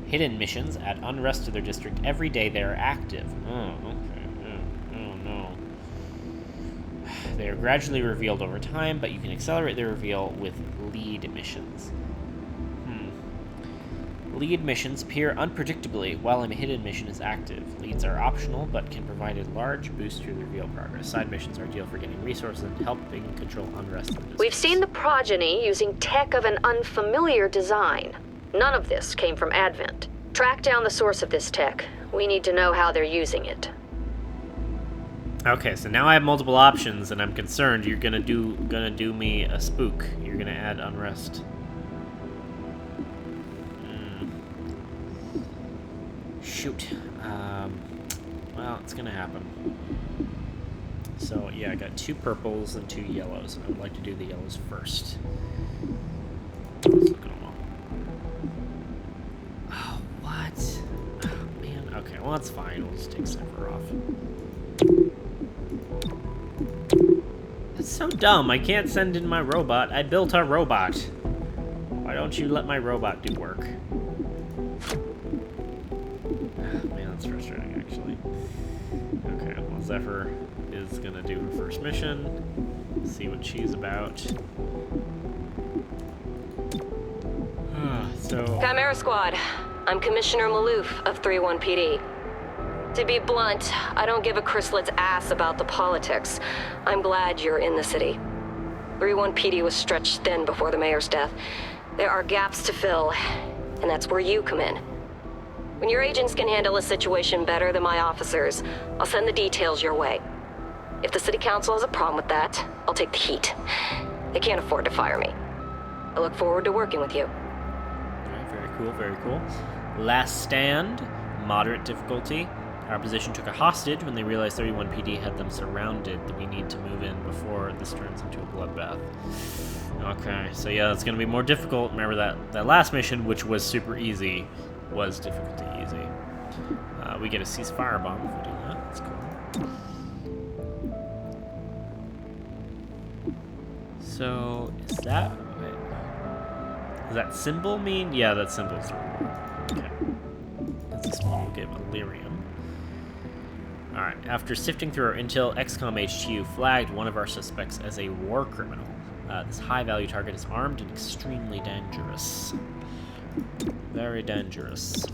Hidden missions add unrest to their district every day they are active. Oh, okay. Oh, no. They are gradually revealed over time, but you can accelerate their reveal with lead missions. Lead missions appear unpredictably while a hidden mission is active. Leads are optional, but can provide a large boost to the reveal progress. Side missions are ideal for getting resources and helping control unrest in the district. We've seen the progeny using tech of an unfamiliar design. None of this came from Advent. Track down the source of this tech. We need to know how they're using it. Okay, so now I have multiple options, and I'm concerned you're gonna do me a spook. You're gonna add unrest. Shoot. Well, it's gonna happen. So, yeah, I got 2 purples and 2 yellows, and I would like to do the yellows first. Let's look at them all. Oh, what? Oh, man. Okay, well, that's fine. We'll just take Zephyr off. That's so dumb. I can't send in my robot. I built a robot. Why don't you let my robot do work? That's frustrating, actually. Okay, well, Zephyr is gonna do her first mission. See what she's about. Chimera Squad. I'm Commissioner Maloof of 3-1 PD. To be blunt, I don't give a Chrysalit's ass about the politics. I'm glad you're in the city. 3-1 PD was stretched thin before the mayor's death. There are gaps to fill, and that's where you come in. When your agents can handle a situation better than my officers, I'll send the details your way. If the city council has a problem with that, I'll take the heat. They can't afford to fire me. I look forward to working with you. cool, very cool. Last Stand, moderate difficulty. Our opposition took a hostage when they realized 31 PD had them surrounded. We need to move in before this turns into a bloodbath. Okay, so yeah, it's going to be more difficult. Remember that last mission, which was super easy, was difficulty easy. We get a ceasefire bomb if we do that. That's cool. So, is that... Wait, does that symbol mean? Yeah, that symbol's wrong. Okay. This one will give Illyrium. Alright, after sifting through our intel, XCOM HQ flagged one of our suspects as a war criminal. This high-value target is armed and extremely dangerous. Very dangerous.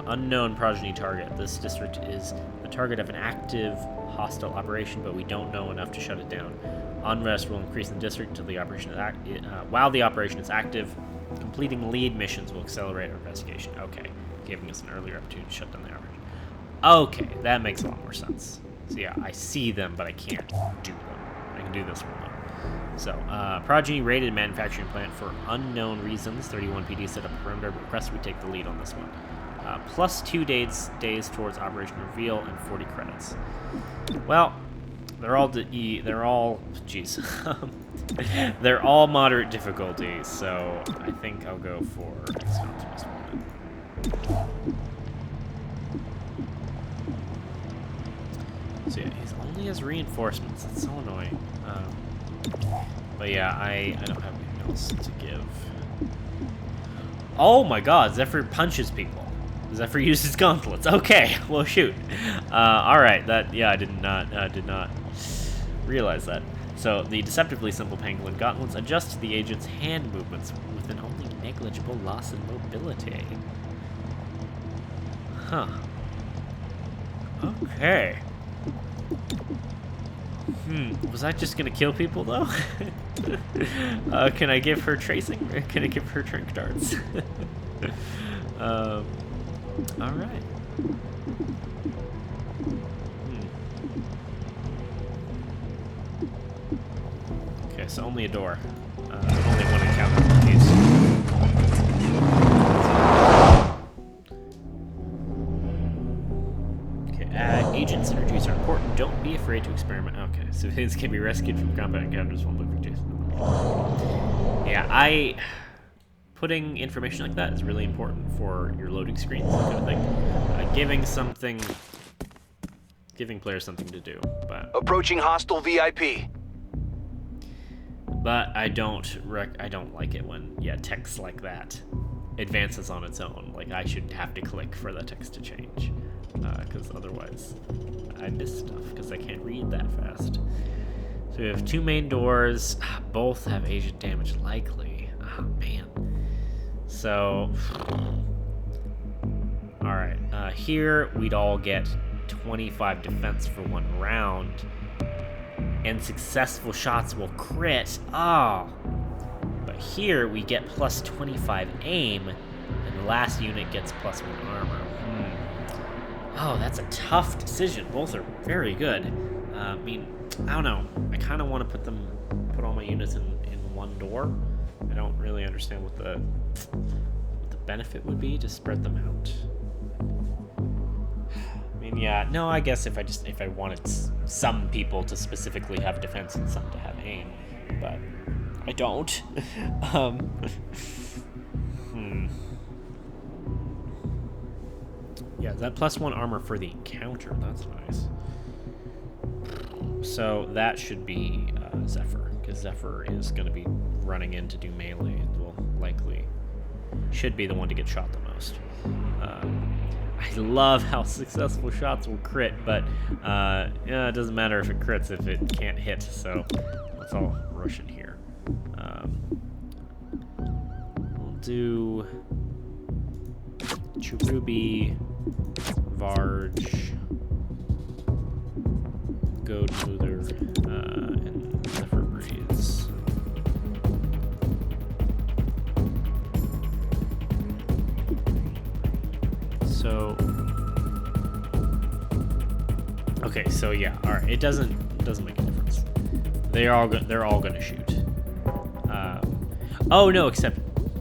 Unknown progeny target. This district is the target of an active hostile operation, but we don't know enough to shut it down. Unrest will increase in the district until the operation is while the operation is active. Completing lead missions will accelerate our investigation. Okay, giving us an earlier opportunity to shut down the operation. Okay, that makes a lot more sense. So yeah, I see them, but I can't do them. I can do this one though. So, Progeny raided manufacturing plant for unknown reasons. 31 PD set up a perimeter, but request we take the lead on this one. Plus 2 days towards Operation Reveal and 40 credits. Well, they're all they're all moderate difficulty, so I think I'll go for XCOM's Most Wanted. So yeah, he's only has reinforcements. It's so annoying. But yeah, I don't have anything else to give. Oh my god, Zephyr punches people. Zephyr uses gauntlets. Okay, well shoot. Alright, I did not realize that. So the deceptively simple pangolin gauntlets adjust to the agent's hand movements with an only negligible loss in mobility. Huh. Okay. Was I just gonna kill people though? Can I give her tracing? Can I give her trink darts? Alright. Okay, so only a door. Only one encounter. Jeez. Agent synergies are important. Don't be afraid to experiment. Okay, civilians can be rescued from combat encounters while moving Jason. Yeah, putting information like that is really important for your loading screens, that kind of thing. Giving players something to do. But approaching hostile VIP. But I don't like it when text like that advances on its own. Like I should have to click for the text to change. Because otherwise I miss stuff because I can't read that fast. So we have 2 main doors. Both have agent damage likely. Oh man. So alright, here we'd all get 25 defense for 1 round, and successful shots will crit. Oh, but here we get plus 25 aim, and the last unit gets plus 1 armor. Oh, that's a tough decision. Both are very good. I mean, I don't know. I kind of want to put all my units in 1 door. I don't really understand what the benefit would be to spread them out. I mean, yeah, no, I guess if I wanted some people to specifically have defense and some to have aim, but I don't. Yeah, that plus 1 armor for the encounter. That's nice. So that should be Zephyr, because Zephyr is going to be running in to do melee and will likely should be the one to get shot the most. I love how successful shots will crit, but it doesn't matter if it crits if it can't hit. So let's all rush in here. We'll do Cherubi, Varge, Goldmuther, and Zephyr Breeze. So, okay, so yeah, all right. It doesn't make a difference. They're all gonna shoot. Oh no, except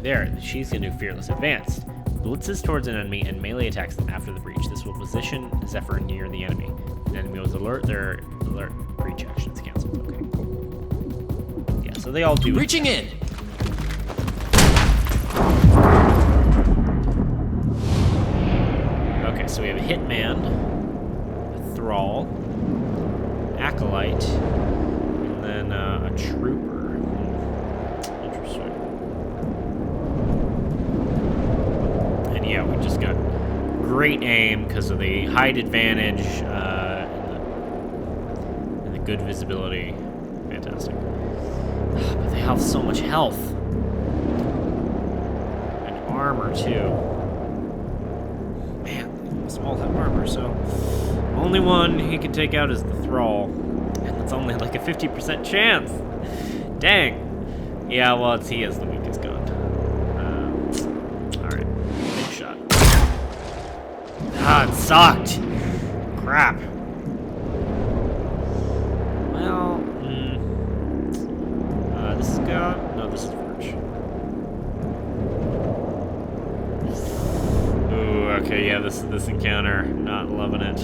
there. She's gonna do Fearless Advance. Blitzes towards an enemy and melee attacks them after the breach. This will position Zephyr near the enemy. An enemy was alert, their alert breach actions canceled. Okay, cool. Yeah, so they all do. Reaching in! Okay, so we have a Hitman, a Thrall, Acolyte, and then a Trooper. Interesting. And yeah, we just got great aim because of the height advantage and the good visibility. Fantastic. But they have so much health. And armor, too. Man, they almost all have armor, so... Only one he can take out is the Thrall. And it's only like a 50% chance. Dang. Yeah, well, he is the weakest gun. Alright. Big shot. Ah, it sucked. Crap. Well, this is God. No, this is Verge. Ooh, okay, yeah, this encounter. Not loving it.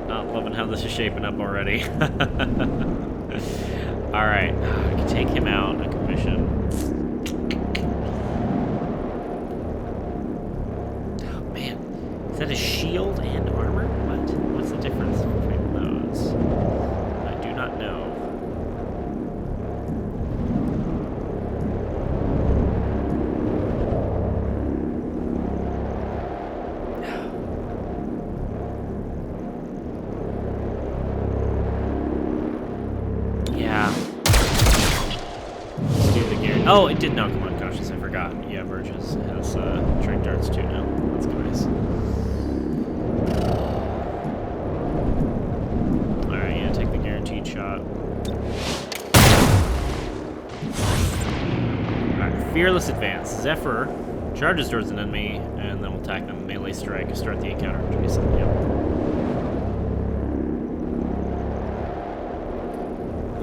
Not loving how this is shaping up already. Alright, I can take him out. I can mission. Oh, man. Is that a shield and armor? What? What's the difference between those? I do not know. Yeah. Let's do the gear. Oh, it did not come unconscious. I forgot. Yeah, Verge has train darts too now. That's nice. Alright, yeah, take the guaranteed shot. Alright, Fearless Advance. Zephyr charges towards an enemy, and then we'll attack them. Melee strike to start the encounter. Jason, yep.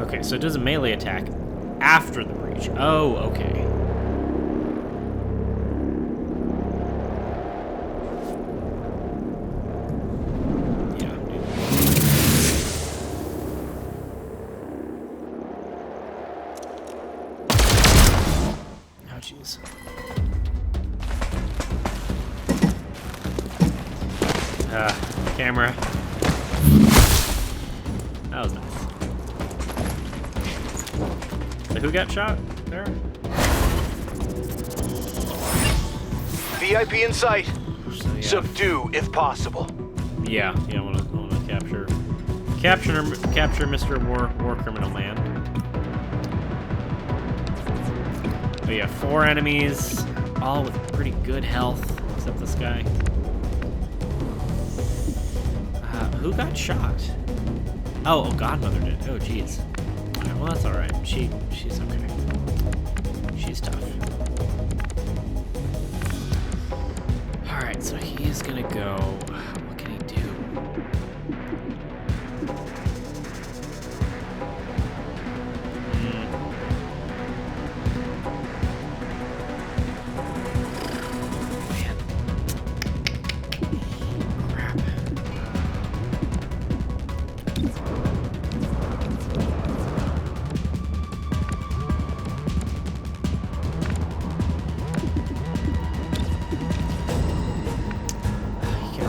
Okay, so it does a melee attack after the breach. Oh, okay. Yeah, dude. Oh, jeez. Camera. That was nice. So who got shot there? VIP in sight. So, yeah. Subdue if possible. Yeah, I want to capture Mr. War Criminal Man. But yeah, 4 enemies, all with pretty good health, except this guy. Who got shot? Oh, Godmother did. Oh, jeez. Well, that's alright. She's okay. She's tough. Alright, so he is gonna go... What can he do? Man. Crap.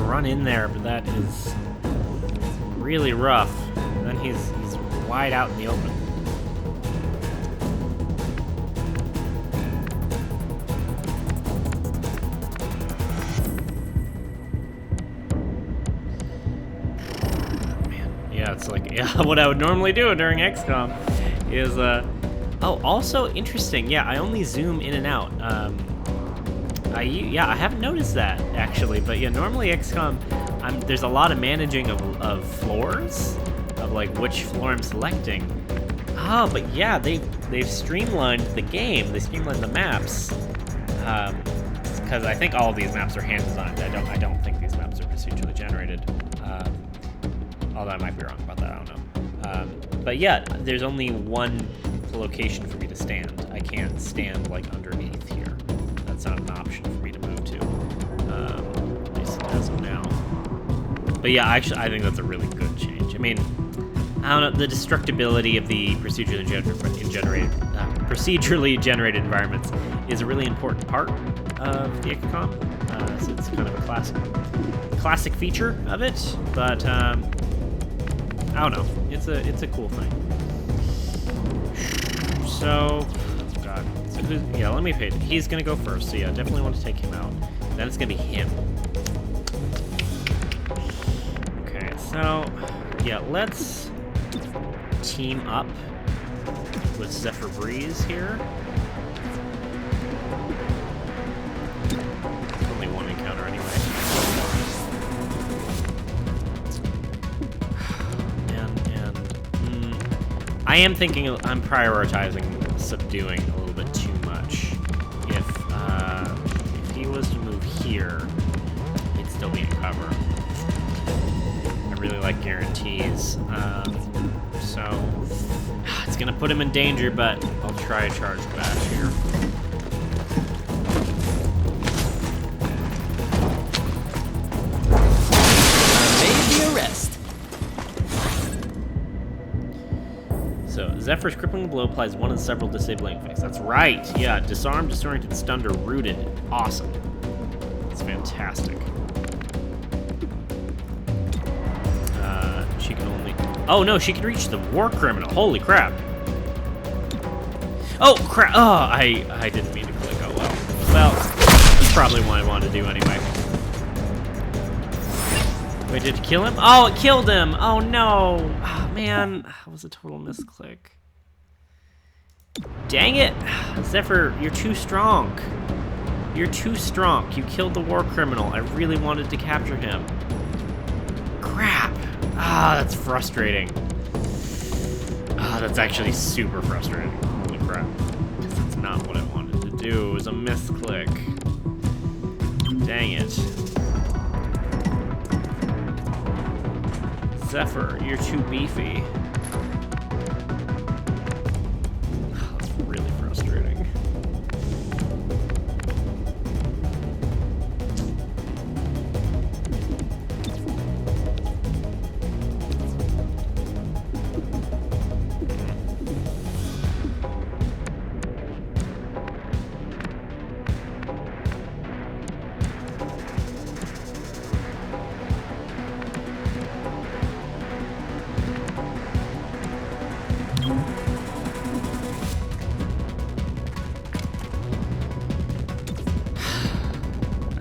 Run in there, but that is really rough. And then he's wide out in the open. Man, yeah, it's like what I would normally do during XCOM is oh, also interesting. Yeah, I only zoom in and out. I haven't noticed that actually, but yeah, normally XCOM, there's a lot of managing of floors, of like which floor I'm selecting. Oh, but yeah, they've streamlined the game. They streamlined the maps, because I think all of these maps are hand designed. I don't think these maps are procedurally generated. Although I might be wrong about that. I don't know. But yeah, there's only one a location for me to stand. I can't stand like underneath here. That's not an option for me to move to. At least as of now. But yeah, actually, I think that's a really good change. I mean, I don't know, the destructibility of the procedurally generated environments is a really important part of the XCOM. So it's kind of a classic feature of it, but I don't know. It's a cool thing. So, God. So yeah, let me pay. He's gonna go first. So yeah, definitely want to take him out. Then it's gonna be him. Okay. So yeah, let's team up with Zephyr Breeze here. Only one encounter anyway. I am thinking I'm prioritizing subduing a little bit too much. If he was to move here, he'd still be in cover. I really like guarantees. So it's gonna put him in danger, but I'll try a charge bash here. Made the arrest. So, Zephyr's crippling blow applies one of several disabling effects. That's right! Yeah, disarmed, disoriented, stunned, or rooted. Awesome. That's fantastic. She can only... Oh, no, she can reach the war criminal. Holy crap. Oh, crap! Oh, I didn't mean to click. Oh, well. Well, that's probably what I wanted to do anyway. Wait, did it kill him? Oh, it killed him! Oh, no! Oh, man, that was a total misclick. Dang it! Zephyr, you're too strong. You're too strong. You killed the war criminal. I really wanted to capture him. Crap! Ah, that's frustrating. Ah, that's actually super frustrating. Holy crap. That's not what I wanted to do. It was a misclick. Dang it. Zephyr, you're too beefy. Oh, that's really frustrating.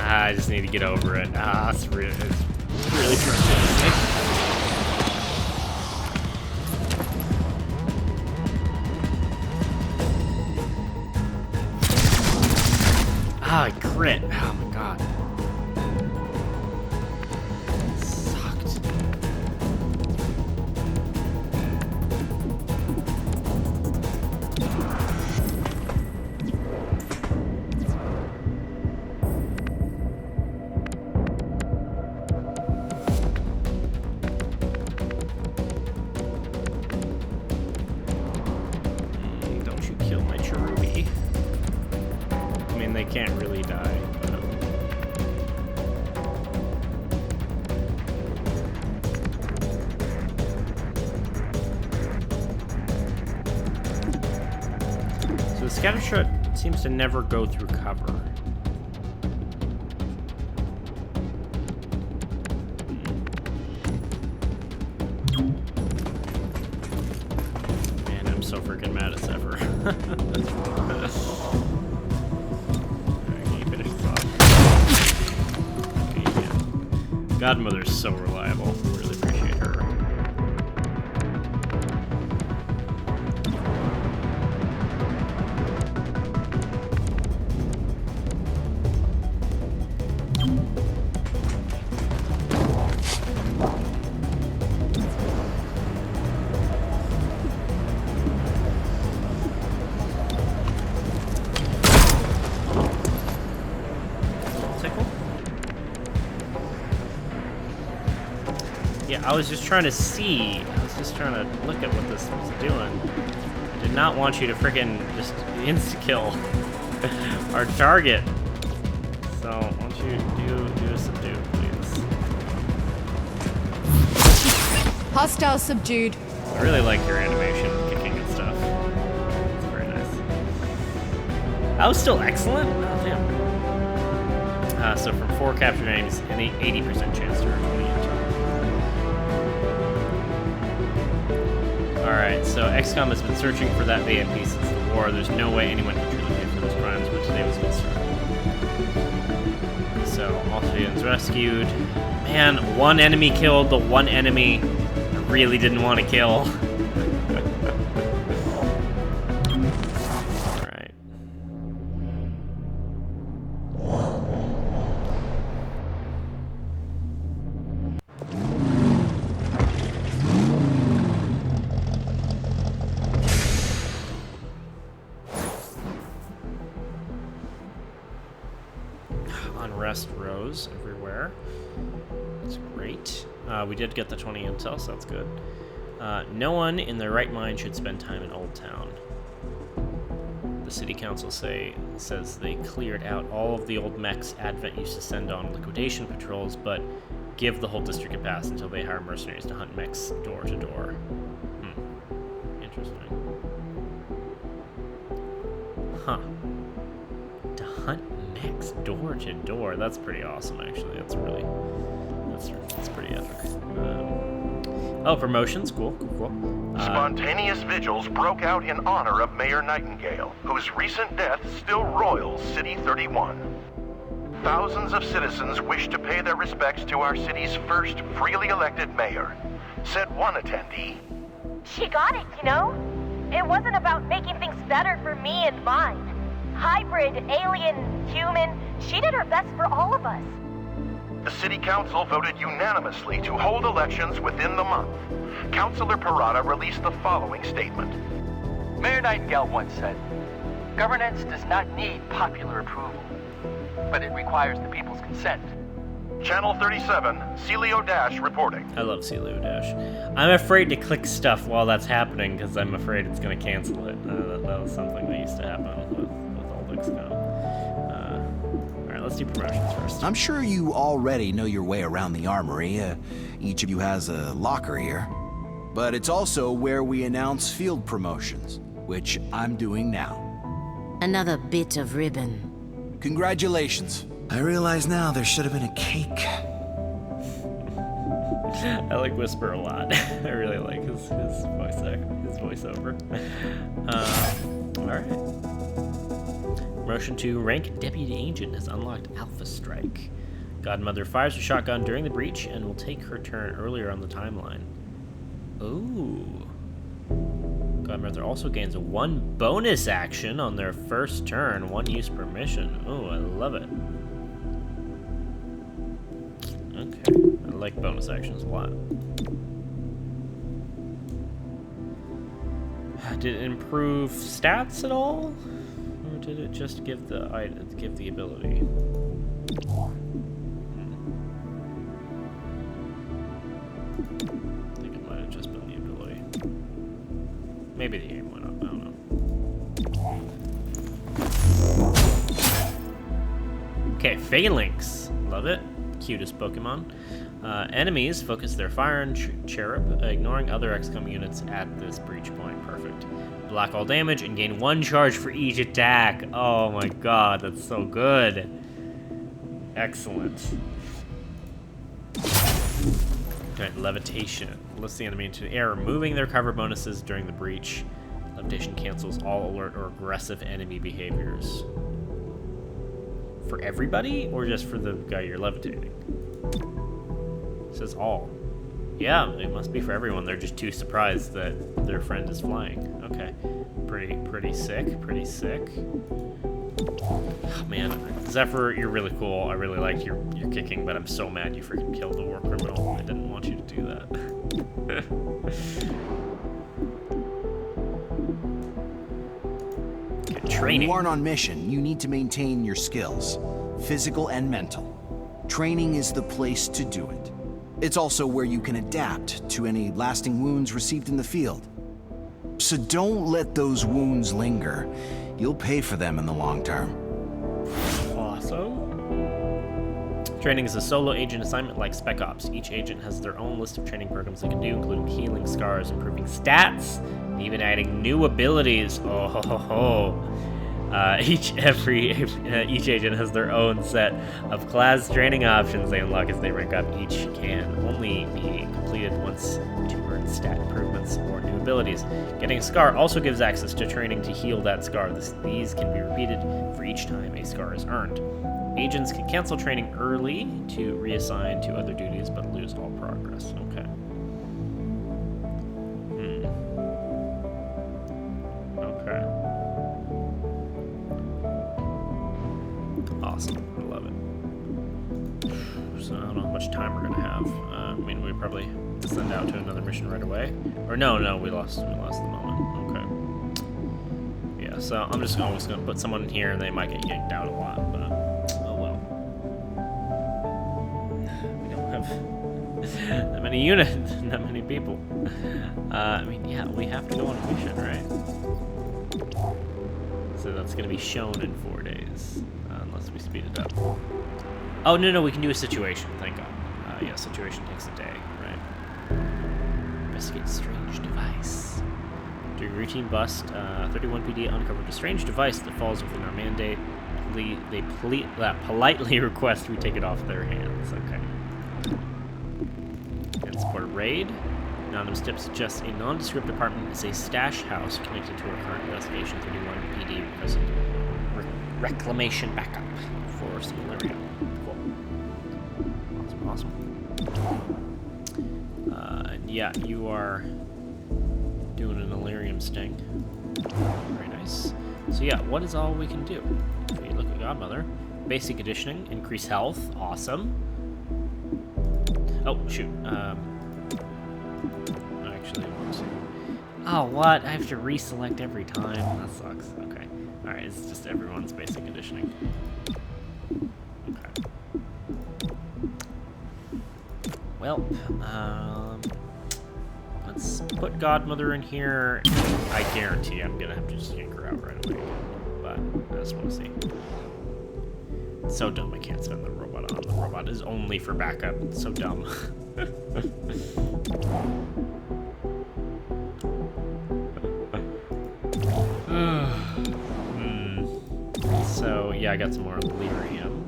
I just need to get over it. Ah, it's really frustrating. Ah, I crit. Oh my god. Sucked. They can't really die, but... So the scatter shot seems to never go through cover. Man, I'm so freaking mad at Zephyr. Godmother's so reliable. Really appreciate her. I was just trying to see. I was just trying to look at what this was doing. I didn't not want you to freaking just insta-kill our target. So, why don't you do a subdue, please? Hostile subdued. I really like your animation, kicking and stuff. It's very nice. That was still excellent? Oh, damn. So from 4 captured enemies, an 80% chance to earn 20 intel. Alright, so XCOM has been searching for that VIP since the war. There's no way anyone can truly pay for those crimes, but today was concerned. So, all civilians rescued. Man, one enemy killed the one enemy I really didn't want to kill. Unrest rose everywhere. That's great. We did get the 20 intel, so that's good. No one in their right mind should spend time in Old Town. The city council says they cleared out all of the old mechs Advent used to send on liquidation patrols, but give the whole district a pass until they hire mercenaries to hunt mechs door to door. Interesting. Huh. To hunt mechs door to door. That's pretty awesome, actually. That's pretty epic. Oh, promotions. Cool. Spontaneous vigils broke out in honor of Mayor Nightingale, whose recent death still roils City 31. Thousands of citizens wish to pay their respects to our city's first freely elected mayor, said one attendee. She got it, you know? It wasn't about making things better for me and mine. Hybrid, alien, human, she did her best for all of us. The city council voted unanimously to hold elections within the month. Councilor Parada released the following statement. Mayor Nightingale once said, "Governance does not need popular approval, but it requires the people's consent." Channel 37, Celio Dash reporting. I love Celio Dash. I'm afraid to click stuff while that's happening because I'm afraid it's going to cancel it. That was something that used to happen with old XCOM. Alright, let's do promotions first. I'm sure you already know your way around the armory. Each of you has a locker here. But it's also where we announce field promotions, which I'm doing now. Another bit of ribbon. Congratulations. I realize now there should have been a cake. I like Whisper a lot. I really like his voiceover. Alright. Promotion to rank Deputy Agent has unlocked Alpha Strike. Godmother fires a shotgun during the breach and will take her turn earlier on the timeline. Ooh. Godmother also gains a 1 bonus action on their first turn, 1 use per mission. Oh, I love it. Okay, I like bonus actions a lot. Did it improve stats at all, or did it just give the ability? I think it might have just been the ability. Maybe the aim went up. I don't know. Okay, Phalanx. Love it. Cutest Pokemon. Enemies focus their fire on Cherub, ignoring other XCOM units at this breach point. Perfect. Block all damage and gain 1 charge for each attack. Oh my god, that's so good. Excellent. Alright, Levitation. Lifts the enemy into the air, removing their cover bonuses during the breach. Levitation cancels all alert or aggressive enemy behaviors. For everybody, or just for the guy you're levitating? It says all. Yeah, it must be for everyone. They're just too surprised that their friend is flying. Okay. Pretty sick. Pretty sick. Oh, man, Zephyr, you're really cool. I really like your kicking, but I'm so mad you freaking killed the war criminal. I didn't want you to do that. When you aren't on mission, you need to maintain your skills, physical and mental. Training is the place to do it. It's also where you can adapt to any lasting wounds received in the field. So don't let those wounds linger. You'll pay for them in the long term. Awesome. Training is a solo agent assignment like Spec Ops. Each agent has their own list of training programs they can do, including healing scars, improving stats, and even adding new abilities. Oh ho ho ho. Each agent has their own set of class training options they unlock as they rank up. Each can only be completed once to earn stat improvements or new abilities. Getting a scar also gives access to training to heal that scar. These can be repeated for each time a scar is earned. Agents can cancel training early to reassign to other duties, but lose all progress. Okay. Okay. Awesome. I love it. So I don't know how much time we're gonna have. I mean, we probably send out to another mission right away. Or no, we lost the moment. Okay. Yeah. So I'm just always gonna put someone in here, and they might get yanked out a lot, but oh well. We don't have that many units, that many people. I mean, yeah, we have to go on a mission, right? So that's gonna be shown in 4 days. Unless we speed it up. Oh, no, we can do a situation, thank God. Yeah, situation takes a day, right? Investigate strange device. During routine bust, 31 PD uncovered a strange device that falls within our mandate. They politely request we take it off their hands. Okay. And support a raid. Anonymous tip suggests a nondescript apartment is a stash house connected to our current investigation. 31 PD requested reclamation backup for some malaria. Cool. Awesome. And yeah, you are doing an Illyrium sting. Very nice. So yeah, what is all we can do? If you look at Godmother, basic conditioning, increase health, awesome. Oh shoot. Actually, I want to. Oh what? I have to reselect every time. That sucks. Okay. Alright, it's just everyone's basic conditioning. Okay. Well, let's put Godmother in here. I guarantee I'm gonna have to just yank her out right away. But I just want to see. It's so dumb I can't spend the robot on. The robot is only for backup. It's so dumb. So yeah, I got some more Illyrium,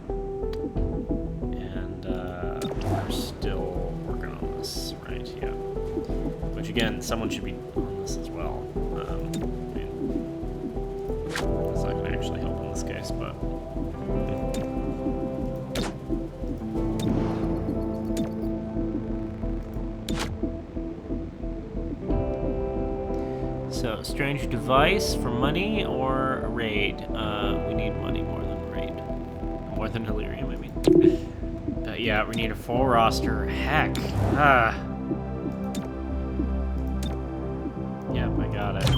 and we're still working on this, right? Yeah. Which again, someone should be on this as well. I mean, it's not gonna actually help in this case, but. So, strange device for money or a raid? We need money more than raid. More than Illyrium, I mean. Yeah, we need a full roster. Heck. Yep, I got it.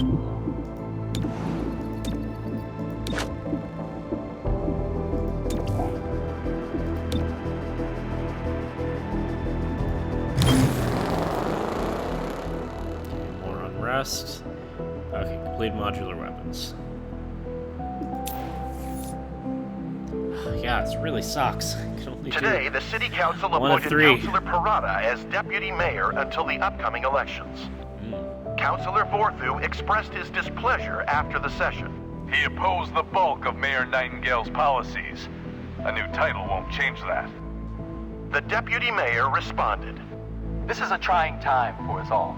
More unrest. Okay, complete modular weapons. Yeah, it really sucks. Today, the City Council appointed Councilor Parada as Deputy Mayor until the upcoming elections. Councilor Vorthu expressed his displeasure after the session. He opposed the bulk of Mayor Nightingale's policies. A new title won't change that. The Deputy Mayor responded. This is a trying time for us all.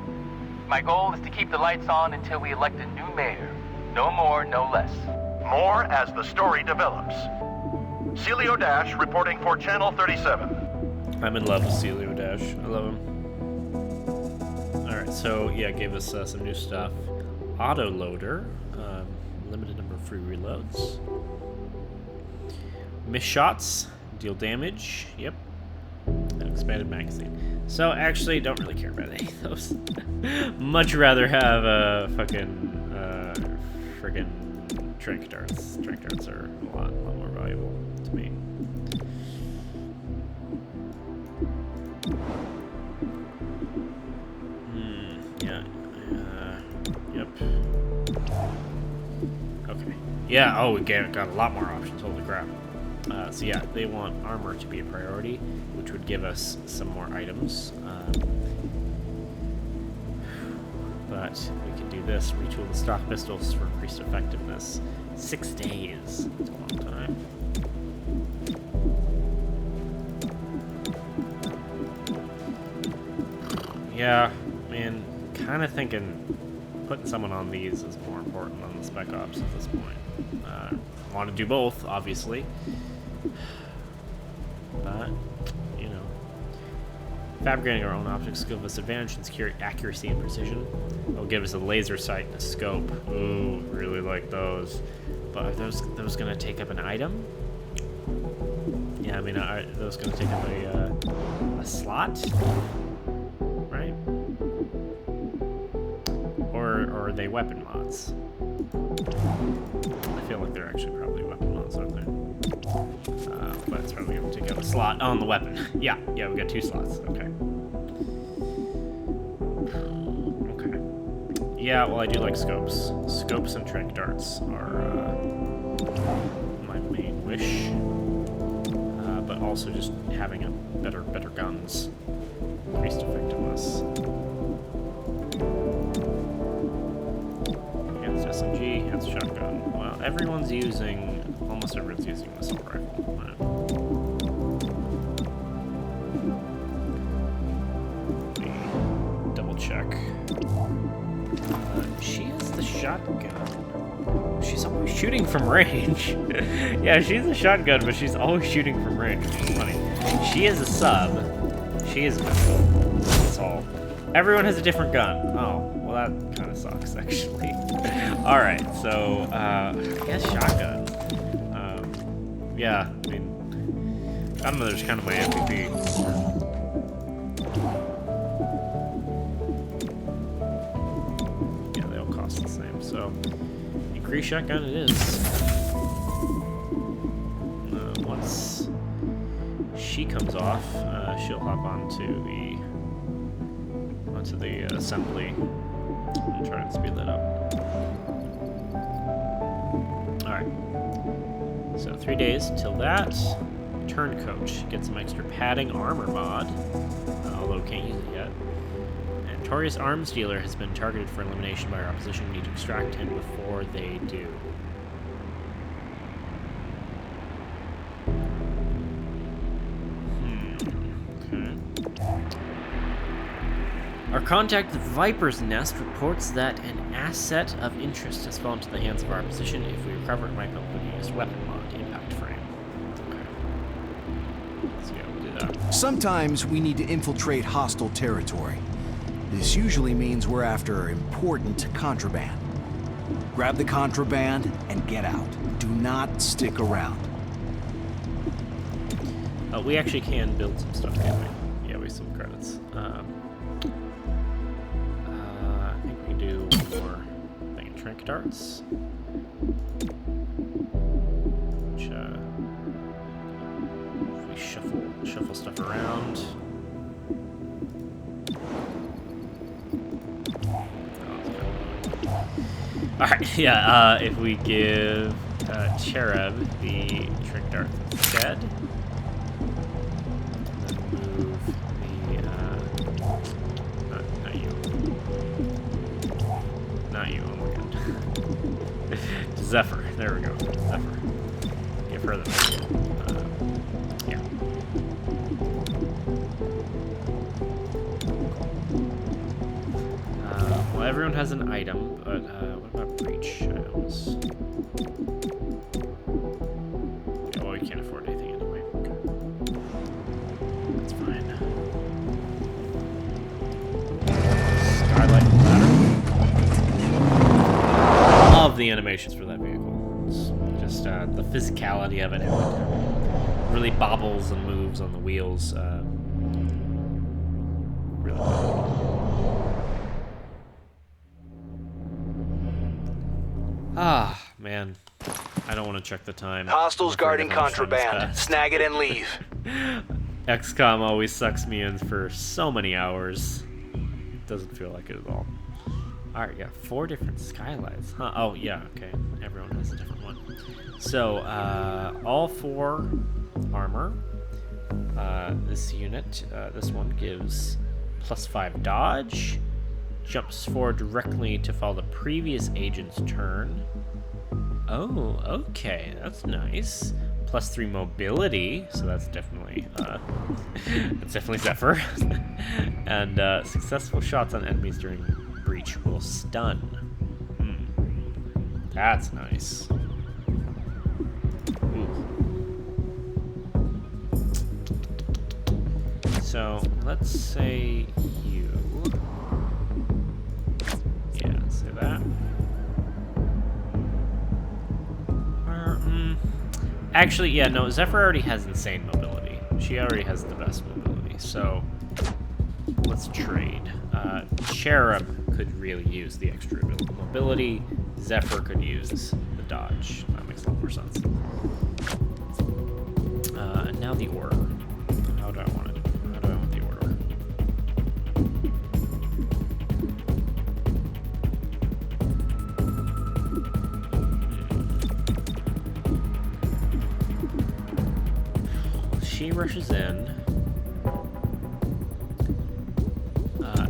My goal is to keep the lights on until we elect a new mayor. No more, no less. More as the story develops. Celio Dash reporting for Channel 37. I'm in love with Celio Dash. I love him. Alright, so yeah, gave us some new stuff. Autoloader. Limited number of free reloads. Miss shots. Deal damage. Yep. An expanded magazine. So actually, don't really care about any of those. Much rather have a fucking friggin' trank darts. Trank darts are a lot more valuable to me. Yeah. Yep. Yeah, oh, we got a lot more options. Holy crap. So yeah, they want armor to be a priority, which would give us some more items. But we can do this, retool the stock pistols for increased effectiveness. 6 days. That's a long time. Yeah, man, kind of thinking putting someone on these is more important than the Spec Ops at this point. Want to do both, obviously. But, you know. Fabricating our own optics give us advantage in accuracy and precision. It'll give us a laser sight and a scope. Ooh, really like those. But are those going to take up an item? Yeah, I mean, are those going to take up a slot? Right? Or are they weapon mods? I feel like they're actually probably weapon mods, aren't they? But it's probably going to take up a slot on the weapon. Yeah, we got 2 slots. Okay. Yeah, well, I do like scopes. Scopes and trank darts are my main wish. But also just having a better guns. Increased effectiveness. Enhanced SMG, enhanced shotgun. Well, almost everyone's using the assault rifle. Right. Double check. She has the shotgun. She's always shooting from range. Yeah, she's a shotgun, but she's always shooting from range, which is funny. She is a sub. She is a pistol. That's all. Everyone has a different gun. Oh, well, that kind of sucks, actually. Alright, so, I guess shotgun. Yeah, I mean, Gunner's kind of my MVP. Yeah, they all cost the same, so increase shotgun it is. Once she comes off, she'll hop onto the assembly and try and speed that up. Alright. So 3 days till that. Turncoat. Get some extra padding armor mod, although can't use it yet. And Notorious Arms Dealer has been targeted for elimination by our opposition. We need to extract him before they do. Our contact, the Viper's Nest, reports that an asset of interest has fallen into the hands of our opposition. If we recover it, might be able to use weapon mod impact frame. Okay. Let's see how we do that. Sometimes we need to infiltrate hostile territory. This usually means we're after important contraband. Grab the contraband and get out. Do not stick around. We actually can build some stuff, can't we? Yeah, we have some credits. I think we can do more thing in trank darts. Which, if we shuffle stuff around. Alright, yeah, if we give Cherub the trank dart instead. Zephyr. There we go. Zephyr. Give her the yeah. Well, everyone has an item, but what about breach items? Yeah, well, we can't afford anything anyway. Okay. That's fine. Skylight ladder. Love the animations for that vehicle. It's just the physicality of it, how it really bobbles and moves on the wheels. Really cool. Ah, man. I don't want to check the time. Hostiles guarding contraband. Snag it and leave. XCOM always sucks me in for so many hours. Doesn't feel like it at all. Alright, yeah, 4 different skylights. Huh? Oh, yeah, okay. Everyone has a different one. So, all 4 armor. This unit, this one gives +5 dodge. Jumps forward directly to follow the previous agent's turn. Oh, okay, that's nice. +3 mobility, so that's definitely Zephyr. And successful shots on enemies during breach will stun. That's nice. Ooh. So let's say you. Yeah, let's say that. Actually, yeah, no, Zephyr already has insane mobility. She already has the best mobility, so let's trade. Cherub could really use the extra mobility. Zephyr could use the dodge. That makes a lot more sense. And now the order. How do I want it? How do I want the order? She rushes in.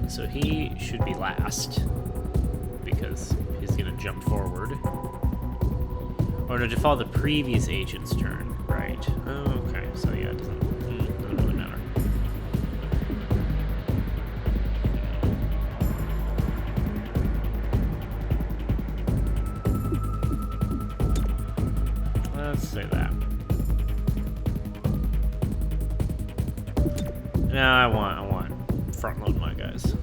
So he should be last because he's gonna jump forward. Or no, to follow the previous agent's turn, right? Oh, okay. So yeah, it doesn't really matter. Let's say that. Now I want front load my guys.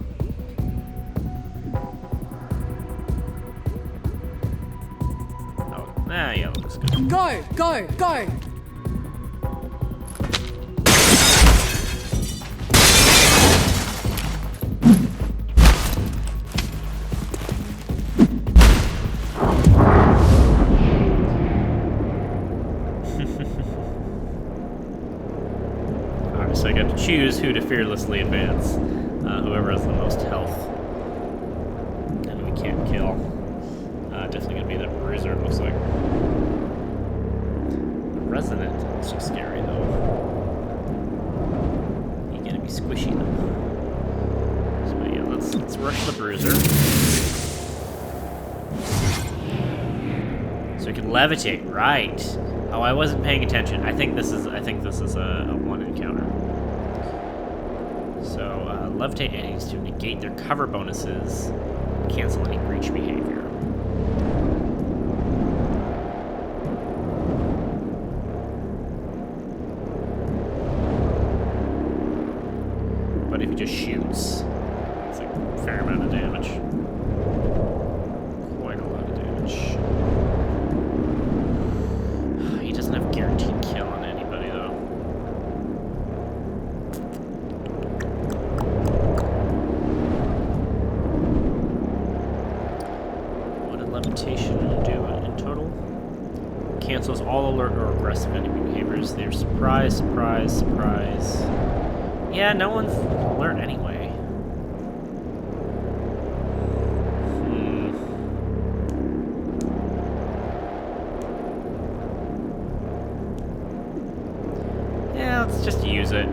Oh, yeah, looks good. Go, go, go! So I got to choose who to fearlessly advance. Whoever has the most health. And we can't kill. Definitely gonna be the bruiser, it looks like. The Resonant looks so scary though. You're gonna be squishy though. So yeah, let's rush the bruiser. So we can levitate, right. Oh, I wasn't paying attention. I think this is a one encounter. So, levitate enemies to negate their cover bonuses, cancel any breach behavior. But if he just shoots, it's a fair amount of damage. Quite a lot of damage. He doesn't have guaranteed kill on anybody, though. Levitation do in total. Cancels all alert or aggressive enemy behaviors. They're surprise, surprise, surprise. Yeah, no one's alert anyway. Yeah, let's just use it.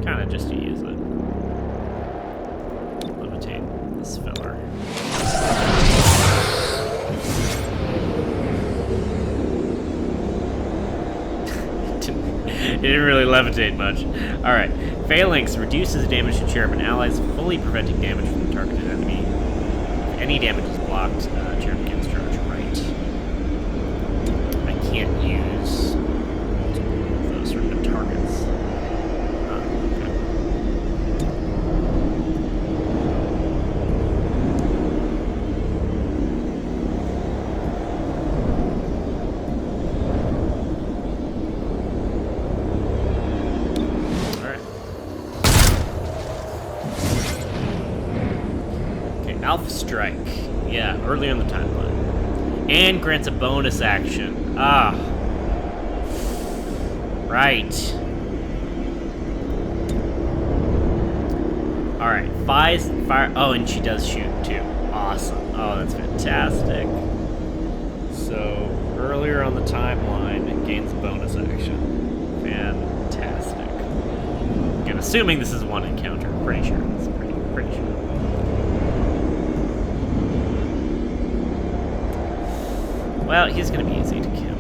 Kinda just use it. Levitate this filler. It didn't really levitate much. Alright. Phalanx reduces damage to Cherub and allies, fully preventing damage from the targeted enemy. If any damage is blocked, Cherub gains charge. Right. I can't use multiple of those sort of targets. Alpha Strike. Yeah, early on the timeline. And grants a bonus action. Ah. Right. Alright. Fire. Oh, and she does shoot, too. awesome. Oh, that's fantastic. So, earlier on the timeline, it gains bonus action. Fantastic. Again, assuming this is one encounter. Pretty sure. It's pretty sure. Well, he's going to be easy to kill.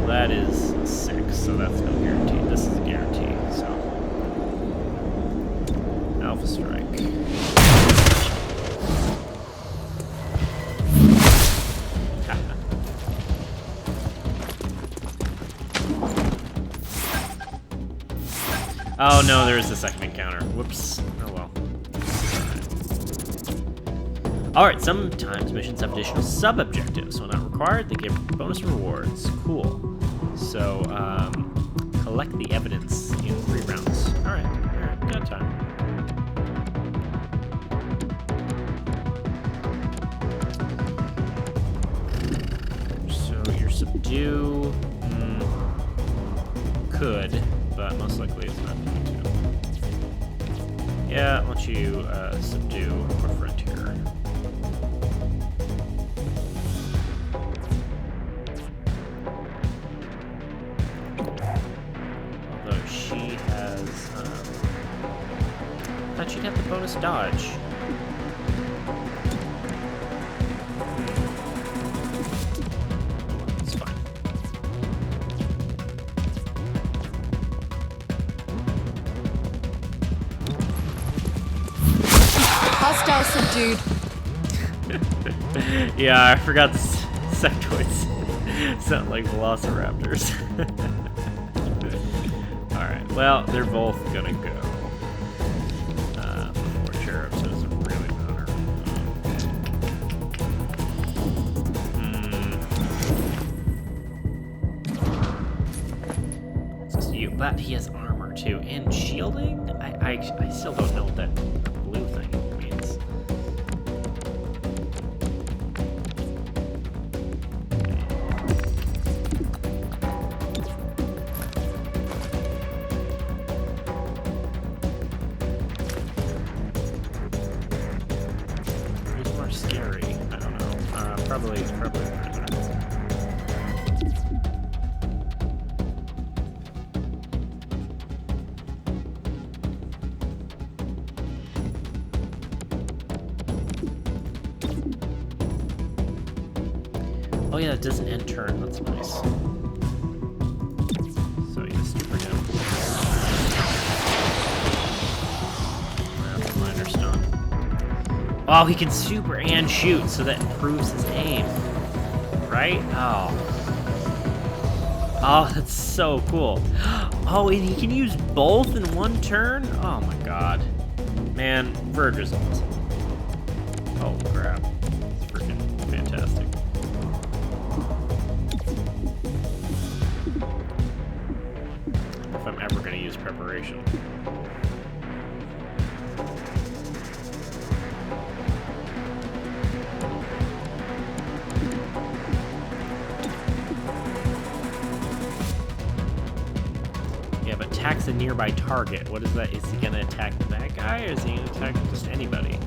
That is 6, so that's no guarantee. This is a guarantee, so. Alpha Strike. Oh no, there is a second encounter. Whoops. Oh well. Alright, sometimes missions have additional sub-objectives. When not required, they give bonus rewards. Cool. So, collect the evidence in 3 rounds. Alright, got time. So, your subdue... could, but most likely it's not going to. Yeah, once you subdue a frontier. Although she has, I thought she'd have the bonus dodge. It's fine. Hostile subdued. Yeah, I forgot the sectoids sound like velociraptors. Alright, well, they're both gonna go. Before Cherub, so it doesn't really matter. It's you, but he has armor too, and shielding? I still don't know what that blue thing means. Who's more scary? I don't know. Probably the prisoners. Oh yeah, it doesn't end turn. That's nice. So you just bring him. That's minor stun. Oh, he can super and shoot, so that improves his aim. Right? Oh. Oh, that's so cool. Oh, and he can use both in one turn? Oh my god. Man, Verge is awesome. Oh crap. It's freaking fantastic. If I'm ever going to use preparation. Yeah, but attacks a nearby target. What is that? Is he going to attack that guy, or is he going to attack just anybody?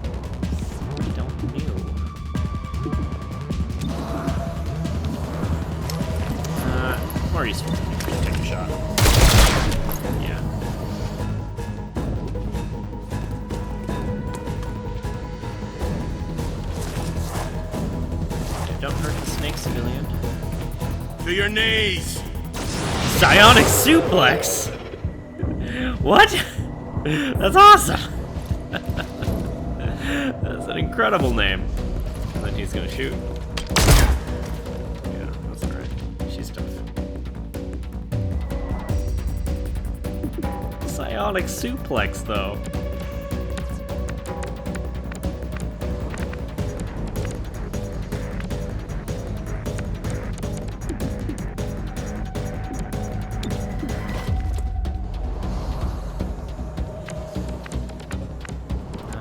I don't know. More useful to take a shot. Yeah. Don't hurt the snake, civilian. To your knees! Psionic suplex? What? That's awesome! That's an incredible name. And then he's gonna shoot. Yeah, that's alright. She's tough. Psionic suplex, though.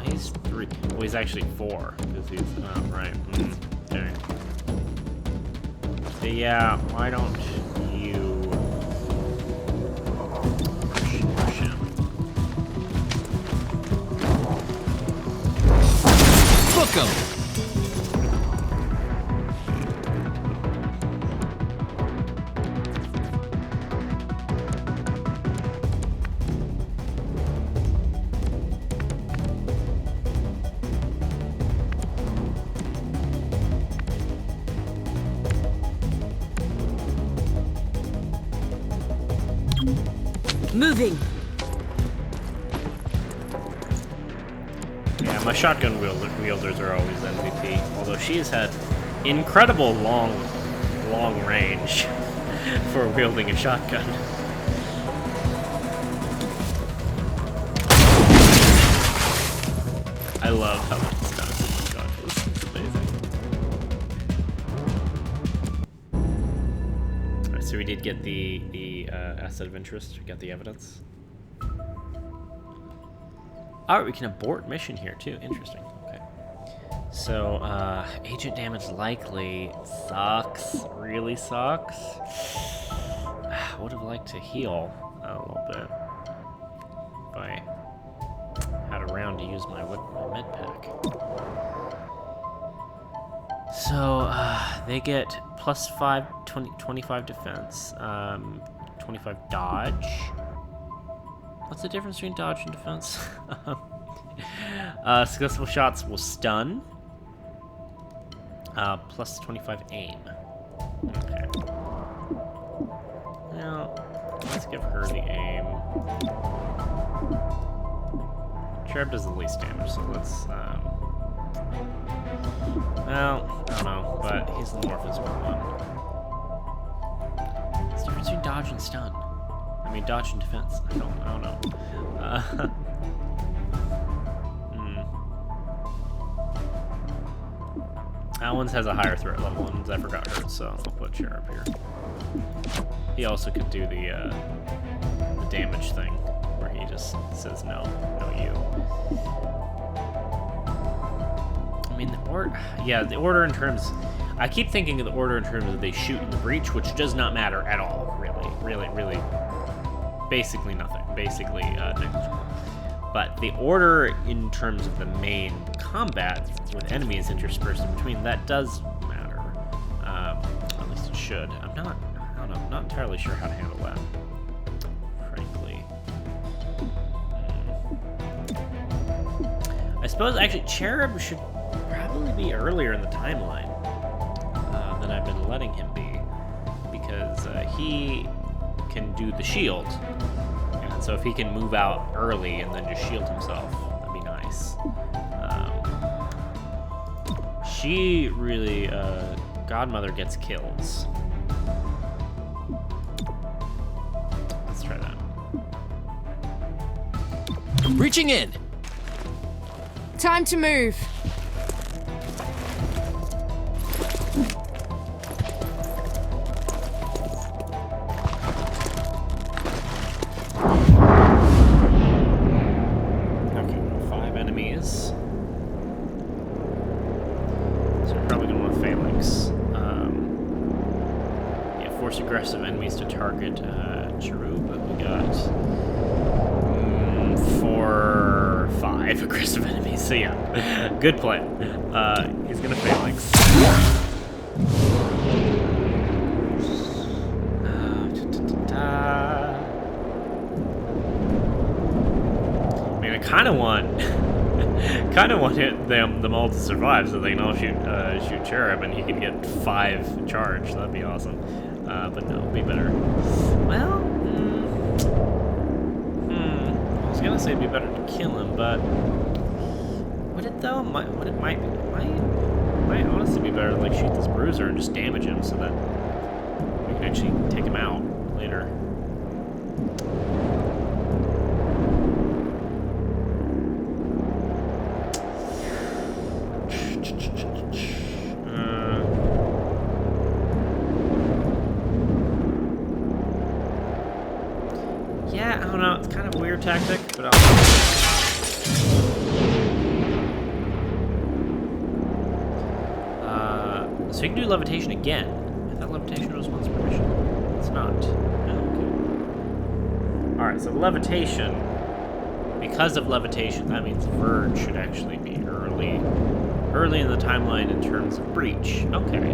He's 3. Well, he's actually 4, because he's, oh, right. Okay. So, yeah, why don't you push him? him! Moving. Yeah, my shotgun wielders are always MVP. Although she has had incredible long range for wielding a shotgun. I love how this does. Oh my god, this is amazing. Alright, so we did get the asset of interest. We got the evidence. Alright, we can abort mission here too. Interesting. Okay. So, agent damage likely sucks. Really sucks. I would have liked to heal a little bit. If I had a round to use my med pack. So, they get plus 25 defense, 25 dodge. What's the difference between dodge and defense? Successful shots will stun. Plus 25 aim. Okay. Now, let's give her the aim. Cherub does the least damage, so let's, well, I don't know, but he's the more physical one. What's the difference between dodge and stun? I mean, dodge and defense. I don't know. That one has a higher threat level, and I forgot her, so I'll put Cherub here. He also could do the damage thing, where he just says no you. I mean, the order in terms. I keep thinking of the order in terms of they shoot in the breach, which does not matter at all, really. Basically nothing. Basically negligible. But the order in terms of the main combat with enemies interspersed in between, that does matter. At least it should. I don't know. I'm not entirely sure how to handle that, frankly. I suppose actually Cherub should probably be earlier in the timeline than I've been letting him be, because he can do the shield. And so if he can move out early and then just shield himself, that'd be nice. She really, Godmother gets kills. Let's try that. Reaching in! Time to move. Aggressive enemies to target Cherub, but we got 4 or 5 aggressive enemies, so yeah, good plan. He's gonna phalanx. I mean, I kind of want them all to survive so they can all shoot Cherub and he can get 5 charge. That'd be awesome. But no, it'd be better. Well, I was gonna say it'd be better to kill him, but would it though? Might honestly be better to like shoot this bruiser and just damage him so that we can actually take him out later. Yeah, I don't know. It's kind of a weird tactic, but I'll... So you can do levitation again. I thought levitation was once per mission. It's not. No, okay. Alright, so levitation. Because of levitation, that means Verge should actually be early. early in the timeline in terms of breach. Okay.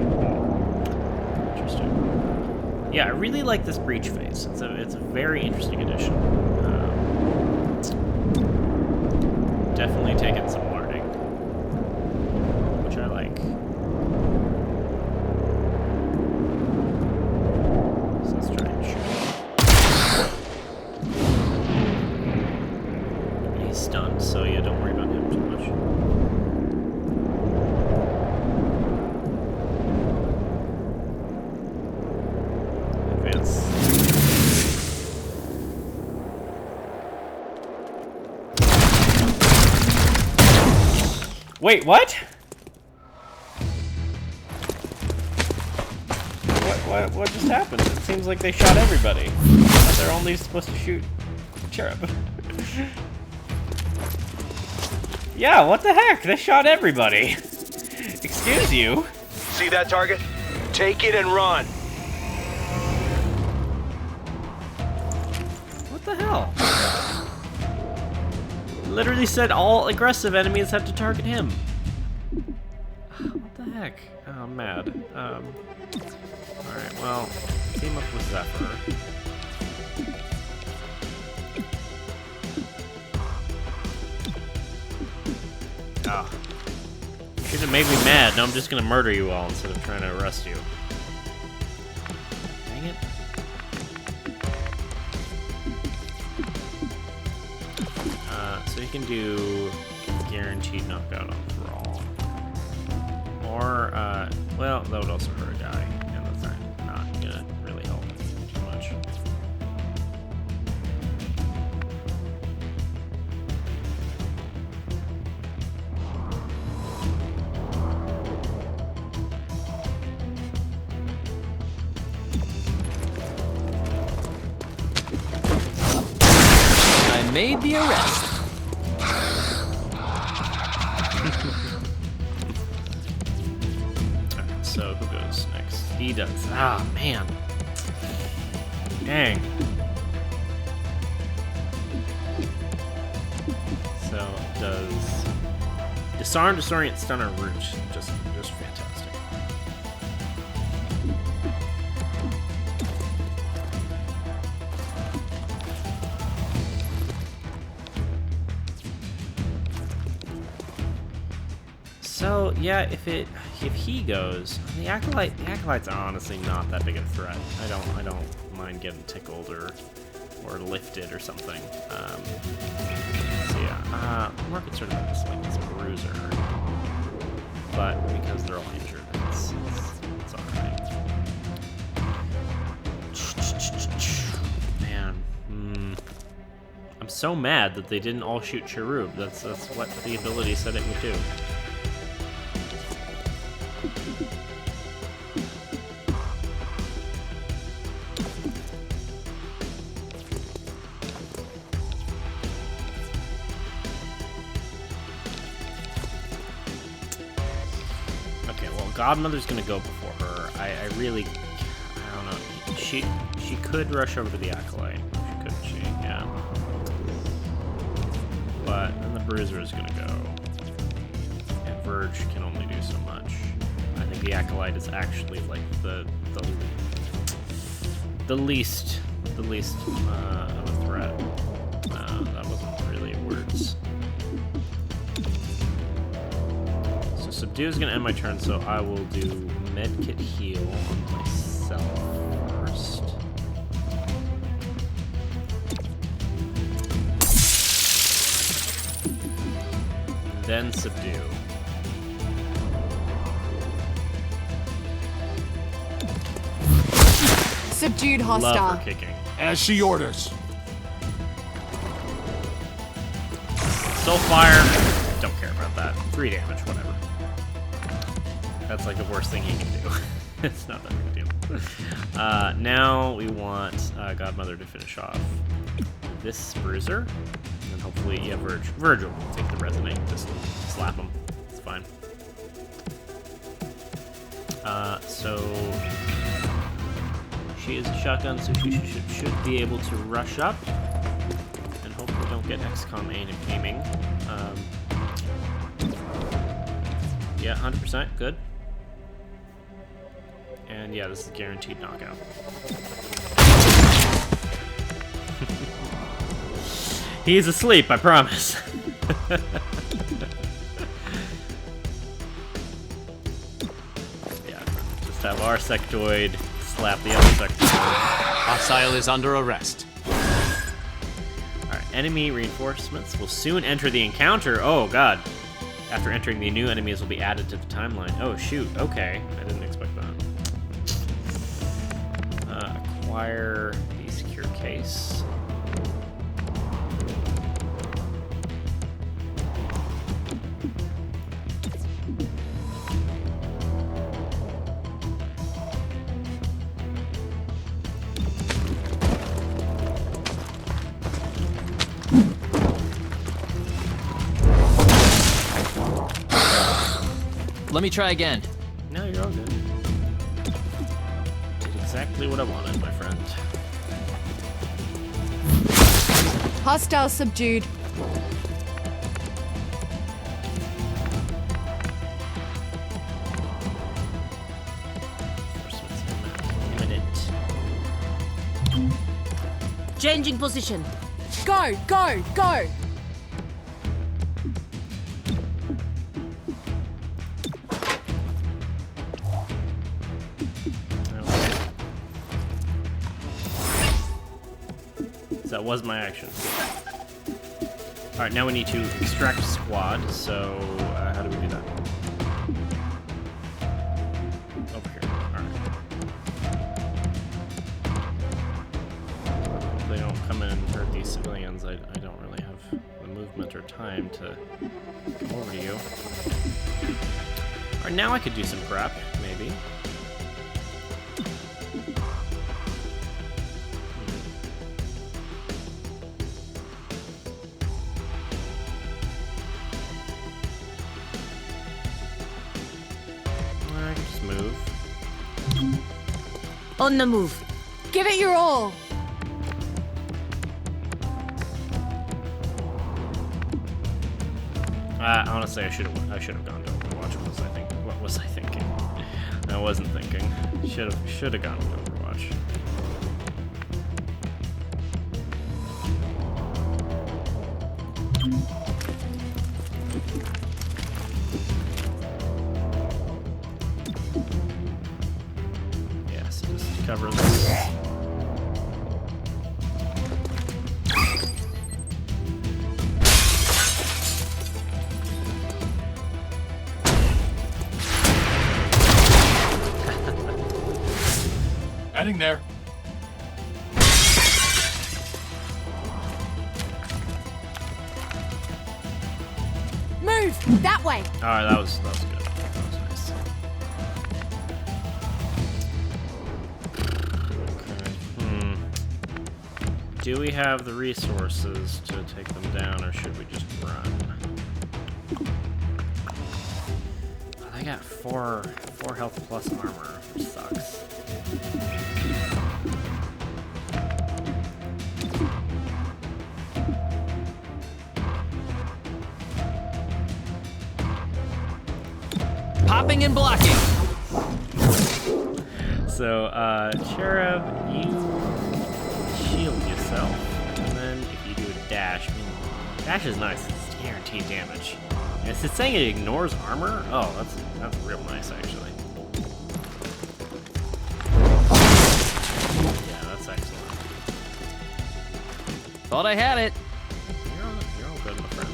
Interesting. Yeah, I really like this breach phase. It's a very interesting addition. Definitely taken some learning, which I like. So let's try and shoot. He's stunned, so yeah, don't worry about him too much. Wait, what? What just happened? It seems like they shot everybody. They're only supposed to shoot Cherub. Yeah, what the heck? They shot everybody. Excuse you? See that target? Take it and run. What the hell? Literally said all aggressive enemies have to target him. What the heck? Oh, I'm mad. Alright, well, team up with Zephyr. Ah. You should have made me mad. Now I'm just gonna murder you all instead of trying to arrest you. Dang it. So you can do guaranteed knockout on Thrall. Or, well, that would also hurt a guy, and that's not gonna really help too much. I made the arrest. So who goes next? He does. Ah, man. Dang. So does disarm, disorient, stun, or rouge. Just fantastic. So yeah, if he goes, the acolytes are honestly not that big of a threat. I don't mind getting tickled or lifted or something. So yeah, more concerned about this bruiser, but because they're all injured, it's alright. Man, I'm so mad that they didn't all shoot Cherub. That's what the ability said it would do. Godmother's gonna go before her. I don't know. She could rush over to the Acolyte, couldn't she? Yeah. But then the Bruiser is gonna go. And Verge can only do so much. I think the Acolyte is actually like the least of a threat. That wasn't really words. Subdue is going to end my turn, so I will do Medkit heal on myself first. Then Subdue. Subdued hostile. Love her kicking. As she orders. Soulfire. Don't care about that. 3 damage, whatever. That's like the worst thing he can do. It's not that big a deal. Now we want Godmother to finish off this Bruiser. And then hopefully, yeah, Virgil will take the Resonate. Just slap him. It's fine. So she is a shotgun, so she should be able to rush up. And hope we don't get XCOM aiming. Yeah, 100%. Good. And yeah, this is guaranteed knockout. He's asleep, I promise. Yeah, just have our sectoid slap the other sectoid. Hostile is under arrest. Alright, enemy reinforcements will soon enter the encounter. Oh god. After entering, the new enemies will be added to the timeline. Oh shoot, okay. I didn't expect that. Acquire the secure case. Let me try again. No, you're all good. Did exactly what I wanted, my friend. Hostile subdued. Changing position. Go, go, go! That was my action. Alright, now we need to extract squad, so how do we do that? Over here. Alright. If they don't come in and hurt these civilians, I don't really have the movement or time to come over to you. Alright, now I could do some prep, maybe. On the move. Give it your all. Honestly, I should have gone to Overwatch. What was I thinking? I wasn't thinking. Should have gone to Overwatch. Yes, just cover this. Heading there. Move that way. All right, that was good. That was nice. Okay. Do we have the resources to take them down, or should we just run? I got four health plus armor, which sucks. Popping and blocking. So, Cherub, you shield yourself, and then if you do a dash, dash is nice. It's guaranteed damage. And is it saying it ignores armor? Oh, that's real nice, actually. Yeah, that's excellent. Thought I had it. You're all good, my friend.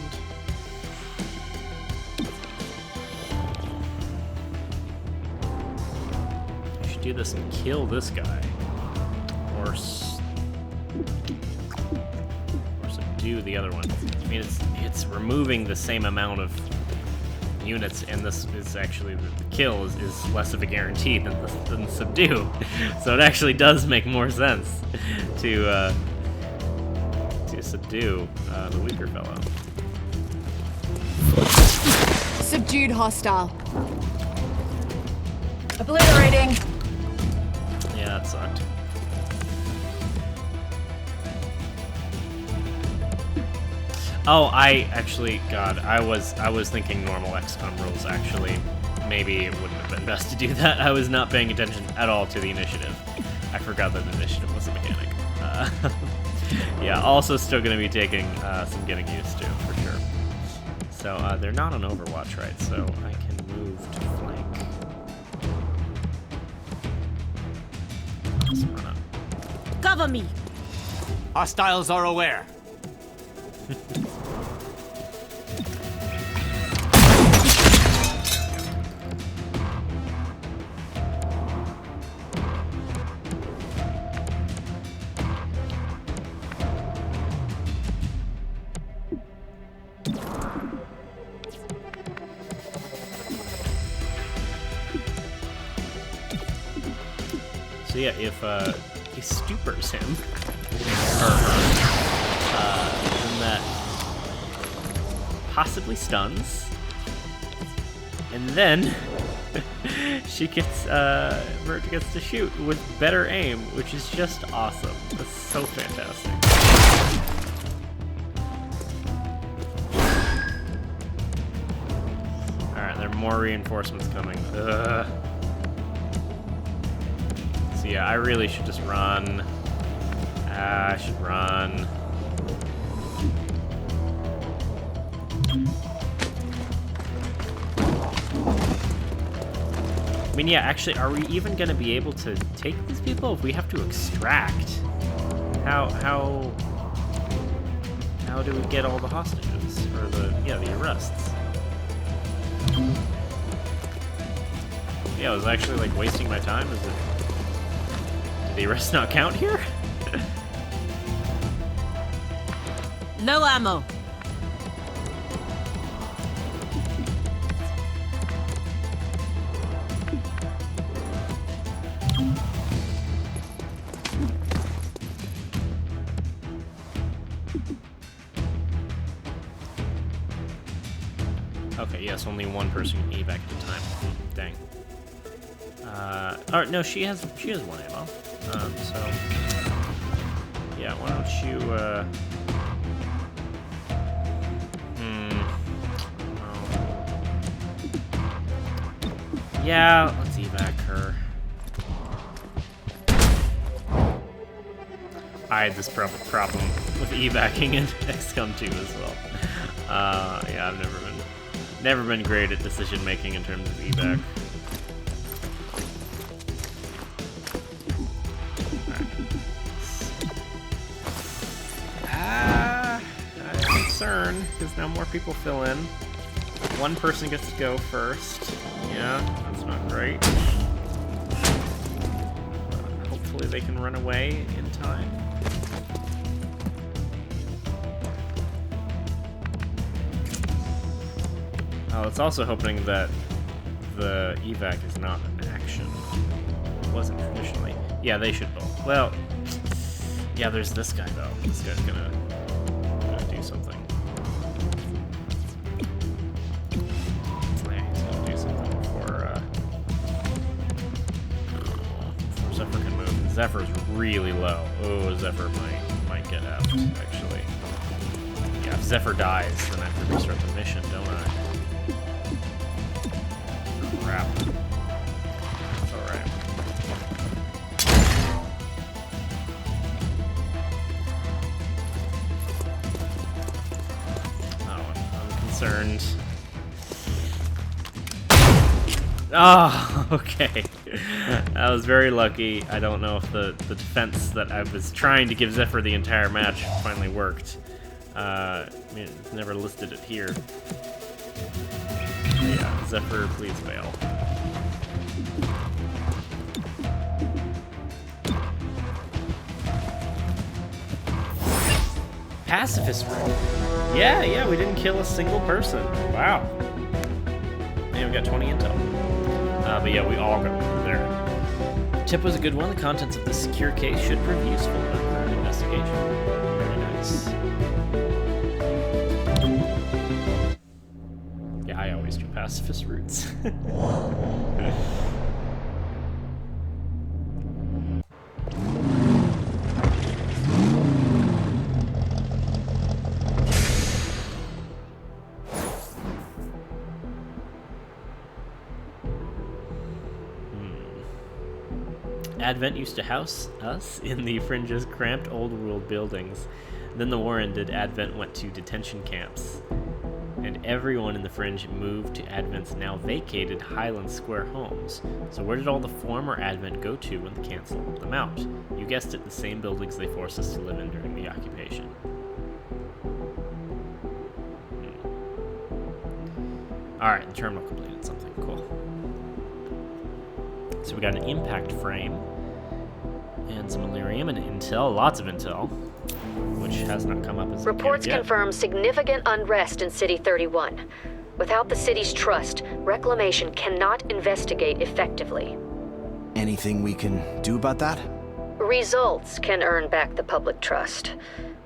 I should do this and kill this guy, or subdue the other one. I mean, it's removing the same amount of units, and this is actually the kill is less of a guarantee than subdue. So it actually does make more sense to subdue the weaker fellow. Subdued hostile. Obliterating. Yeah, that sucked. Oh, God, I was thinking normal XCOM rules, actually. Maybe it wouldn't have been best to do that. I was not paying attention at all to the initiative. I forgot that the initiative was a mechanic. Yeah, also still going to be taking some getting used to, for sure. So, they're not on Overwatch, right? So, I can move to flank. Let's run up. Cover me! Hostiles are aware. So yeah, if he stupors him, or her, then that possibly stuns, and then she gets Mert gets to shoot with better aim, which is just awesome. That's so fantastic. All right, there are more reinforcements coming. Ugh. So yeah, I really should just run. I should run. I mean, yeah, actually, are we even going to be able to take these people if we have to extract? How do we get all the hostages? Or the arrests? Yeah, I was actually, like, wasting my time. Is it... Did the arrests not count here? No ammo. Okay, yes, only one person can evac at a time. Dang. Alright, no, she has one ammo. So yeah, why don't you yeah, let's evac her. I had this problem with evacing in XCOM 2 as well. Yeah, I've never been great at decision making in terms of evac. I'm concerned because now more people fill in. One person gets to go first. Yeah, that's not great. Hopefully they can run away in time. Oh, it's also hoping that the evac is not an action. It wasn't traditionally. Yeah, they should both. Well, yeah, there's this guy though. This guy's gonna do something. Yeah, he's gonna do something before Zephyr can move. Zephyr's really low. Oh, Zephyr might get out actually. Yeah, if Zephyr dies, then I have to restart the mission, don't I? Crap. It's alright. I'm concerned. Oh, okay. I was very lucky. I don't know if the defense that I was trying to give Zephyr the entire match finally worked. I mean, it's never listed it here. Yeah, Zephyr, please fail. Pacifist room. Yeah, we didn't kill a single person. Wow. And we got 20 intel. But yeah, we all got there. Tip was a good one. The contents of the secure case should prove useful in our current investigation. Very nice. Yeah, I always do pacifist routes. Advent used to house us in the Fringe's cramped old-world buildings. Then the war ended, Advent went to detention camps. And everyone in the Fringe moved to Advent's now vacated Highland Square homes. So where did all the former Advent go to when they canceled them out? You guessed it, the same buildings they forced us to live in during the occupation. Alright, the terminal completed something. Cool. So we got an impact frame. And some Illyrium and intel. Lots of intel. Which has not come up as reports confirm significant unrest in City 31. Without the city's trust, Reclamation cannot investigate effectively. Anything we can do about that? Results can earn back the public trust.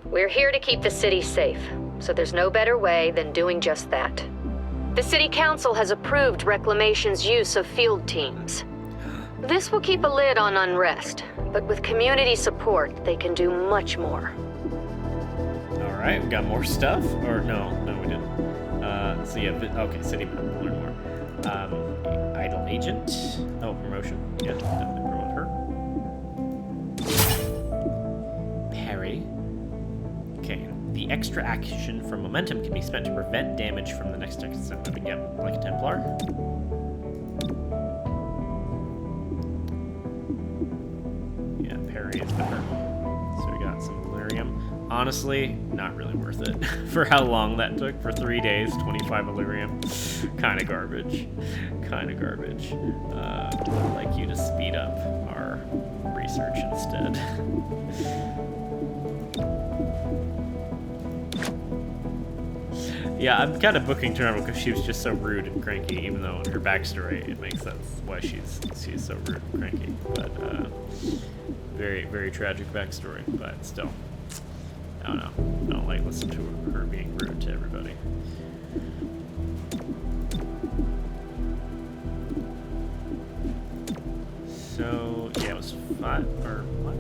We're here to keep the city safe, so there's no better way than doing just that. The City Council has approved Reclamation's use of field teams. This will keep a lid on unrest, but with community support, they can do much more. Alright, we got more stuff? Or no, we didn't. So yeah, okay, city map, we'll learn more. Idle agent. Oh, promotion. Yeah, definitely promote her. Parry. Okay, the extra action from momentum can be spent to prevent damage from the next extent moving. Yep, like a Templar. Yeah, parry is better. So we got some Illyrium. Honestly, not really worth it. For how long that took, for 3 days, 25 Illyrium. Kinda garbage. Kinda garbage. I'd like you to speed up our research instead. Yeah, I'm kind of booking Terminal because she was just so rude and cranky, even though in her backstory it makes sense why she's so rude and cranky. But, very, very tragic backstory, but still. I don't know. I don't like listening to her being rude to everybody. So, yeah, it was 5, or what?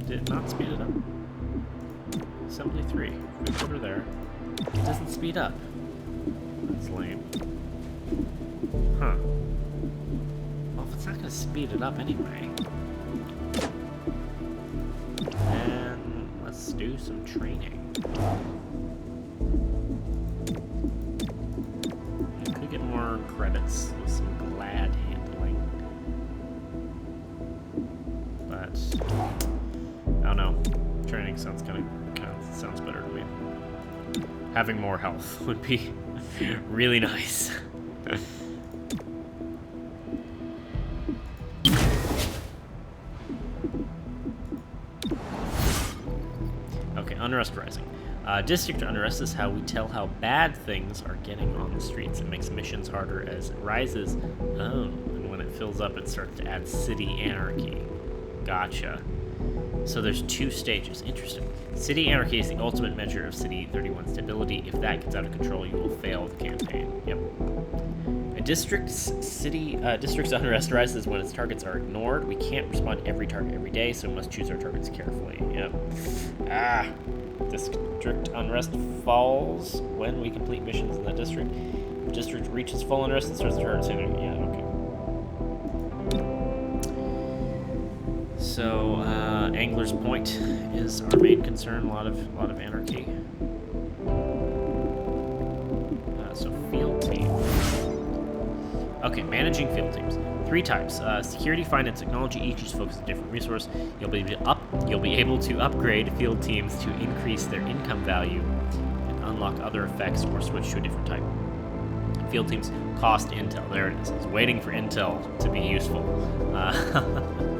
Did it not speed it up? Assembly 3. We put her there. It doesn't speed up. That's lame. Huh. Well, if it's not going to speed it up anyway. Then let's do some training. You could get more credits with some glad handling. But I don't know. Training sounds kind of sounds better to me. Having more health would be really nice. Okay, unrest rising. District unrest is how we tell how bad things are getting on the streets. It makes missions harder as it rises. Oh, and when it fills up, it starts to add city anarchy. Gotcha. So there's 2 stages. Interesting. City anarchy is the ultimate measure of City 31's stability. If that gets out of control, you will fail the campaign. Yep. A district's unrest rises when its targets are ignored. We can't respond to every target every day, so we must choose our targets carefully. Yep. District unrest falls when we complete missions in that district. If the district reaches full unrest, it starts to turn city. Yeah, okay. So, Angler's Point is our main concern. A lot of anarchy. So field team. Okay, managing field teams. 3 types: security, finance, technology. Each is focused on a different resource. You'll be able to upgrade field teams to increase their income value and unlock other effects, or switch to a different type. Field teams cost intel. There it is. I was waiting for intel to be useful.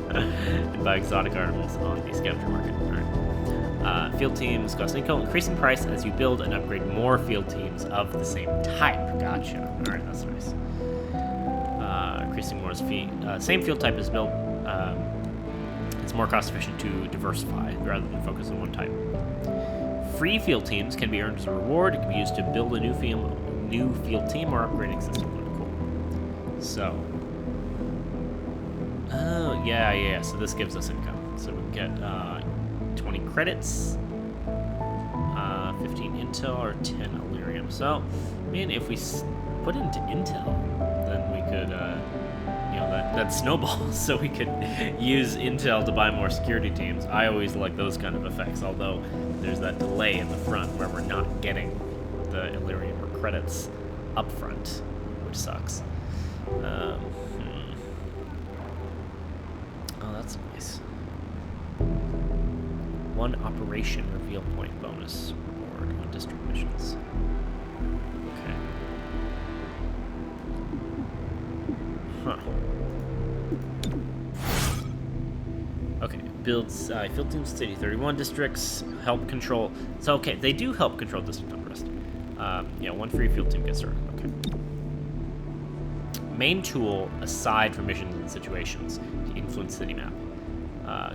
And buy exotic articles on the scavenger market. Alright. Field teams cost intel, increasing price as you build and upgrade more field teams of the same type. Gotcha. Alright, that's nice. Increasing more as same field type is built. It's more cost efficient to diversify rather than focus on one type. Free field teams can be earned as a reward. It can be used to build a new field team or upgrade existing one. Cool. So. Oh, yeah. So this gives us income. So we can get 20 credits, 15 intel, or 10 Illyrium. So, I mean, if we put into intel, then we could, know, that snowballs, so we could use intel to buy more security teams. I always like those kind of effects, although there's that delay in the front where we're not getting the Illyrian or credits up front, which sucks. Oh, that's nice. 1 operation reveal point bonus reward on district missions. Okay. Huh. Okay, builds field teams, city 31 districts, help control. So okay, they do help control district unrest. Yeah, 1 free field team gets started. Okay. Main tool aside from missions and situations to influence city map.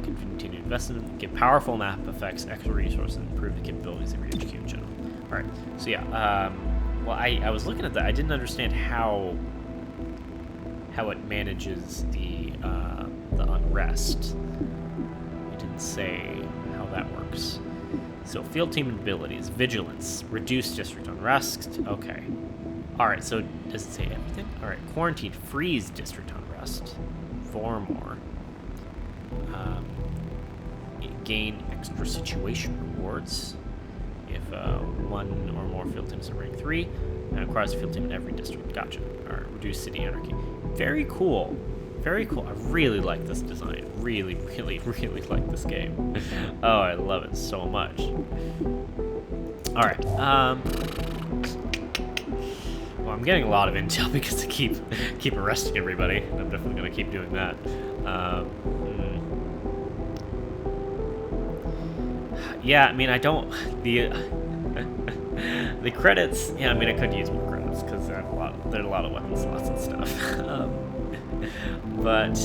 Can continue investment, get powerful map effects, extra resources, and improve the capabilities of your HQ in general. All right, so yeah. Well, I was looking at that. I didn't understand how it manages the unrest. It didn't say how that works. So field team abilities: vigilance, reduce district unrest. Okay. All right. So does it say everything? All right. Quarantine, freeze district unrest. 4 more. Gain extra situation rewards if 1 or more field teams are rank 3, and acquires a field team in every district. Gotcha. All right. Reduce city anarchy. Very cool. Very cool. I really like this design. Really, really, really like this game. Oh, I love it so much. All right. Well, I'm getting a lot of intel because I keep arresting everybody. I'm definitely gonna keep doing that. Yeah, I mean, I don't the credits. Yeah, I mean, I could use more credits because there's a lot of weapon slots and stuff. But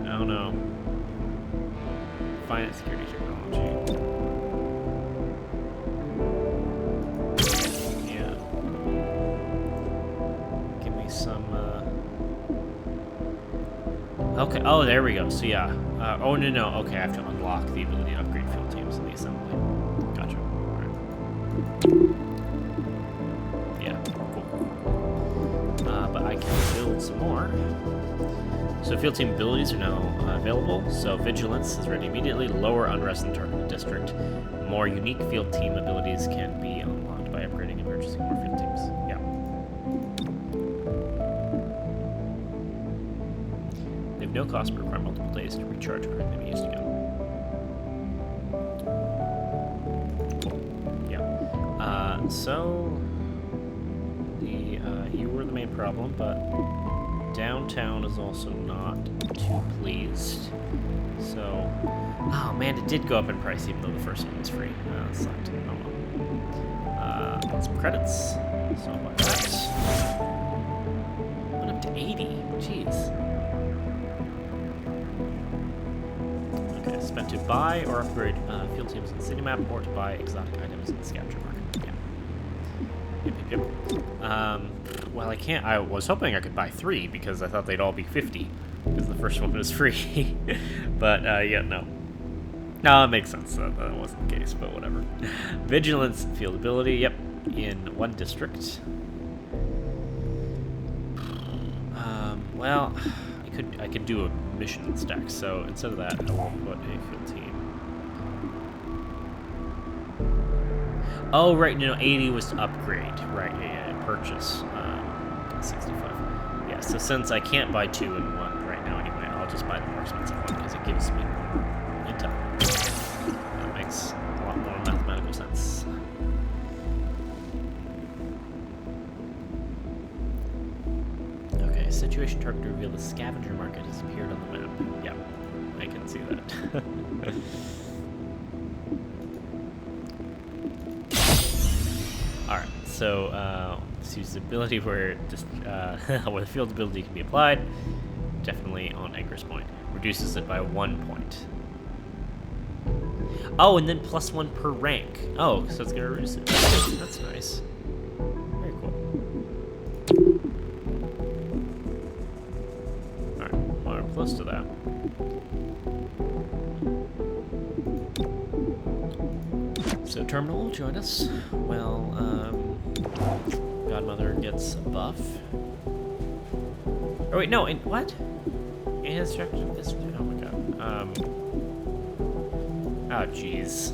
I don't know. Finance security technology. Yeah. Give me some. Okay. Oh, there we go. So yeah. Oh no. Okay, I have to unlock the ability to upgrade field teams in the assembly. Gotcha. All right. Yeah. Cool. But I can build some more. So field team abilities are now available. So vigilance is ready immediately. Lower unrest in target district. More unique field team abilities can be unlocked by upgrading and purchasing more field teams. Yeah. They have no cost but require multiple days to recharge before they can be used again. Yeah. So you were the main problem, but downtown is also not too pleased. So, oh man, it did go up in price even though the first one was free. That sucked. Oh well. Got some credits. So I'll buy that. Went up to 80. Jeez. Okay, spent to buy or upgrade field teams in the city map, or to buy exotic items in the scavenger market. Yeah. Yep. Well, I can't. I was hoping I could buy 3 because I thought they'd all be 50 because the first one was free. But yeah, no. No, it makes sense. That wasn't the case, but whatever. Vigilance field ability. Yep, in 1 district. Well, I could do a mission stack. So instead of that, I will put a field team. Oh, right. No, 80 was to upgrade. Right. Yeah. Purchase. 65. Yeah. So since I can't buy 2 in 1 right now anyway, I'll just buy the more expensive one because it gives me more intel. That makes a lot more mathematical sense. Okay. Situation target to reveal the scavenger market has appeared on the map. Yeah. I can see that. Alright, so let's use the ability where just where the field ability can be applied. Definitely on Anchor's Point. Reduces it by 1 point. Oh, and then +1 per rank. Oh, so it's gonna reduce it. That's nice. Very cool. Alright, well, we're close to that. So Terminal will join us. Well, Godmother gets a buff. Or wait, no, what? Instruction this. Oh my god. Oh jeez.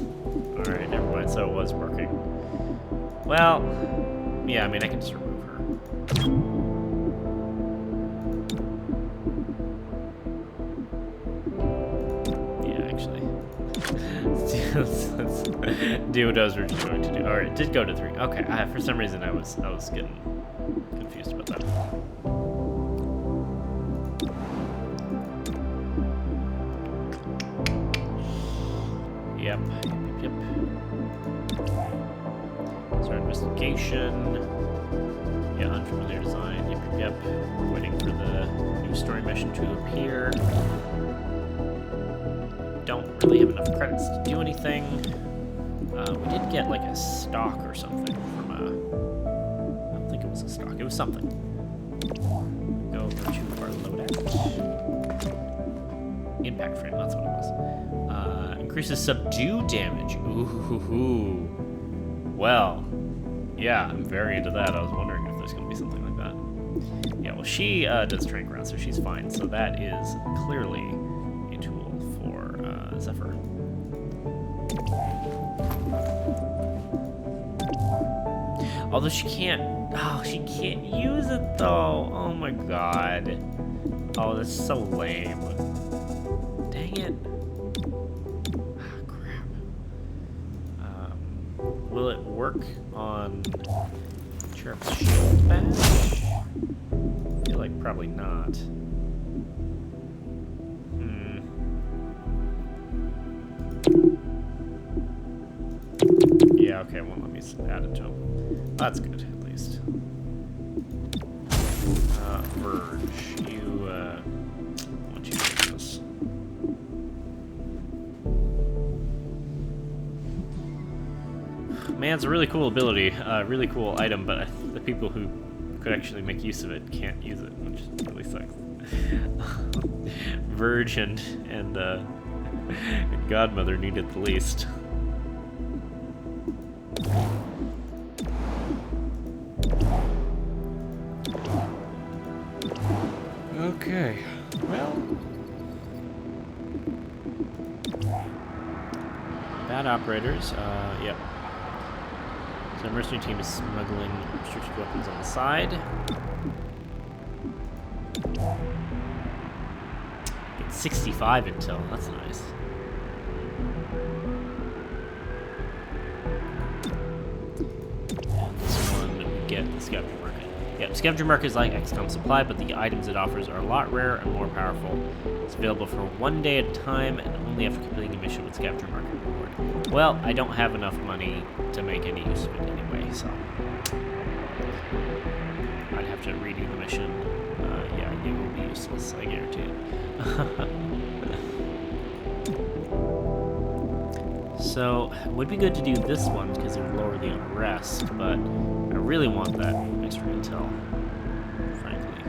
Alright, never mind. So it was working. Well, yeah, I mean, I can just remove her. Yeah, actually. Let's do what I was originally going to do. Alright, it did go to 3. Okay, for some reason I was getting confused about that. Yep. Start investigation. Yeah, unfamiliar design. Yep. We're waiting for the new story mission to appear. Don't really have enough credits to do anything. We did get like a stock or something from a... I don't think it was a stock. It was something. Go over to our loadout. Impact frame, that's what it was. Increases subdue damage. Ooh. Well, yeah, I'm very into that. I was wondering if there's going to be something like that. Yeah, well, she does train ground, so she's fine. So that is clearly a tool for Zephyr. Although she can't... Oh, she can't use it, though. Oh, my God. Oh, that's so lame. Dang it. Will it work on Sheriff's Shield Badge? I feel like probably not. Yeah, okay, won't let me add it to him. That's good, at least. Verge, you, I want you to do this. Man, it's a really cool ability, really cool item, but the people who could actually make use of it can't use it, which really sucks. Verge and Godmother need it the least. Okay, well... Bad operators, yep. So our mercenary team is smuggling restricted weapons on the side. Get 65 intel, that's nice. And this one, we get the scavenger market. Yep, scavenger market is like XCOM supply, but the items it offers are a lot rarer and more powerful. It's available for 1 day at a time and only after completing a mission with scavenger market reward. Well, I don't have enough money to make any use of it anyway, so I'd have to redo the mission. Yeah, it will be useless, I guarantee it. So, it would be good to do this one because it would lower the unrest, but I really want that extra intel, frankly.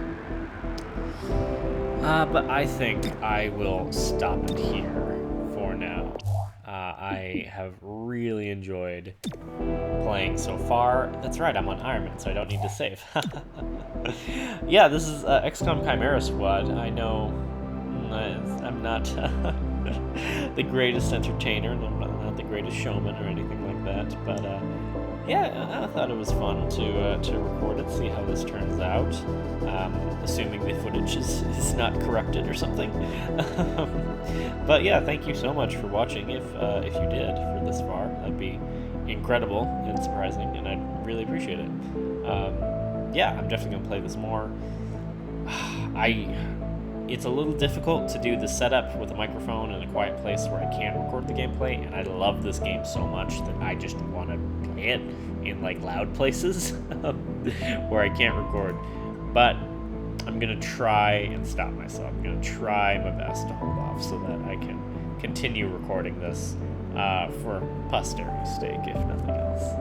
But I think I will stop it here for now. I have really enjoyed playing so far. That's right, I'm on Ironman, so I don't need to save. Yeah, this is XCOM Chimera Squad. I know I'm not the greatest entertainer, and I'm not the greatest showman or anything like that, but yeah, I thought it was fun to record it, see how this turns out, assuming the footage is not corrupted or something. But yeah, thank you so much for watching. If you did for this far, that'd be incredible and surprising, and I'd really appreciate it. Yeah, I'm definitely gonna play this more. It's a little difficult to do the setup with a microphone in a quiet place where I can't record the gameplay, and I love this game so much that I just want to play it in like loud places where I can't record. But I'm gonna try and stop myself. I'm gonna try my best to hold off so that I can continue recording this for posterity's sake, if nothing else.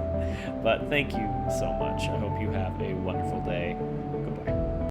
But thank you so much. I hope you have a wonderful day.